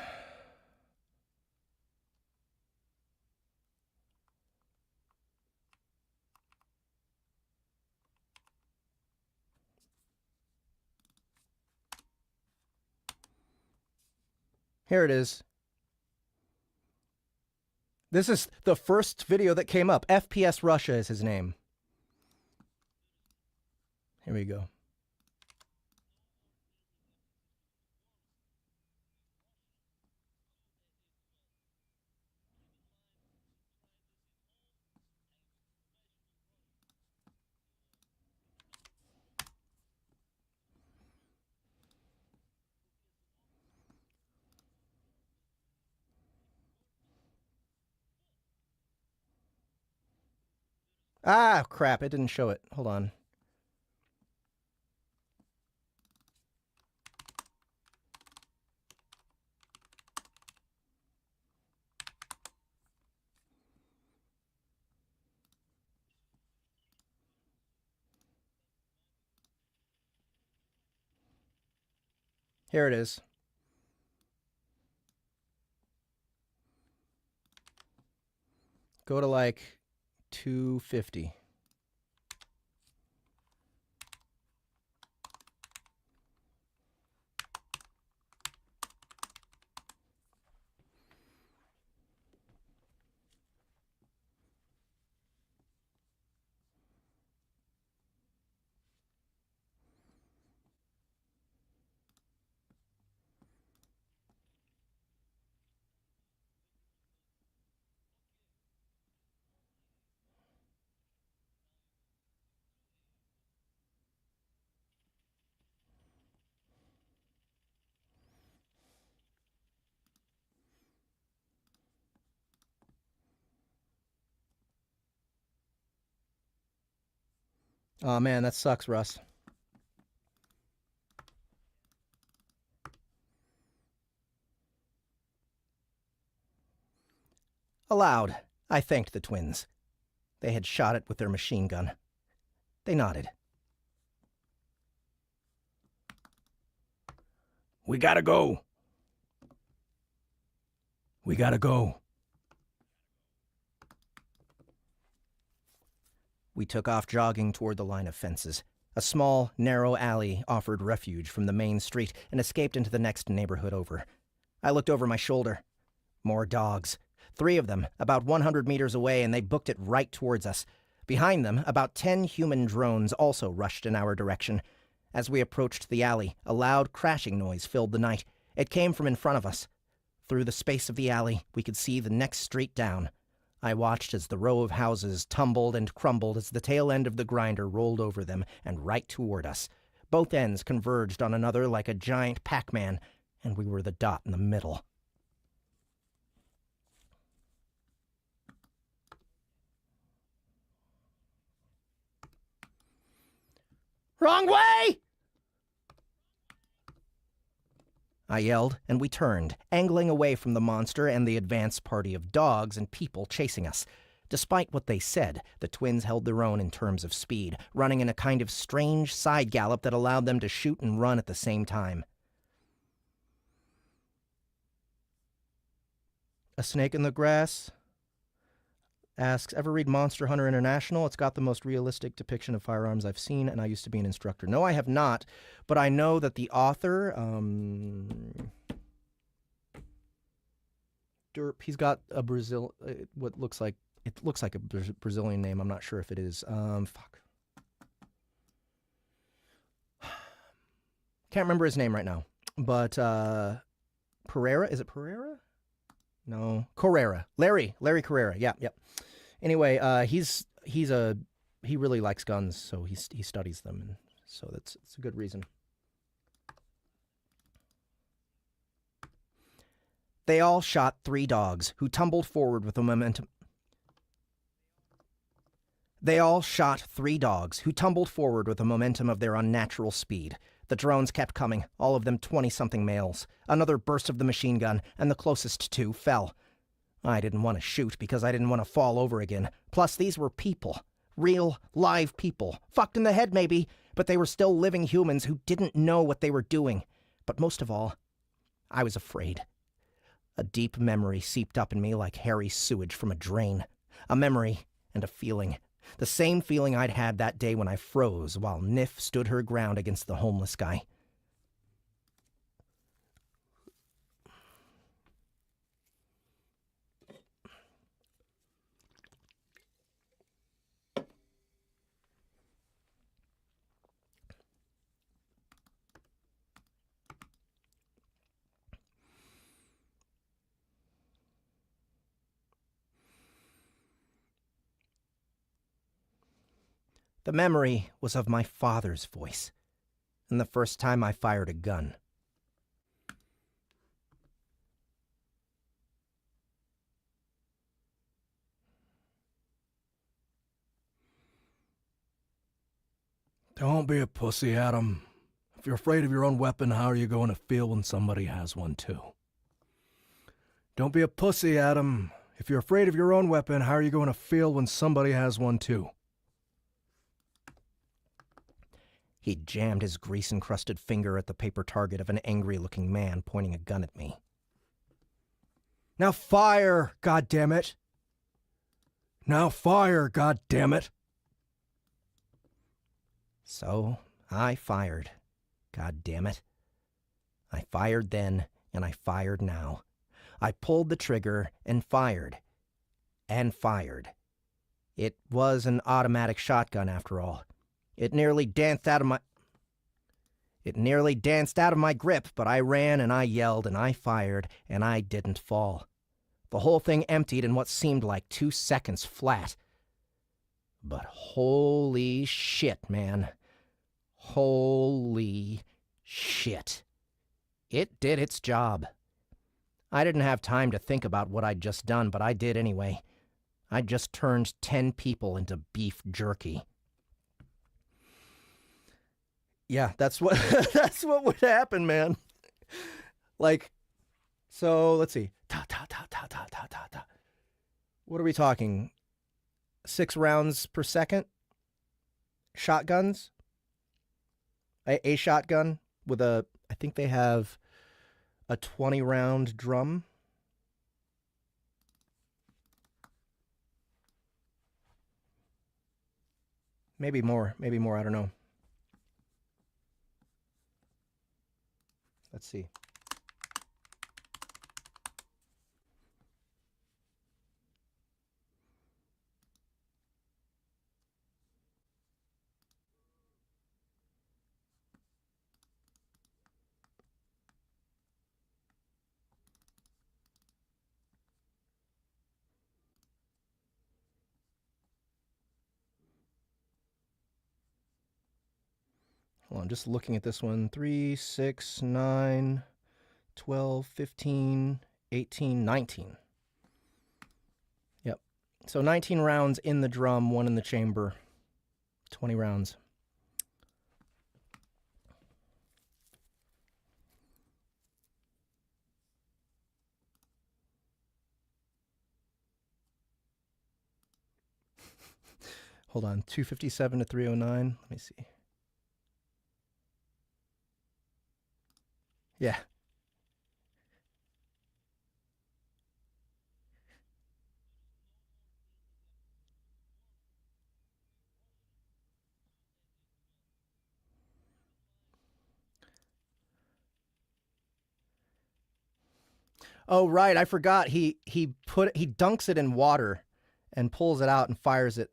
Here it is. This is the first video that came up. FPS Russia is his name. Here we go. Ah, crap. It didn't show it. Hold on. Here it is. Go to like 250. Oh man, that sucks, Russ. Aloud, I thanked the twins. They had shot it with their machine gun. They nodded. We gotta go. We gotta go. We took off jogging toward the line of fences. A small, narrow alley offered refuge from the main street and escaped into the next neighborhood over. I looked over my shoulder. More dogs. 3 of them, about 100 meters away, and they booked it right towards us. Behind them, about 10 human drones also rushed in our direction. As we approached the alley, a loud crashing noise filled the night. It came from in front of us. Through the space of the alley, we could see the next street down. I watched as the row of houses tumbled and crumbled as the tail end of the grinder rolled over them and right toward us. Both ends converged on another like a giant Pac-Man, and we were the dot in the middle. Wrong way! I yelled, and we turned, angling away from the monster and the advance party of dogs and people chasing us. Despite what they said, the twins held their own in terms of speed, running in a kind of strange side gallop that allowed them to shoot and run at the same time. A Snake in the Grass asks, ever read Monster Hunter International? It's got the most realistic depiction of firearms I've seen, and I used to be an instructor. No, I have not, but I know that the author, Derp, he's got a what looks like, it looks like a Brazilian name. I'm not sure if it is. Fuck. Can't remember his name right now, but Pereira, is it Pereira? No, Carrera. Larry Carrera. Yeah. Anyway, he really likes guns, so he studies them, and so it's a good reason. They all shot 3 dogs who tumbled forward with the momentum. They all shot 3 dogs who tumbled forward with the momentum of their unnatural speed. The drones kept coming, all of them 20-something males. Another burst of the machine gun, and the closest 2 fell. I didn't want to shoot because I didn't want to fall over again. Plus, these were people. Real, live people. Fucked in the head, maybe, but they were still living humans who didn't know what they were doing. But most of all, I was afraid. A deep memory seeped up in me like hairy sewage from a drain. A memory and a feeling. The same feeling I'd had that day when I froze while Nif stood her ground against the homeless guy. The memory was of my father's voice, and the first time I fired a gun. Don't be a pussy, Adam. If you're afraid of your own weapon, how are you going to feel when somebody has one too? Don't be a pussy, Adam. If you're afraid of your own weapon, how are you going to feel when somebody has one too? He jammed his grease-encrusted finger at the paper target of an angry-looking man pointing a gun at me. Now fire, goddammit! Now fire, goddammit! So I fired, goddammit. I fired then, and I fired now. I pulled the trigger and fired. And fired. It was an automatic shotgun, after all. It nearly danced out of my grip, but I ran and I yelled and I fired, and I didn't fall. The whole thing emptied in what seemed like 2 seconds flat. But holy shit, man. Holy shit. It did its job. I didn't have time to think about what I'd just done, but I did anyway. I just turned 10 people into beef jerky. Yeah, that's what would happen, man. Like, so let's see. Ta ta ta ta ta ta ta ta. What are we talking? 6 rounds per second? Shotguns? A shotgun with a, I think they have a 20 round drum. Maybe more, I don't know. Let's see. Hold on, just looking at this one. 3, 6, 9, 12, 15, 18, 19. Yep. So 19 rounds in the drum, 1 in the chamber. 20 rounds. Hold on, 257 to 309. Let me see. Yeah. Oh right, I forgot. He dunks it in water and pulls it out and fires it.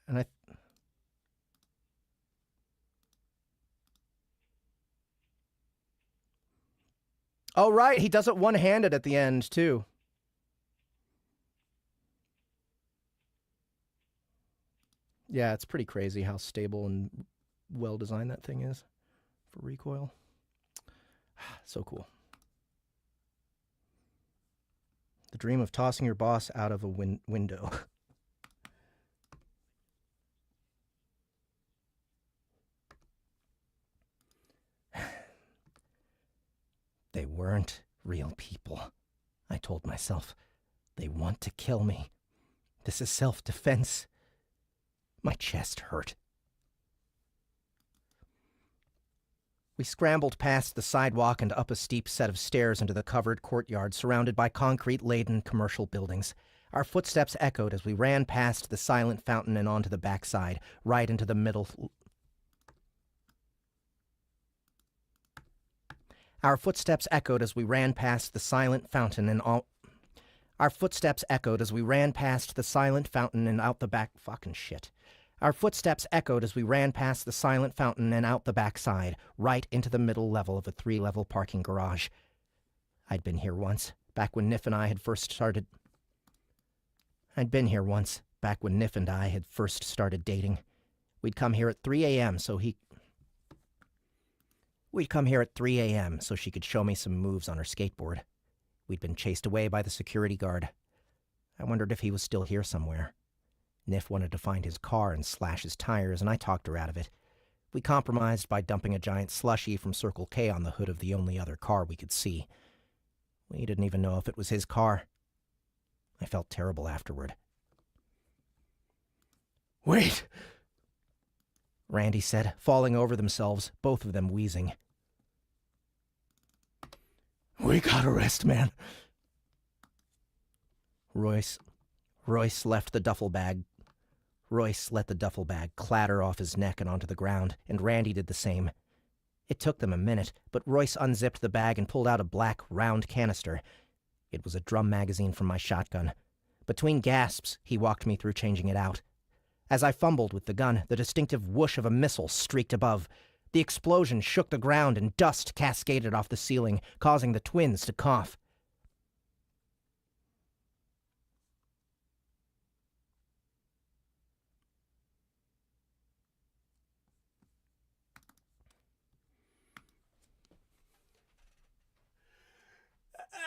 And I Oh right, he does it one-handed at the end too. Yeah, it's pretty crazy how stable and well designed that thing is for recoil. So cool. The dream of tossing your boss out of a window. They weren't real people, I told myself. They want to kill me. This is self-defense. My chest hurt. We scrambled past the sidewalk and up a steep set of stairs into the covered courtyard surrounded by concrete-laden commercial buildings. Our footsteps echoed as we ran past the silent fountain and onto the backside, right into the middle. Our footsteps echoed as we ran past the silent fountain and all. Our footsteps echoed as we ran past the silent fountain and out the back. Fucking shit. Our footsteps echoed as we ran past the silent fountain and out the backside, right into the middle level of a 3-level parking garage. I'd been here once, back when Nif and I had first started. I'd been here once, back when Nif and I had first started dating. We'd come here at 3 a.m. We'd come here at 3 a.m. so she could show me some moves on her skateboard. We'd been chased away by the security guard. I wondered if he was still here somewhere. Nif wanted to find his car and slash his tires, and I talked her out of it. We compromised by dumping a giant slushie from Circle K on the hood of the only other car we could see. We didn't even know if it was his car. I felt terrible afterward. Wait, Randy said, falling over themselves, both of them wheezing. we gotta rest, man. Royce let the duffel bag clatter off his neck and onto the ground, and Randy did the same. It took them a minute, but Royce unzipped the bag and pulled out a black, round canister. It was a drum magazine from my shotgun. Between gasps, he walked me through changing it out. As I fumbled with the gun, the distinctive whoosh of a missile streaked above. The explosion shook the ground and dust cascaded off the ceiling, causing the twins to cough.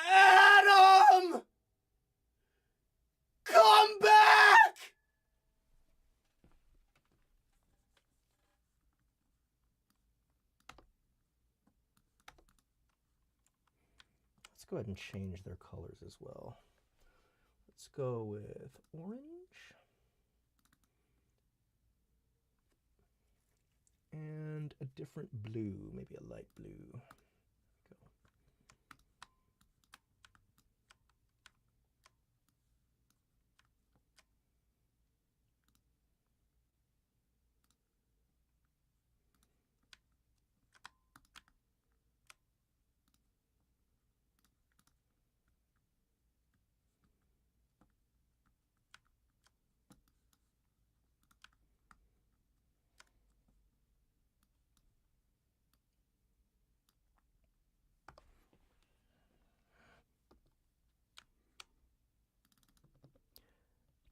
Adam! Come back! Let's go ahead and change their colors as well. Let's go with orange. And a different blue, maybe a light blue. Go.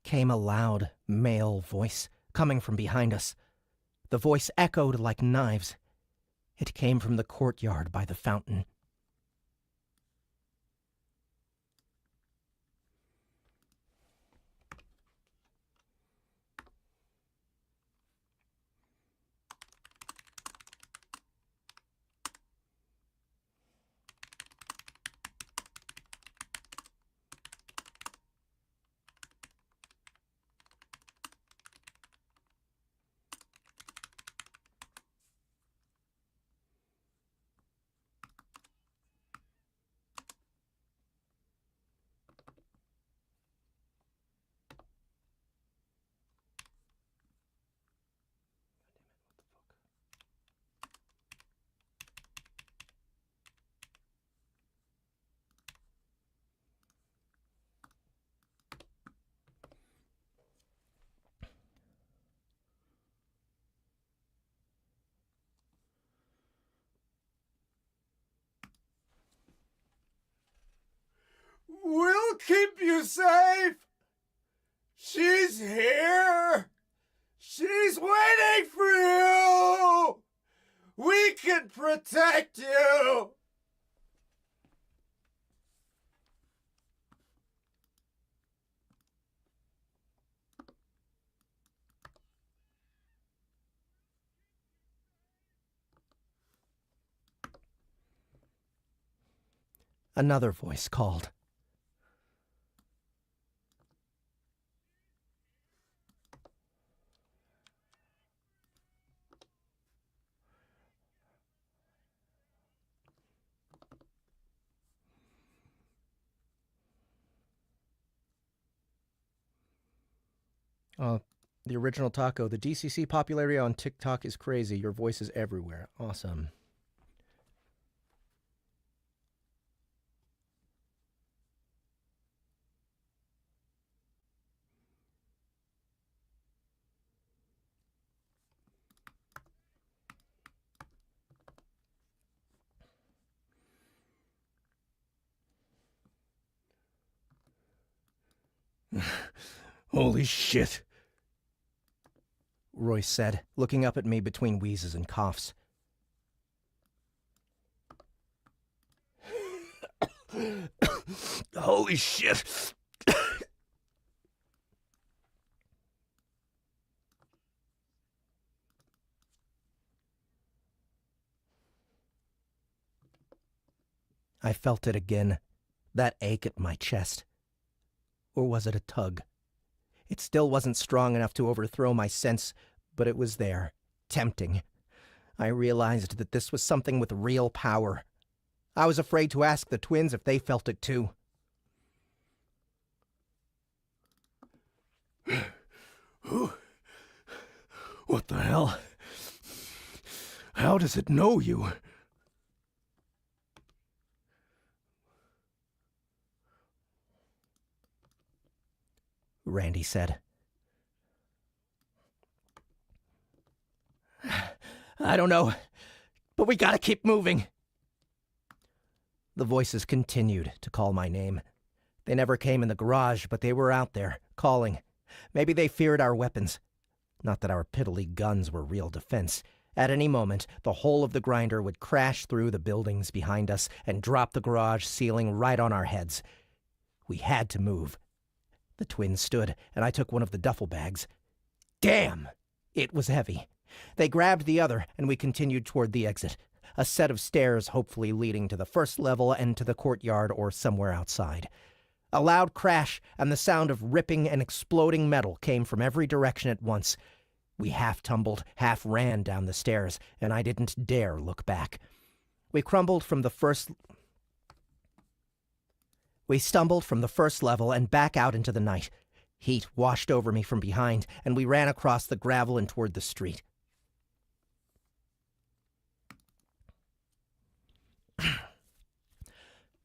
Came a loud, male voice coming from behind us. The voice echoed like knives. It came from the courtyard by the fountain. We'll keep you safe. She's here. She's waiting for you. We can protect you. Another voice called. The original Taco. The DCC popularity on TikTok is crazy. Your voice is everywhere. Awesome. Holy shit. Royce said, looking up at me between wheezes and coughs. Holy shit. I felt it again, that ache at my chest. Or was it a tug? It still wasn't strong enough to overthrow my sense, but it was there, tempting. I realized that this was something with real power. I was afraid to ask the twins if they felt it too. What the hell? How does it know you? Randy said. I don't know, but we gotta keep moving. The voices continued to call my name. They never came in the garage, but they were out there, calling. Maybe they feared our weapons. Not that our piddly guns were real defense. At any moment, the whole of the grinder would crash through the buildings behind us and drop the garage ceiling right on our heads. We had to move. The twins stood, and I took one of the duffel bags. Damn! It was heavy. They grabbed the other, and we continued toward the exit. A set of stairs hopefully leading to the first level and to the courtyard or somewhere outside. A loud crash and the sound of ripping and exploding metal came from every direction at once. We half tumbled, half ran down the stairs, and I didn't dare look back. We stumbled from the first level and back out into the night. Heat washed over me from behind, and we ran across the gravel and toward the street.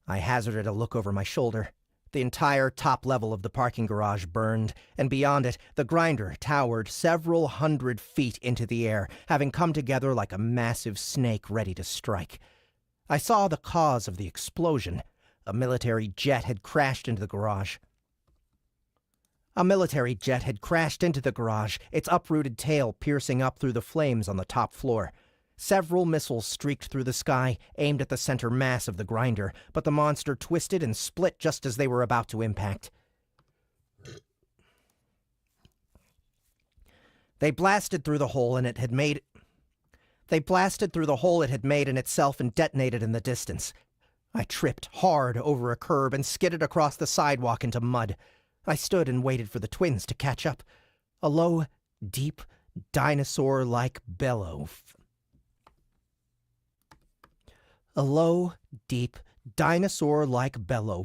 I hazarded a look over my shoulder. The entire top level of the parking garage burned, and beyond it, the grinder towered several 100 feet into the air, having come together like a massive snake ready to strike. I saw the cause of the explosion. A military jet had crashed into the garage. Its uprooted tail piercing up through the flames on the top floor. Several missiles streaked through the sky, aimed at the center mass of the grinder, but the monster twisted and split just as they were about to impact. They blasted through the hole it had made in itself and detonated in the distance. I tripped hard over a curb and skidded across the sidewalk into mud. I stood and waited for the twins to catch up. A low, deep, dinosaur-like bellow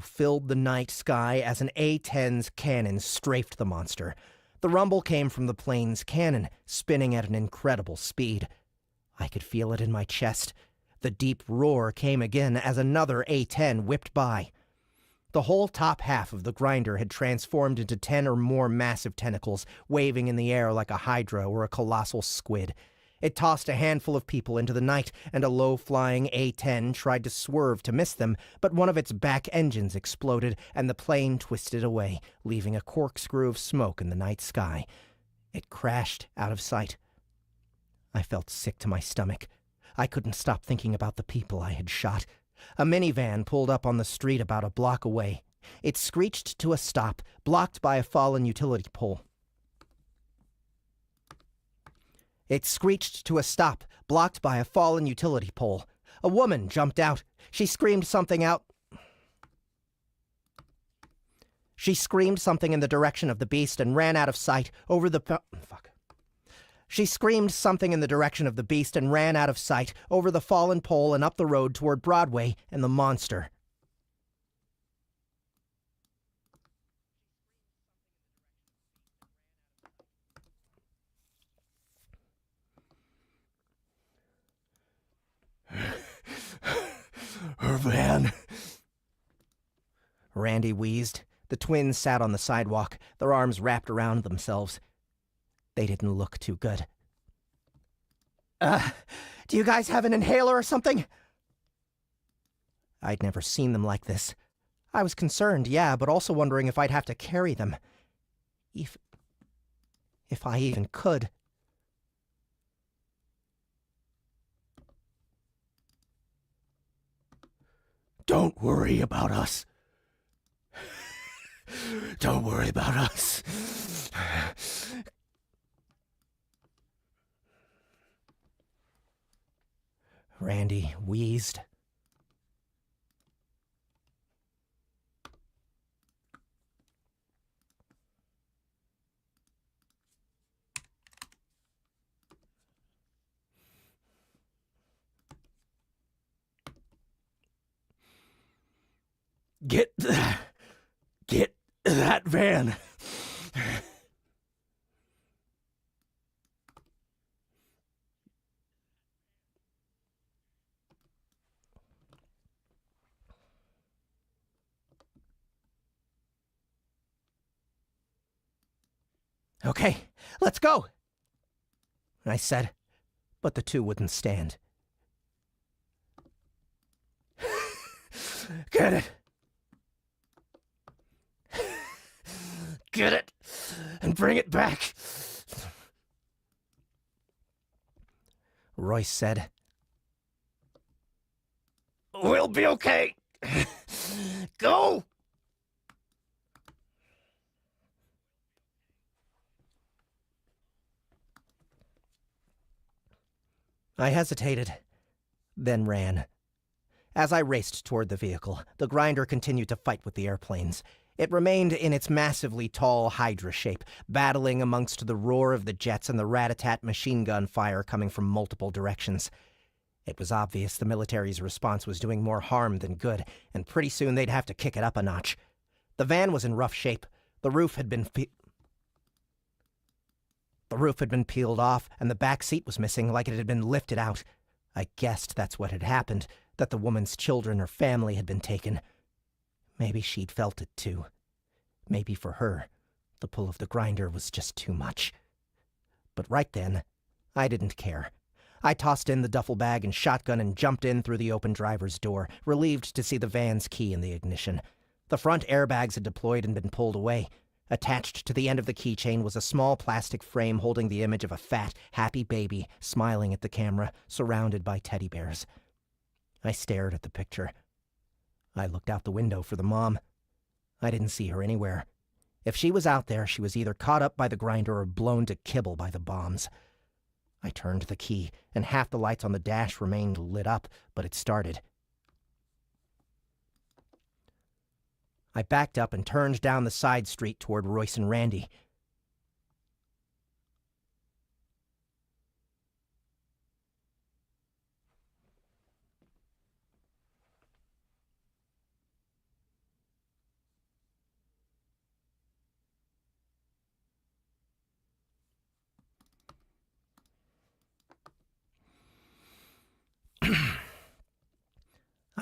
filled the night sky as an A-10's cannon strafed the monster. The rumble came from the plane's cannon, spinning at an incredible speed. I could feel it in my chest. The deep roar came again as another A-10 whipped by. The whole top half of the grinder had transformed into 10 or more massive tentacles, waving in the air like a hydra or a colossal squid. It tossed a handful of people into the night, and a low-flying A-10 tried to swerve to miss them, but one of its back engines exploded, and the plane twisted away, leaving a corkscrew of smoke in the night sky. It crashed out of sight. I felt sick to my stomach. I couldn't stop thinking about the people I had shot. A minivan pulled up on the street about a block away. It screeched to a stop, blocked by a fallen utility pole. A woman jumped out. She screamed something in the direction of the beast and ran out of sight over the fallen pole and up the road toward Broadway and the monster. Her van. Randy wheezed. The twins sat on the sidewalk, their arms wrapped around themselves. They didn't look too good. Do you guys have an inhaler or something? I'd never seen them like this. I was concerned, yeah, but also wondering if I'd have to carry them. If I even could. Don't worry about us. Don't worry about us. Randy wheezed. Get that van. Okay, let's go, I said, but the two wouldn't stand. Get it. Get it and bring it back. Royce said. We'll be okay. Go. I hesitated, then ran. As I raced toward the vehicle, the grinder continued to fight with the airplanes. It remained in its massively tall Hydra shape, battling amongst the roar of the jets and the rat-a-tat machine gun fire coming from multiple directions. It was obvious the military's response was doing more harm than good, and pretty soon they'd have to kick it up a notch. The van was in rough shape. The roof had been peeled off, and the back seat was missing like it had been lifted out. I guessed that's what had happened, that the woman's children or family had been taken. Maybe she'd felt it too. Maybe for her, the pull of the grinder was just too much. But right then, I didn't care. I tossed in the duffel bag and shotgun and jumped in through the open driver's door, relieved to see the van's key in the ignition. The front airbags had deployed and been pulled away. Attached to the end of the keychain was a small plastic frame holding the image of a fat, happy baby smiling at the camera, surrounded by teddy bears. I stared at the picture. I looked out the window for the mom. I didn't see her anywhere. If she was out there, she was either caught up by the grinder or blown to kibble by the bombs. I turned the key, and half the lights on the dash remained lit up, but it started. I backed up and turned down the side street toward Royce and Randy.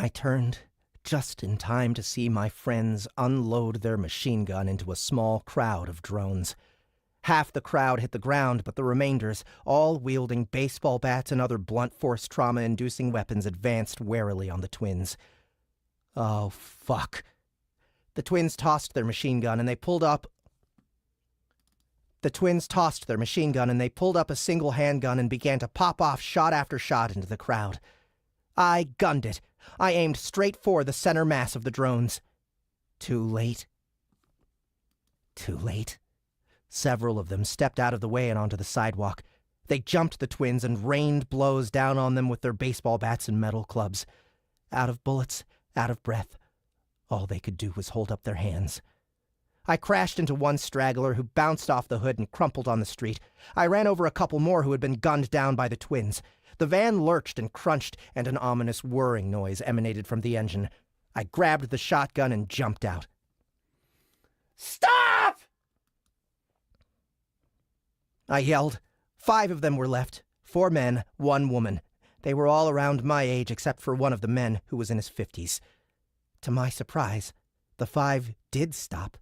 I turned just in time to see my friends unload their machine gun into a small crowd of drones. Half the crowd hit the ground, but the remainders, all wielding baseball bats and other blunt force trauma-inducing weapons, advanced warily on the twins. Oh, fuck. The twins tossed their machine gun and they pulled up a single handgun and began to pop off shot after shot into the crowd. I gunned it. I aimed straight for the center mass of the drones. Too late. Too late. Several of them stepped out of the way and onto the sidewalk. They jumped the twins and rained blows down on them with their baseball bats and metal clubs. Out of bullets, out of breath. All they could do was hold up their hands. I crashed into one straggler who bounced off the hood and crumpled on the street. I ran over a couple more who had been gunned down by the twins. The van lurched and crunched, and an ominous whirring noise emanated from the engine. I grabbed the shotgun and jumped out. Stop! I yelled. 5 of them were left. 4 men, 1 woman. They were all around my age except for one of the men, who was in his 50s. To my surprise, the 5 did stop,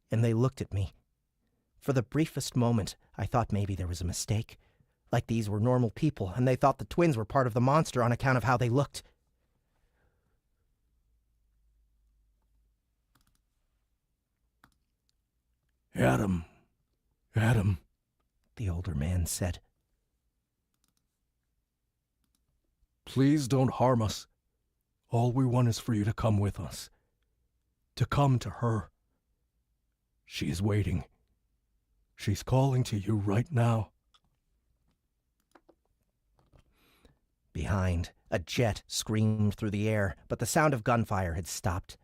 and they looked at me. For the briefest moment, I thought maybe there was a mistake. Like these were normal people, and they thought the twins were part of the monster on account of how they looked. Adam, the older man said. Please don't harm us. All we want is for you to come with us. To come to her. She is waiting. She's calling to you right now. Behind, a jet screamed through the air, but the sound of gunfire had stopped.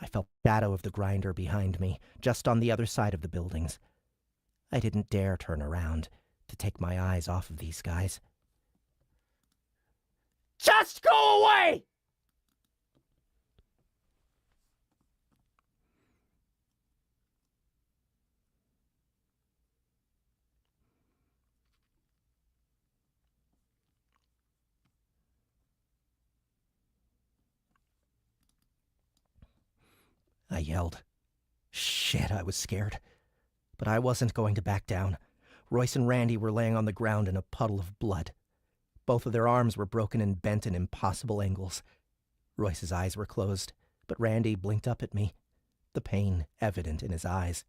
I felt the shadow of the grinder behind me, just on the other side of the buildings. I didn't dare turn around to take my eyes off of these guys. Just go away! I yelled. Shit, I was scared. But I wasn't going to back down. Royce and Randy were laying on the ground in a puddle of blood. Both of their arms were broken and bent in impossible angles. Royce's eyes were closed, but Randy blinked up at me, the pain evident in his eyes.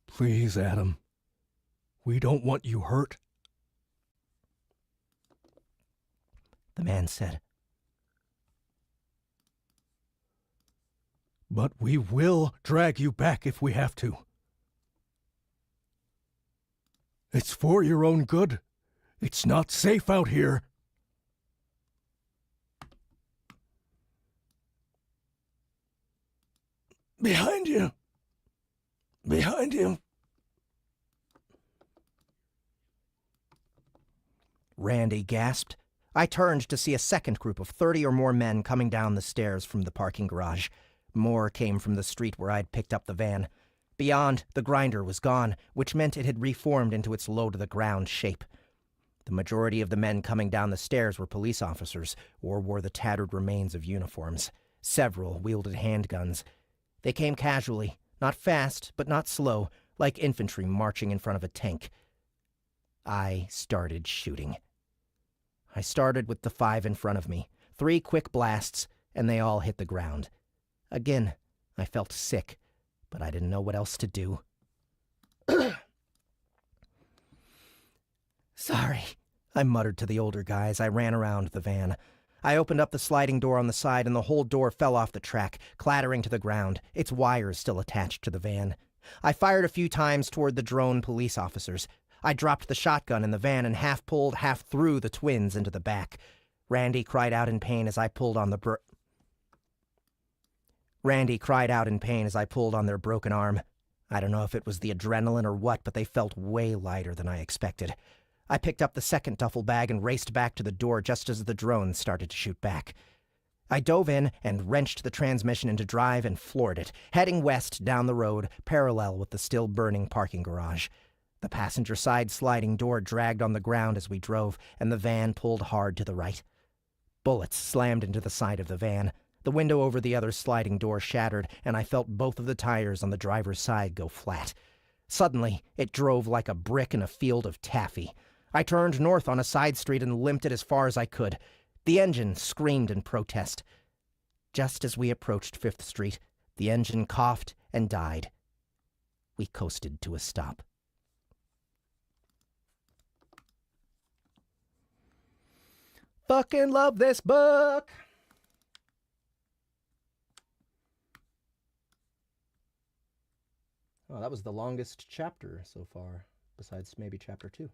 Please, Adam. We don't want you hurt. The man said. But we will drag you back if we have to. It's for your own good. It's not safe out here. Behind you. Behind you. Randy gasped. I turned to see a second group of 30 or more men coming down the stairs from the parking garage. More came from the street where I'd picked up the van. Beyond, the grinder was gone, which meant it had reformed into its low-to-the-ground shape. The majority of the men coming down the stairs were police officers, or wore the tattered remains of uniforms. Several wielded handguns. They came casually, not fast, but not slow, like infantry marching in front of a tank. I started shooting. I started with the 5 in front of me. 3 quick blasts, and they all hit the ground. Again, I felt sick, but I didn't know what else to do. Sorry, I muttered to the older guy as I ran around the van. I opened up the sliding door on the side, and the whole door fell off the track, clattering to the ground, its wires still attached to the van. I fired a few times toward the drone police officers. I dropped the shotgun in the van and half pulled, half threw the twins into the back. Randy cried out in pain as I pulled on their broken arm. I don't know if it was the adrenaline or what, but they felt way lighter than I expected. I picked up the second duffel bag and raced back to the door just as the drones started to shoot back. I dove in and wrenched the transmission into drive and floored it, heading west down the road, parallel with the still burning parking garage. The passenger side sliding door dragged on the ground as we drove, and the van pulled hard to the right. Bullets slammed into the side of the van. The window over the other sliding door shattered, and I felt both of the tires on the driver's side go flat. Suddenly, it drove like a brick in a field of taffy. I turned north on a side street and limped it as far as I could. The engine screamed in protest. Just as we approached 5th Street, the engine coughed and died. We coasted to a stop. Fucking love this book! Oh, that was the longest chapter so far, besides maybe chapter 2.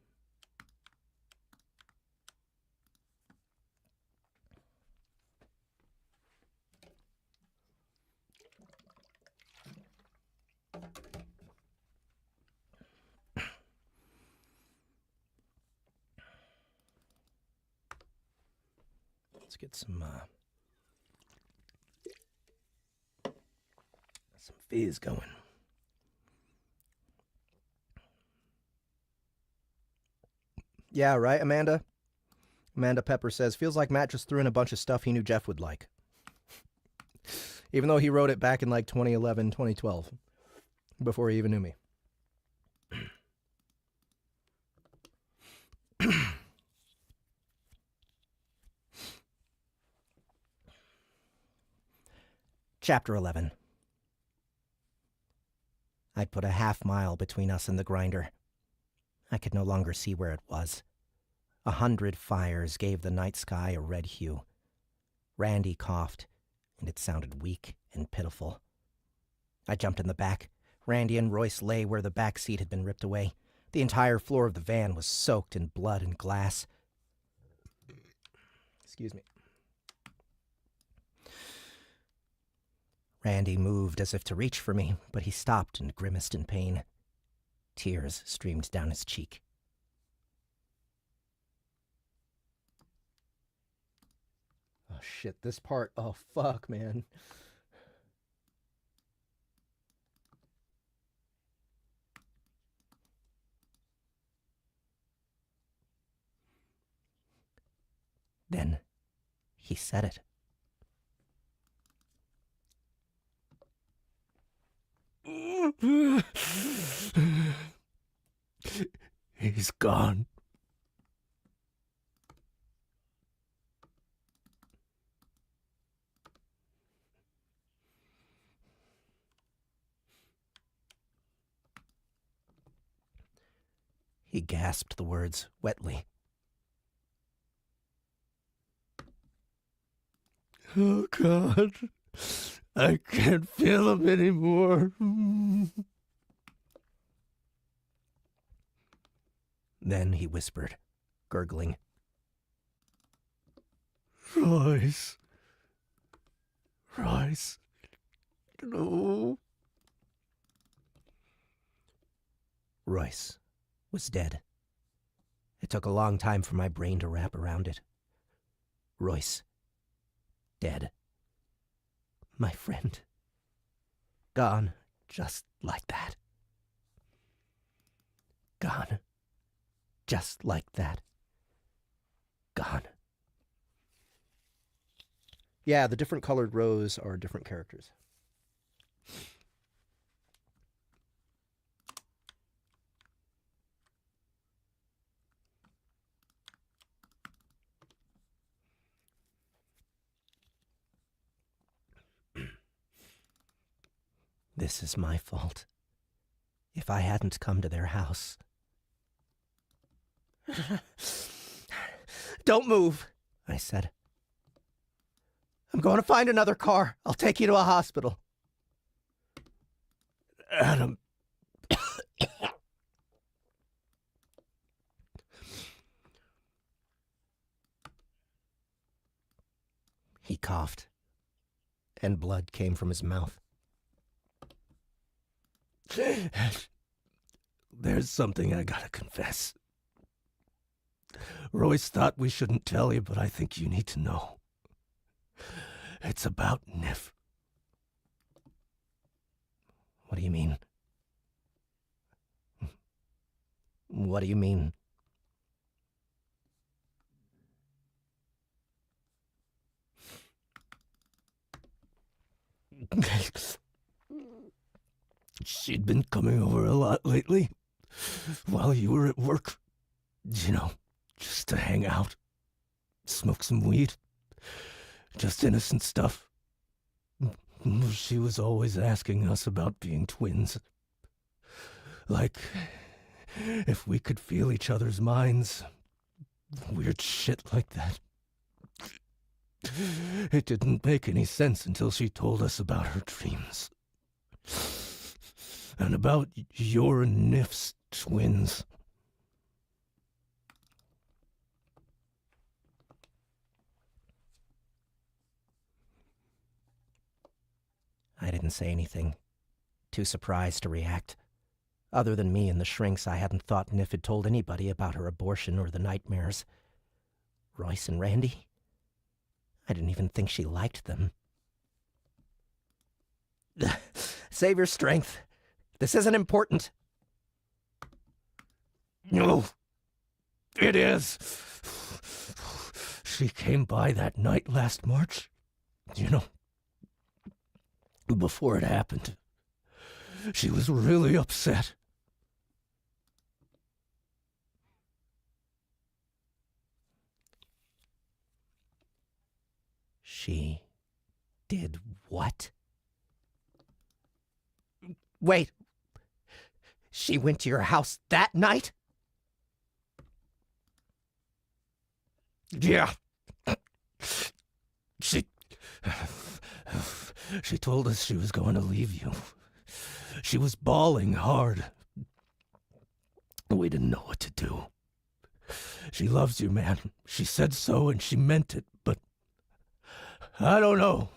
Let's get some fizz going. Yeah, right, Amanda? Amanda Pepper says, feels like Matt just threw in a bunch of stuff he knew Jeff would like. Even though he wrote it back in like 2011, 2012, before he even knew me. Chapter 11. I'd put a half-mile between us and the grinder. I could no longer see where it was. 100 fires gave the night sky a red hue. Randy coughed, and it sounded weak and pitiful. I jumped in the back. Randy and Royce lay where the back seat had been ripped away. The entire floor of the van was soaked in blood and glass. Excuse me. Randy moved as if to reach for me, but he stopped and grimaced in pain. Tears streamed down his cheek. Oh shit, this part, oh fuck, man. Then he said it. He's gone. He gasped the words wetly. Oh, God. I can't feel him anymore. Then he whispered, gurgling. Royce. No. Royce was dead. It took a long time for my brain to wrap around it. Royce. Dead. My friend. Gone just like that. Gone. Just like that. Gone. Yeah, the different colored rows are different characters. This is my fault. If I hadn't come to their house. Don't move, I said. I'm going to find another car. I'll take you to a hospital. Adam. He coughed, and blood came from his mouth. There's something I gotta confess. Royce thought we shouldn't tell you, but I think you need to know. It's about Nif. What do you mean? What do you mean? She'd been coming over a lot lately, while you were at work. You know, just to hang out, smoke some weed, just innocent stuff. She was always asking us about being twins. Like, if we could feel each other's minds. Weird shit like that. It didn't make any sense until she told us about her dreams. And about your and Nif's twins. I didn't say anything. Too surprised to react. Other than me and the shrinks, I hadn't thought Nif had told anybody about her abortion or the nightmares. Royce and Randy? I didn't even think she liked them. Save your strength. This isn't important. No, it is. She came by that night last March. You know, before it happened. She was really upset. She did what? Wait. She went to your house that night? Yeah. She told us she was going to leave you. She was bawling hard. We didn't know what to do. She loves you, man. She said so and she meant it, but I don't know.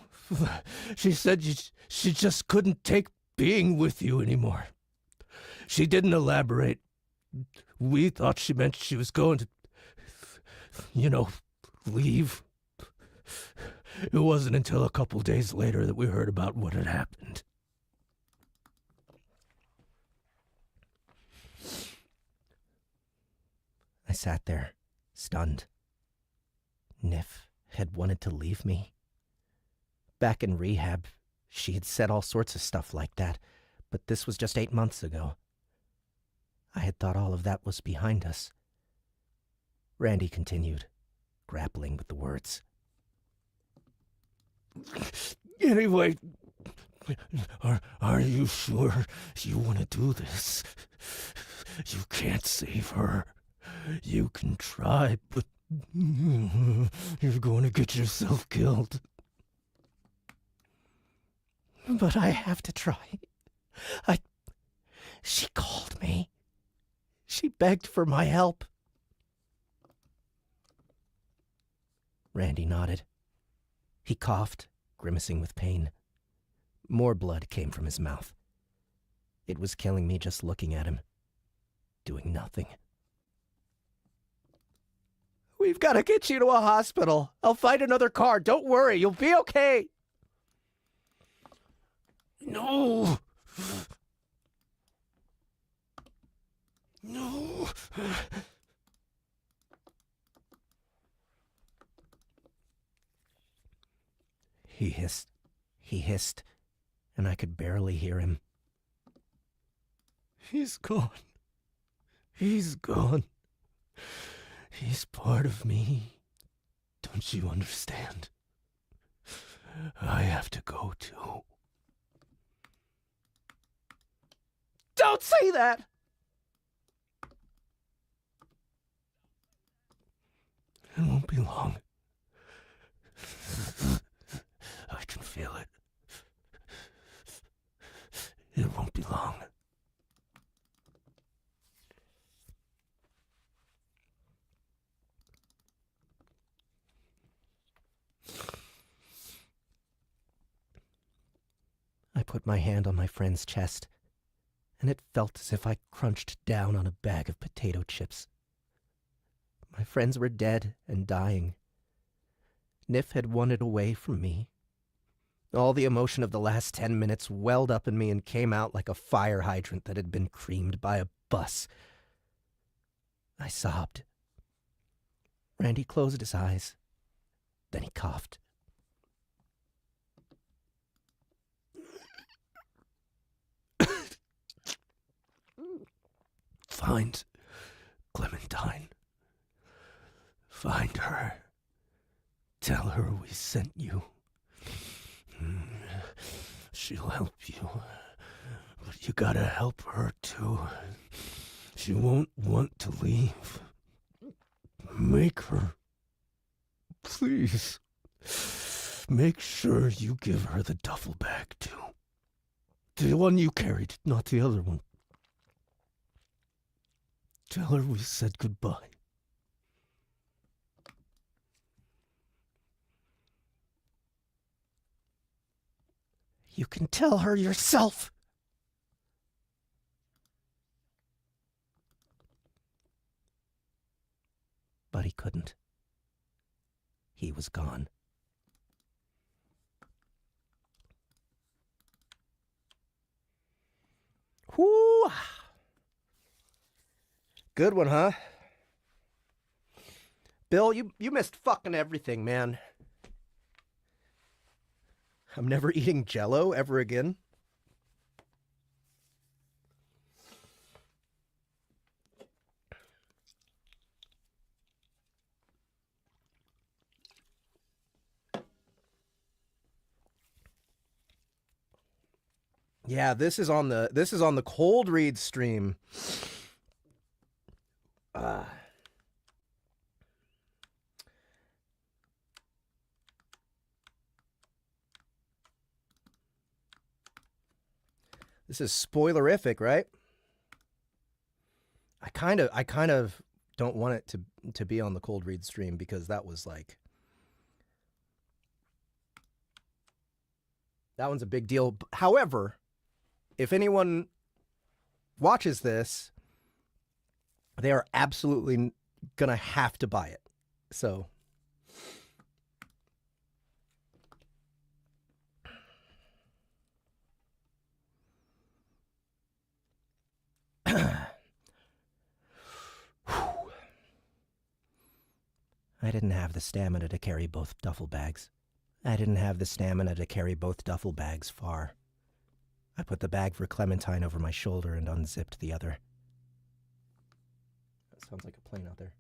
She said she just couldn't take being with you anymore. She didn't elaborate. We thought she meant she was going to, leave. It wasn't until a couple days later that we heard about what had happened. I sat there, stunned. Nif had wanted to leave me. Back in rehab, she had said all sorts of stuff like that, but this was just 8 months ago. I had thought all of that was behind us. Randy continued, grappling with the words. Anyway, are you sure you want to do this? You can't save her. You can try, but you're going to get yourself killed. But I have to try. She called me. She begged for my help. Randy nodded. He coughed, grimacing with pain. More blood came from his mouth. It was killing me just looking at him. doing nothing. We've got to get you to a hospital. I'll find another car. Don't worry. You'll be okay. No! No! He hissed, and I could barely hear him. He's gone. He's gone. He's part of me. Don't you understand? I have to go too. Don't say that! It won't be long. I can feel it. It won't be long. I put my hand on my friend's chest, and it felt as if I crunched down on a bag of potato chips. My friends were dead and dying. Nif had won it away from me. All the emotion of the last 10 minutes welled up in me and came out like a fire hydrant that had been creamed by a bus. I sobbed. Randy closed his eyes. Then he coughed. Find Clementine. Find her. Tell her we sent you. She'll help you. But you gotta help her too. She won't want to leave. Make her. Please. Make sure you give her the duffel bag too. The one you carried, not the other one. Tell her we said goodbye. You can tell her yourself. But he couldn't. He was gone. Whoo! Good one, huh? Bill, you missed fucking everything, man. I'm never eating Jell-O ever again. Yeah, this is on the cold read stream. This is spoilerific, right? I kind of don't want it to be on the cold read stream because that was like, that one's a big deal. However, if anyone watches this, they are absolutely gonna have to buy it. So I didn't have the stamina to carry both duffel bags. I didn't have the stamina to carry both duffel bags far. I put the bag for Clementine over my shoulder and unzipped the other. That sounds like a plane out there.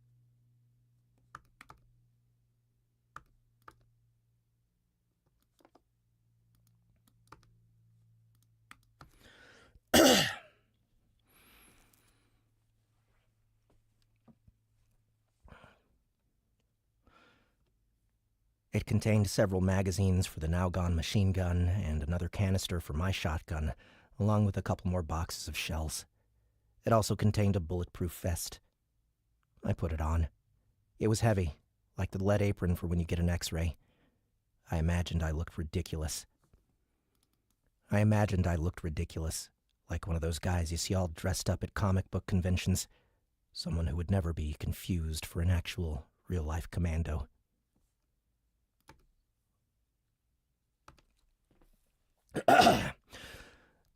It contained several magazines for the now-gone machine gun and another canister for my shotgun, along with a couple more boxes of shells. It also contained a bulletproof vest. I put it on. It was heavy, like the lead apron for when you get an X-ray. I imagined I looked ridiculous. like one of those guys you see all dressed up at comic book conventions. Someone who would never be confused for an actual, real-life commando.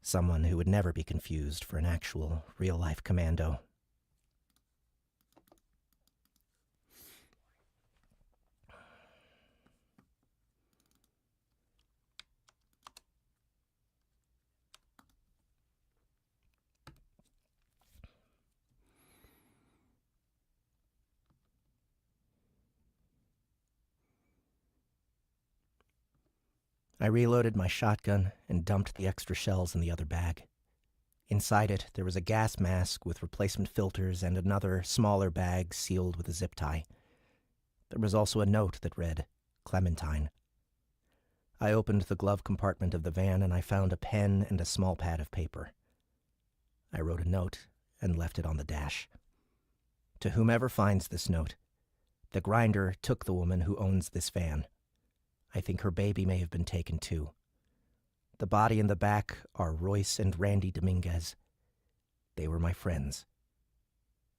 Someone who would never be confused for an actual, real-life commando. I reloaded my shotgun and dumped the extra shells in the other bag. Inside it, there was a gas mask with replacement filters and another, smaller bag sealed with a zip tie. There was also a note that read, Clementine. I opened the glove compartment of the van and I found a pen and a small pad of paper. I wrote a note and left it on the dash. To whomever finds this note, the grinder took the woman who owns this van. I think her baby may have been taken too. The body and the back are Royce and Randy Dominguez. They were my friends.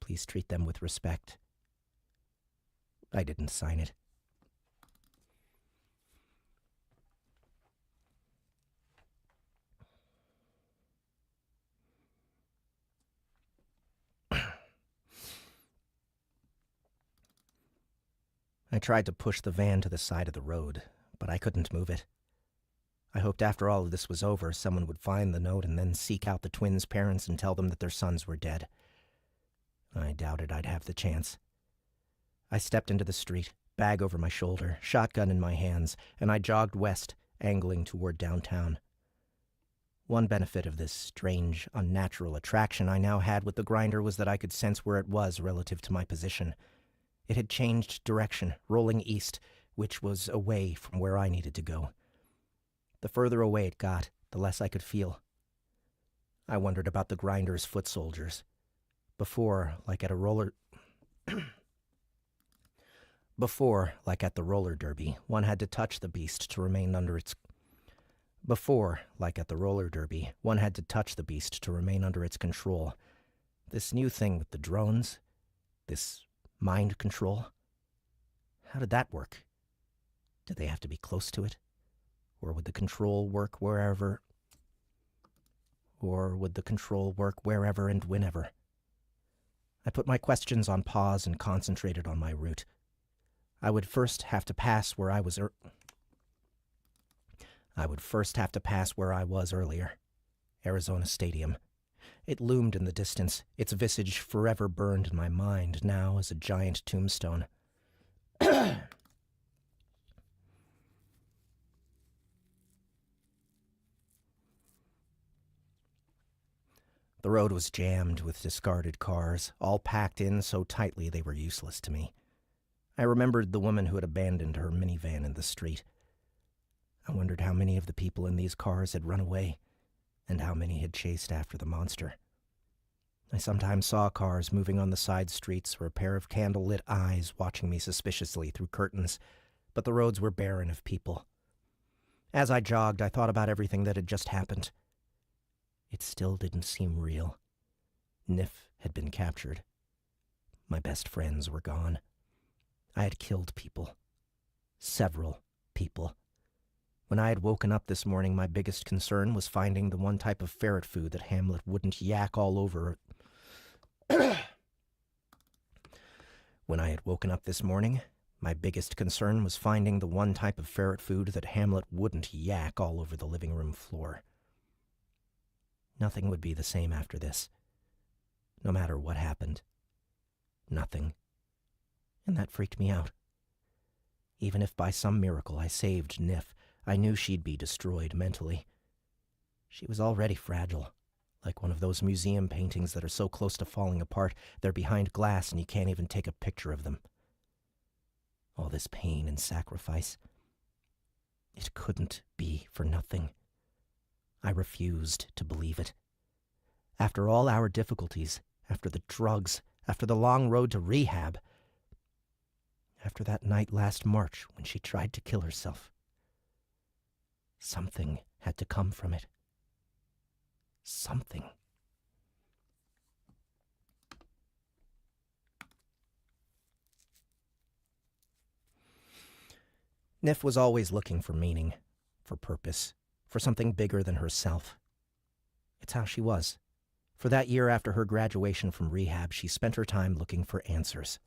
Please treat them with respect. I didn't sign it. I tried to push the van to the side of the road, but I couldn't move it. I hoped after all of this was over, someone would find the note and then seek out the twins' parents and tell them that their sons were dead. I doubted I'd have the chance. I stepped into the street, bag over my shoulder, shotgun in my hands, and I jogged west, angling toward downtown. One benefit of this strange, unnatural attraction I now had with the grinder was that I could sense where it was relative to my position. It had changed direction, rolling east, which was away from where I needed to go. The further away it got, the less I could feel. I wondered about the grinder's foot soldiers. Before, like at the roller derby, one had to touch the beast to remain under its control. This new thing with the drones, this mind control, how did that work? Did they have to be close to it? Or would the control work wherever and whenever? I put my questions on pause and concentrated on my route. I would first have to pass where I was earlier. Arizona Stadium. It loomed in the distance, its visage forever burned in my mind, now as a giant tombstone. The road was jammed with discarded cars, all packed in so tightly they were useless to me. I remembered the woman who had abandoned her minivan in the street. I wondered how many of the people in these cars had run away, and how many had chased after the monster. I sometimes saw cars moving on the side streets or a pair of candle-lit eyes watching me suspiciously through curtains, but the roads were barren of people. As I jogged, I thought about everything that had just happened. It still didn't seem real. Nif had been captured. My best friends were gone. I had killed people. Several people. When I had woken up this morning, my biggest concern was finding the one type of ferret food that Hamlet wouldn't yak all over. When I had woken up this morning, my biggest concern was finding the one type of ferret food that Hamlet wouldn't yak all over the living room floor. Nothing would be the same after this. No matter what happened. Nothing. And that freaked me out. Even if by some miracle I saved Nif, I knew she'd be destroyed mentally. She was already fragile, like one of those museum paintings that are so close to falling apart, they're behind glass and you can't even take a picture of them. All this pain and sacrifice. It couldn't be for nothing. I refused to believe it. After all our difficulties, after the drugs, after the long road to rehab, after that night last March when she tried to kill herself, something had to come from it. something. Nif was always looking for meaning, for purpose, for something bigger than herself. It's how she was. For that year after her graduation from rehab, she spent her time looking for answers.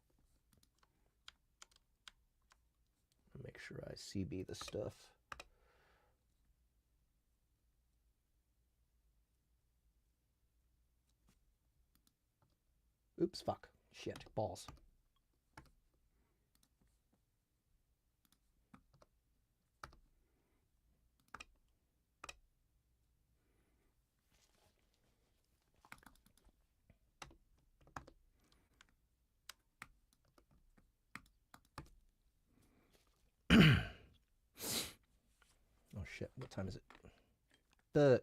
Make sure I CB the stuff. Oops, fuck. Shit, balls. Oh shit, what time is it? Fuck.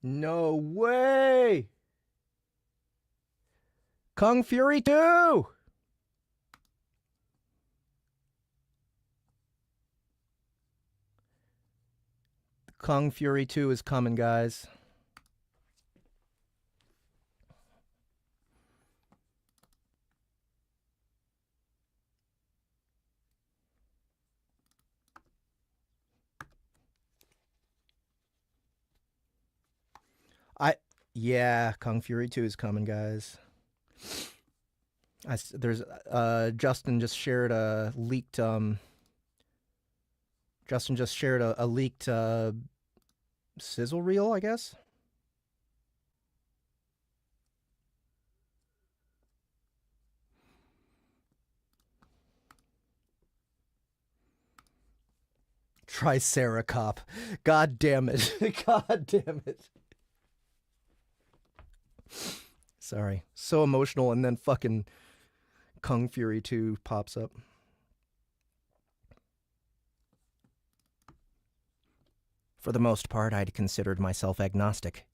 No way! Kung Fury 2! Kung Fury 2 is coming, guys. Yeah, Kung Fury 2 is coming, guys. There's Justin just shared a leaked sizzle reel, I guess. Triceracop. God damn it. God damn it. Sorry. So emotional, and then fucking Kung Fury 2 pops up. For the most part, I'd considered myself agnostic.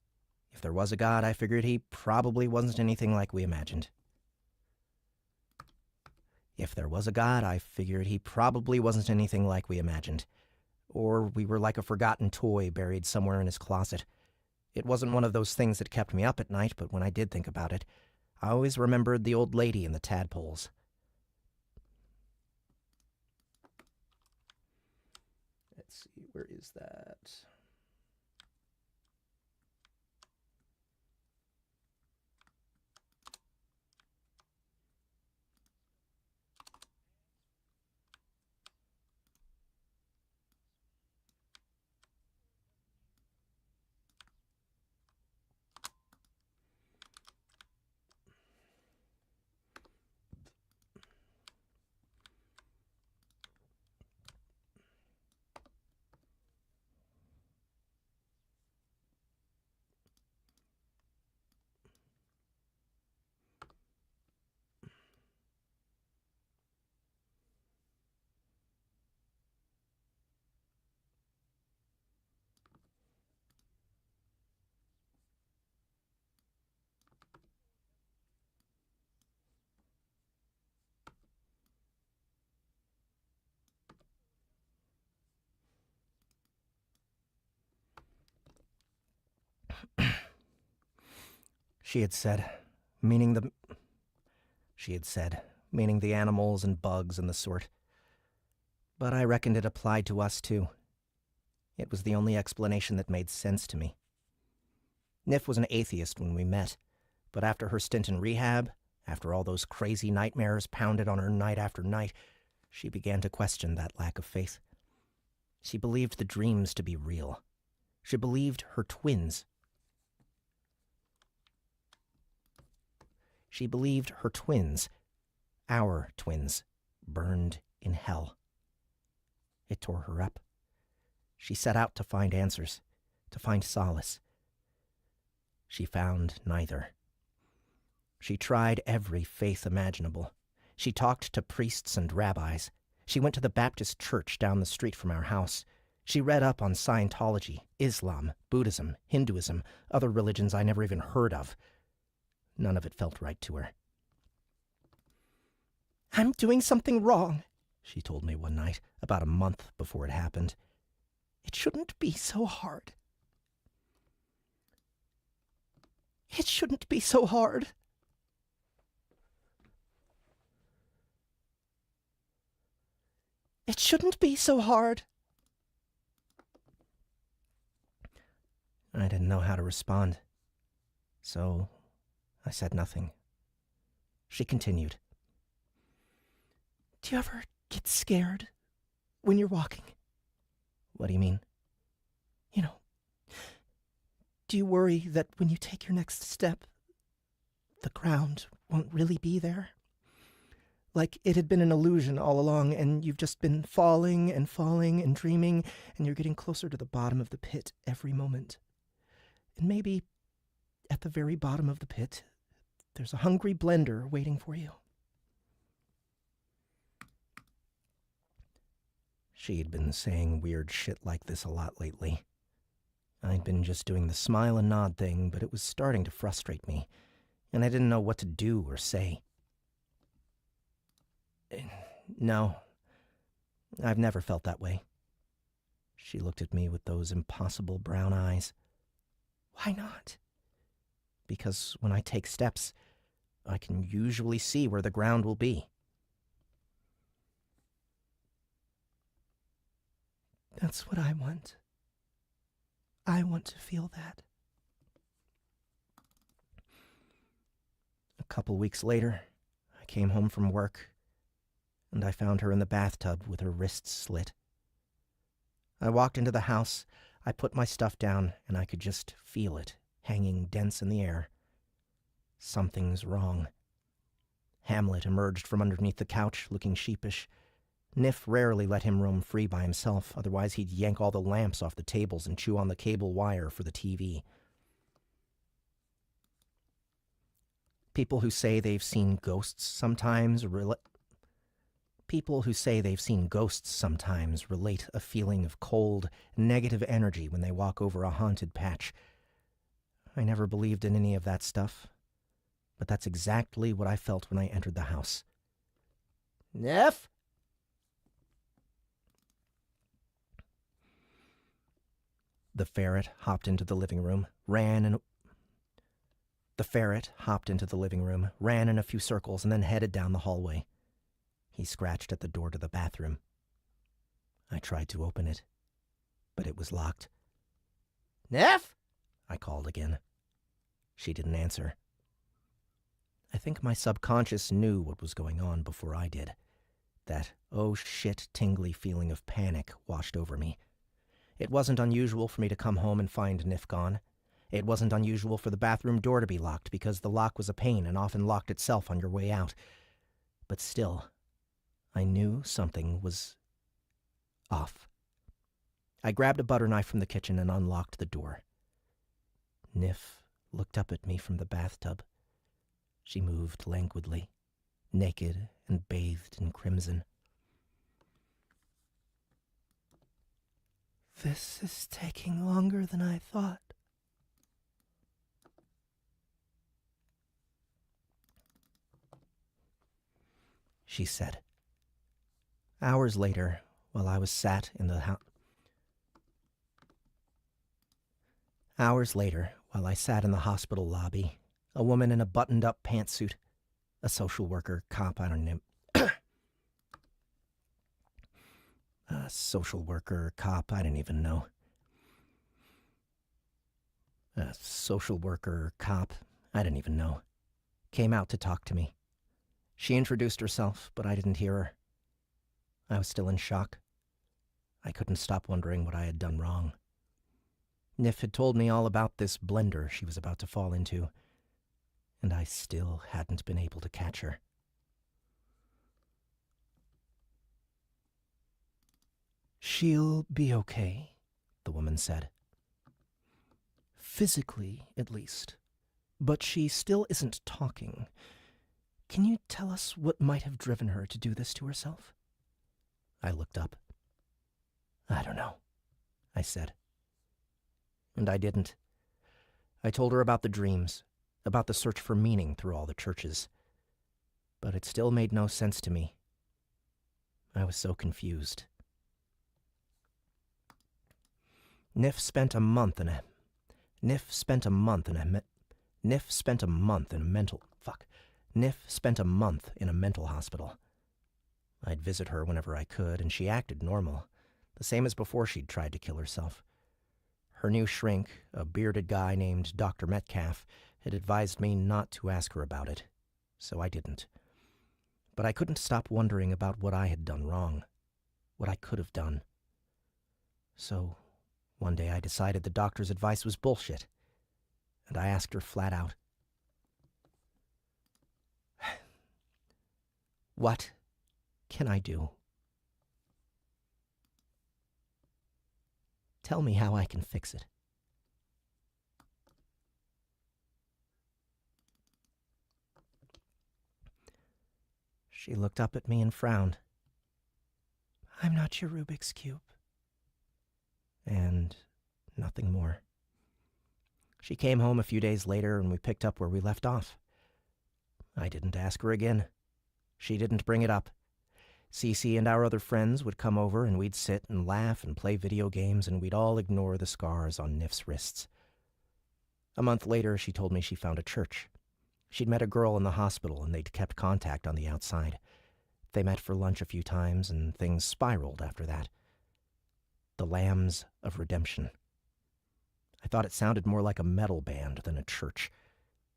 If there was a god, I figured he probably wasn't anything like we imagined. If there was a god, I figured he probably wasn't anything like we imagined. Or we were like a forgotten toy buried somewhere in his closet. It wasn't one of those things that kept me up at night, but when I did think about it, I always remembered the old lady and the tadpoles. Let's see, where is that? She had said, meaning the animals and bugs and the sort. But I reckoned it applied to us too. It was the only explanation that made sense to me. Nif was an atheist when we met, but after her stint in rehab, after all those crazy nightmares pounded on her night after night, she began to question that lack of faith. She believed the dreams to be real. She believed her twins. She believed her twins, our twins, burned in hell. It tore her up. She set out to find answers, to find solace. She found neither. She tried every faith imaginable. She talked to priests and rabbis. She went to the Baptist church down the street from our house. She read up on Scientology, Islam, Buddhism, Hinduism, other religions I never even heard of. None of it felt right to her. "I'm doing something wrong," she told me one night, about a month before it happened. "It shouldn't be so hard. It shouldn't be so hard." It shouldn't be so hard. I didn't know how to respond, so I said nothing. She continued. "Do you ever get scared when you're walking?" "What do you mean?" "You know, do you worry that when you take your next step, the ground won't really be there? Like it had been an illusion all along, and you've just been falling and falling and dreaming, and you're getting closer to the bottom of the pit every moment. And maybe at the very bottom of the pit, there's a hungry blender waiting for you." She'd been saying weird shit like this a lot lately. I'd been just doing the smile and nod thing, but it was starting to frustrate me, and I didn't know what to do or say. "No, I've never felt that way." She looked at me with those impossible brown eyes. "Why not?" "Because when I take steps, I can usually see where the ground will be." "That's what I want. I want to feel that." A couple weeks later, I came home from work, and I found her in the bathtub with her wrists slit. I walked into the house, I put my stuff down, and I could just feel it, hanging dense in the air. Something's wrong. Hamlet emerged from underneath the couch, looking sheepish. Niff rarely let him roam free by himself, otherwise he'd yank all the lamps off the tables and chew on the cable wire for the TV. People who say they've seen ghosts sometimes relate a feeling of cold, negative energy when they walk over a haunted patch. I never believed in any of that stuff, but that's exactly what I felt when I entered the house. "Niff?" The ferret hopped into the living room, ran in a few circles, and then headed down the hallway. He scratched at the door to the bathroom. I tried to open it, but it was locked. "Niff?" I called again. She didn't answer. I think my subconscious knew what was going on before I did. That oh shit tingly feeling of panic washed over me. It wasn't unusual for me to come home and find Niff gone. It wasn't unusual for the bathroom door to be locked because the lock was a pain and often locked itself on your way out. But still, I knew something was off. I grabbed a butter knife from the kitchen and unlocked the door. Niff looked up at me from the bathtub. She moved languidly, naked and bathed in crimson. "This is taking longer than I thought." She said. Hours later, while I sat in the hospital lobby, a woman in a buttoned-up pantsuit, a social worker, cop, I don't know. A social worker, cop, I didn't even know. A social worker, cop, I didn't even know. Came out to talk to me. She introduced herself, but I didn't hear her. I was still in shock. I couldn't stop wondering what I had done wrong. Niff had told me all about this blender she was about to fall into, and I still hadn't been able to catch her. She'll be okay, the woman said. Physically, at least. But she still isn't talking. Can you tell us what might have driven her to do this to herself? I looked up. I don't know, I said. And I didn't. I told her about the dreams, about the search for meaning through all the churches. But it still made no sense to me. I was so confused. Niff spent a month in a mental hospital. I'd visit her whenever I could, and she acted normal, the same as before she'd tried to kill herself. Her new shrink, a bearded guy named Dr. Metcalf, had advised me not to ask her about it, so I didn't. But I couldn't stop wondering about what I had done wrong, what I could have done. So, one day I decided the doctor's advice was bullshit, and I asked her flat out, "What can I do? Tell me how I can fix it." She looked up at me and frowned. "I'm not your Rubik's Cube." And nothing more. She came home a few days later and we picked up where we left off. I didn't ask her again. She didn't bring it up. Cece and our other friends would come over and we'd sit and laugh and play video games and we'd all ignore the scars on Niff's wrists. A month later, she told me she found a church. She'd met a girl in the hospital and they'd kept contact on the outside. They met for lunch a few times and things spiraled after that. The Lambs of Redemption. I thought it sounded more like a metal band than a church.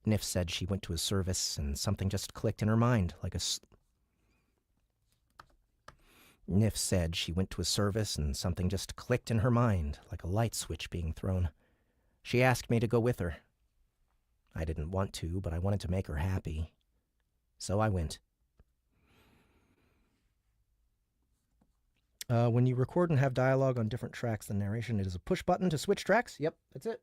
Niff said she went to a service and something just clicked in her mind like a light switch being thrown. She asked me to go with her. I didn't want to, but I wanted to make her happy. So I went. When you record and have dialogue on different tracks than narration, it is a push button to switch tracks. Yep, that's it.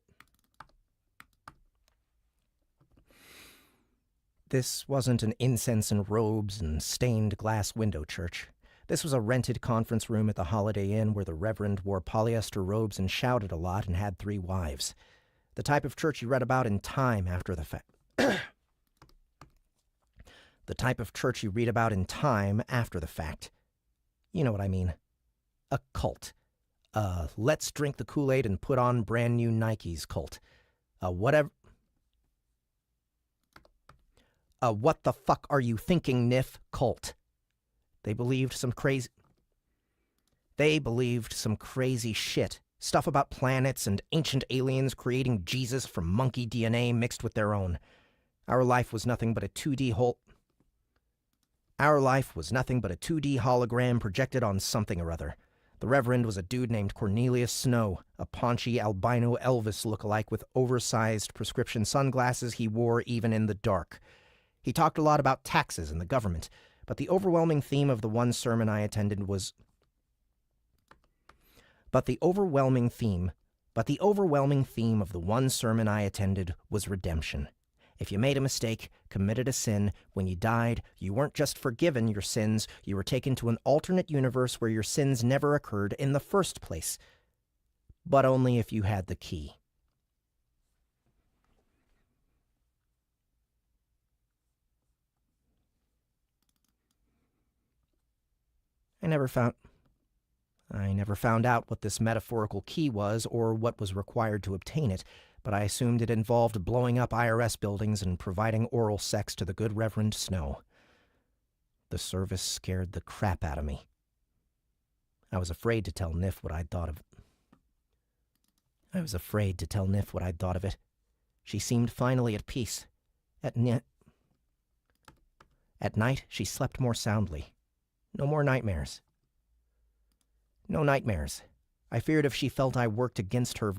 This wasn't an incense and robes and stained glass window church. This was a rented conference room at the Holiday Inn where the Reverend wore polyester robes and shouted a lot and had 3 wives. The type of church you read about in Time after the fact. The type of church you read about in Time after the fact. You know what I mean. A cult. Let's drink the Kool-Aid and put on brand new Nikes cult. What the fuck are you thinking, Niff cult. They believed some crazy shit. Stuff about planets and ancient aliens creating Jesus from monkey DNA mixed with their own. Our life was nothing but a 2D hologram projected on something or other. The Reverend was a dude named Cornelius Snow, a paunchy albino Elvis lookalike with oversized prescription sunglasses he wore even in the dark. He talked a lot about taxes and the government, but the overwhelming theme of the one sermon I attended was redemption. If you made a mistake, committed a sin, when you died, you weren't just forgiven your sins, you were taken to an alternate universe where your sins never occurred in the first place. But only if you had the key. I never found out what this metaphorical key was or what was required to obtain it, but I assumed it involved blowing up IRS buildings and providing oral sex to the good Reverend Snow. The service scared the crap out of me. I was afraid to tell Niff what I'd thought of it. She seemed finally at peace. At night, she slept more soundly. No more nightmares. No nightmares. I feared if she felt I worked against her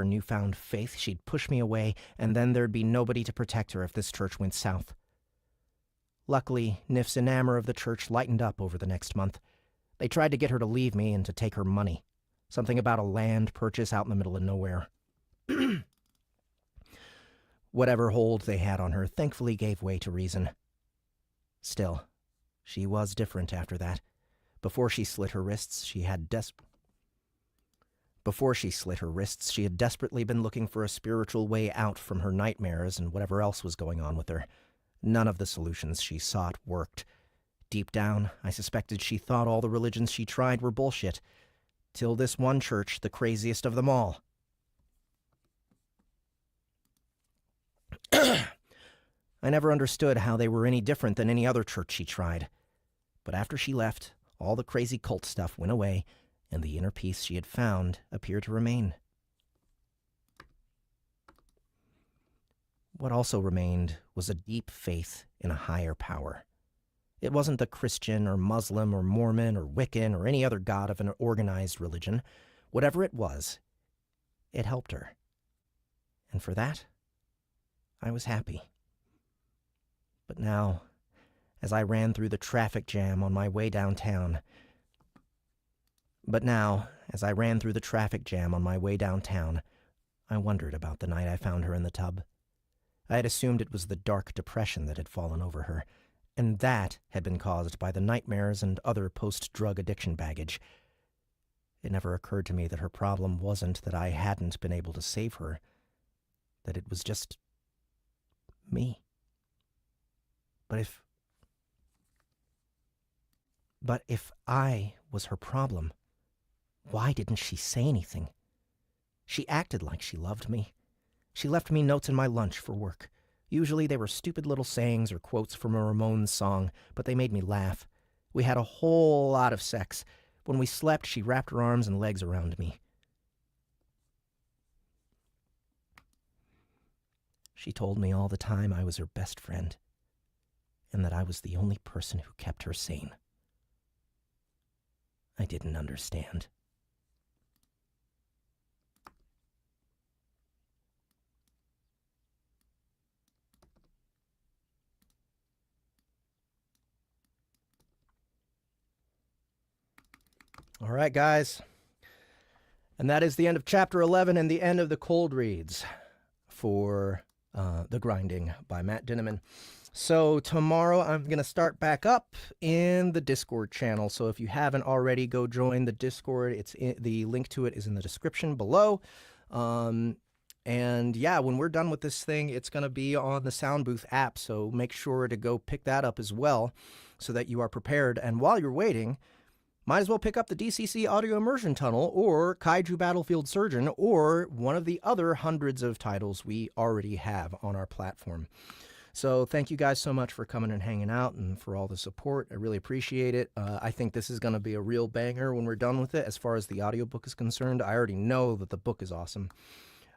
newfound faith, she'd push me away, and then there'd be nobody to protect her if this church went south. Luckily, Nif's enamor of the church lightened up over the next month. They tried to get her to leave me and to take her money. Something about a land purchase out in the middle of nowhere. Whatever hold they had on her thankfully gave way to reason. Still, she was different after that. Before she slit her wrists, she had desperately been looking for a spiritual way out from her nightmares and whatever else was going on with her. None of the solutions she sought worked. Deep down, I suspected she thought all the religions she tried were bullshit. Till this one church, the craziest of them all. I never understood how they were any different than any other church she tried. But after she left, all the crazy cult stuff went away, and the inner peace she had found appeared to remain. What also remained was a deep faith in a higher power. It wasn't the Christian or Muslim or Mormon or Wiccan or any other god of an organized religion. Whatever it was, it helped her. And for that, I was happy. But now, as I ran through the traffic jam on my way downtown, I wondered about the night I found her in the tub. I had assumed it was the dark depression that had fallen over her, and that had been caused by the nightmares and other post-drug addiction baggage. It never occurred to me that her problem wasn't that I hadn't been able to save her, that it was just me. But if I was her problem, why didn't she say anything? She acted like she loved me. She left me notes in my lunch for work. Usually they were stupid little sayings or quotes from a Ramones song, but they made me laugh. We had a whole lot of sex. When we slept, she wrapped her arms and legs around me. She told me all the time I was her best friend, and that I was the only person who kept her sane. I didn't understand. All right, guys. And that is the end of Chapter 11 and the end of the cold reads for The Grinding by Matt Dinniman. So tomorrow I'm going to start back up in the Discord channel. So if you haven't already, go join the Discord. The link to it is in the description below. And yeah, when we're done with this thing, it's going to be on the Soundbooth app. So make sure to go pick that up as well so that you are prepared. And while you're waiting, might as well pick up the DCC Audio Immersion Tunnel or Kaiju Battlefield Surgeon or one of the other hundreds of titles we already have on our platform. So thank you guys so much for coming and hanging out and for all the support. I really appreciate it. I think this is going to be a real banger when we're done with it. As far as the audiobook is concerned, I already know that the book is awesome.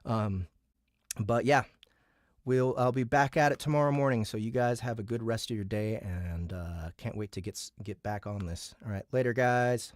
But yeah, I'll be back at it tomorrow morning. So you guys have a good rest of your day, and can't wait to get back on this. All right, later, guys.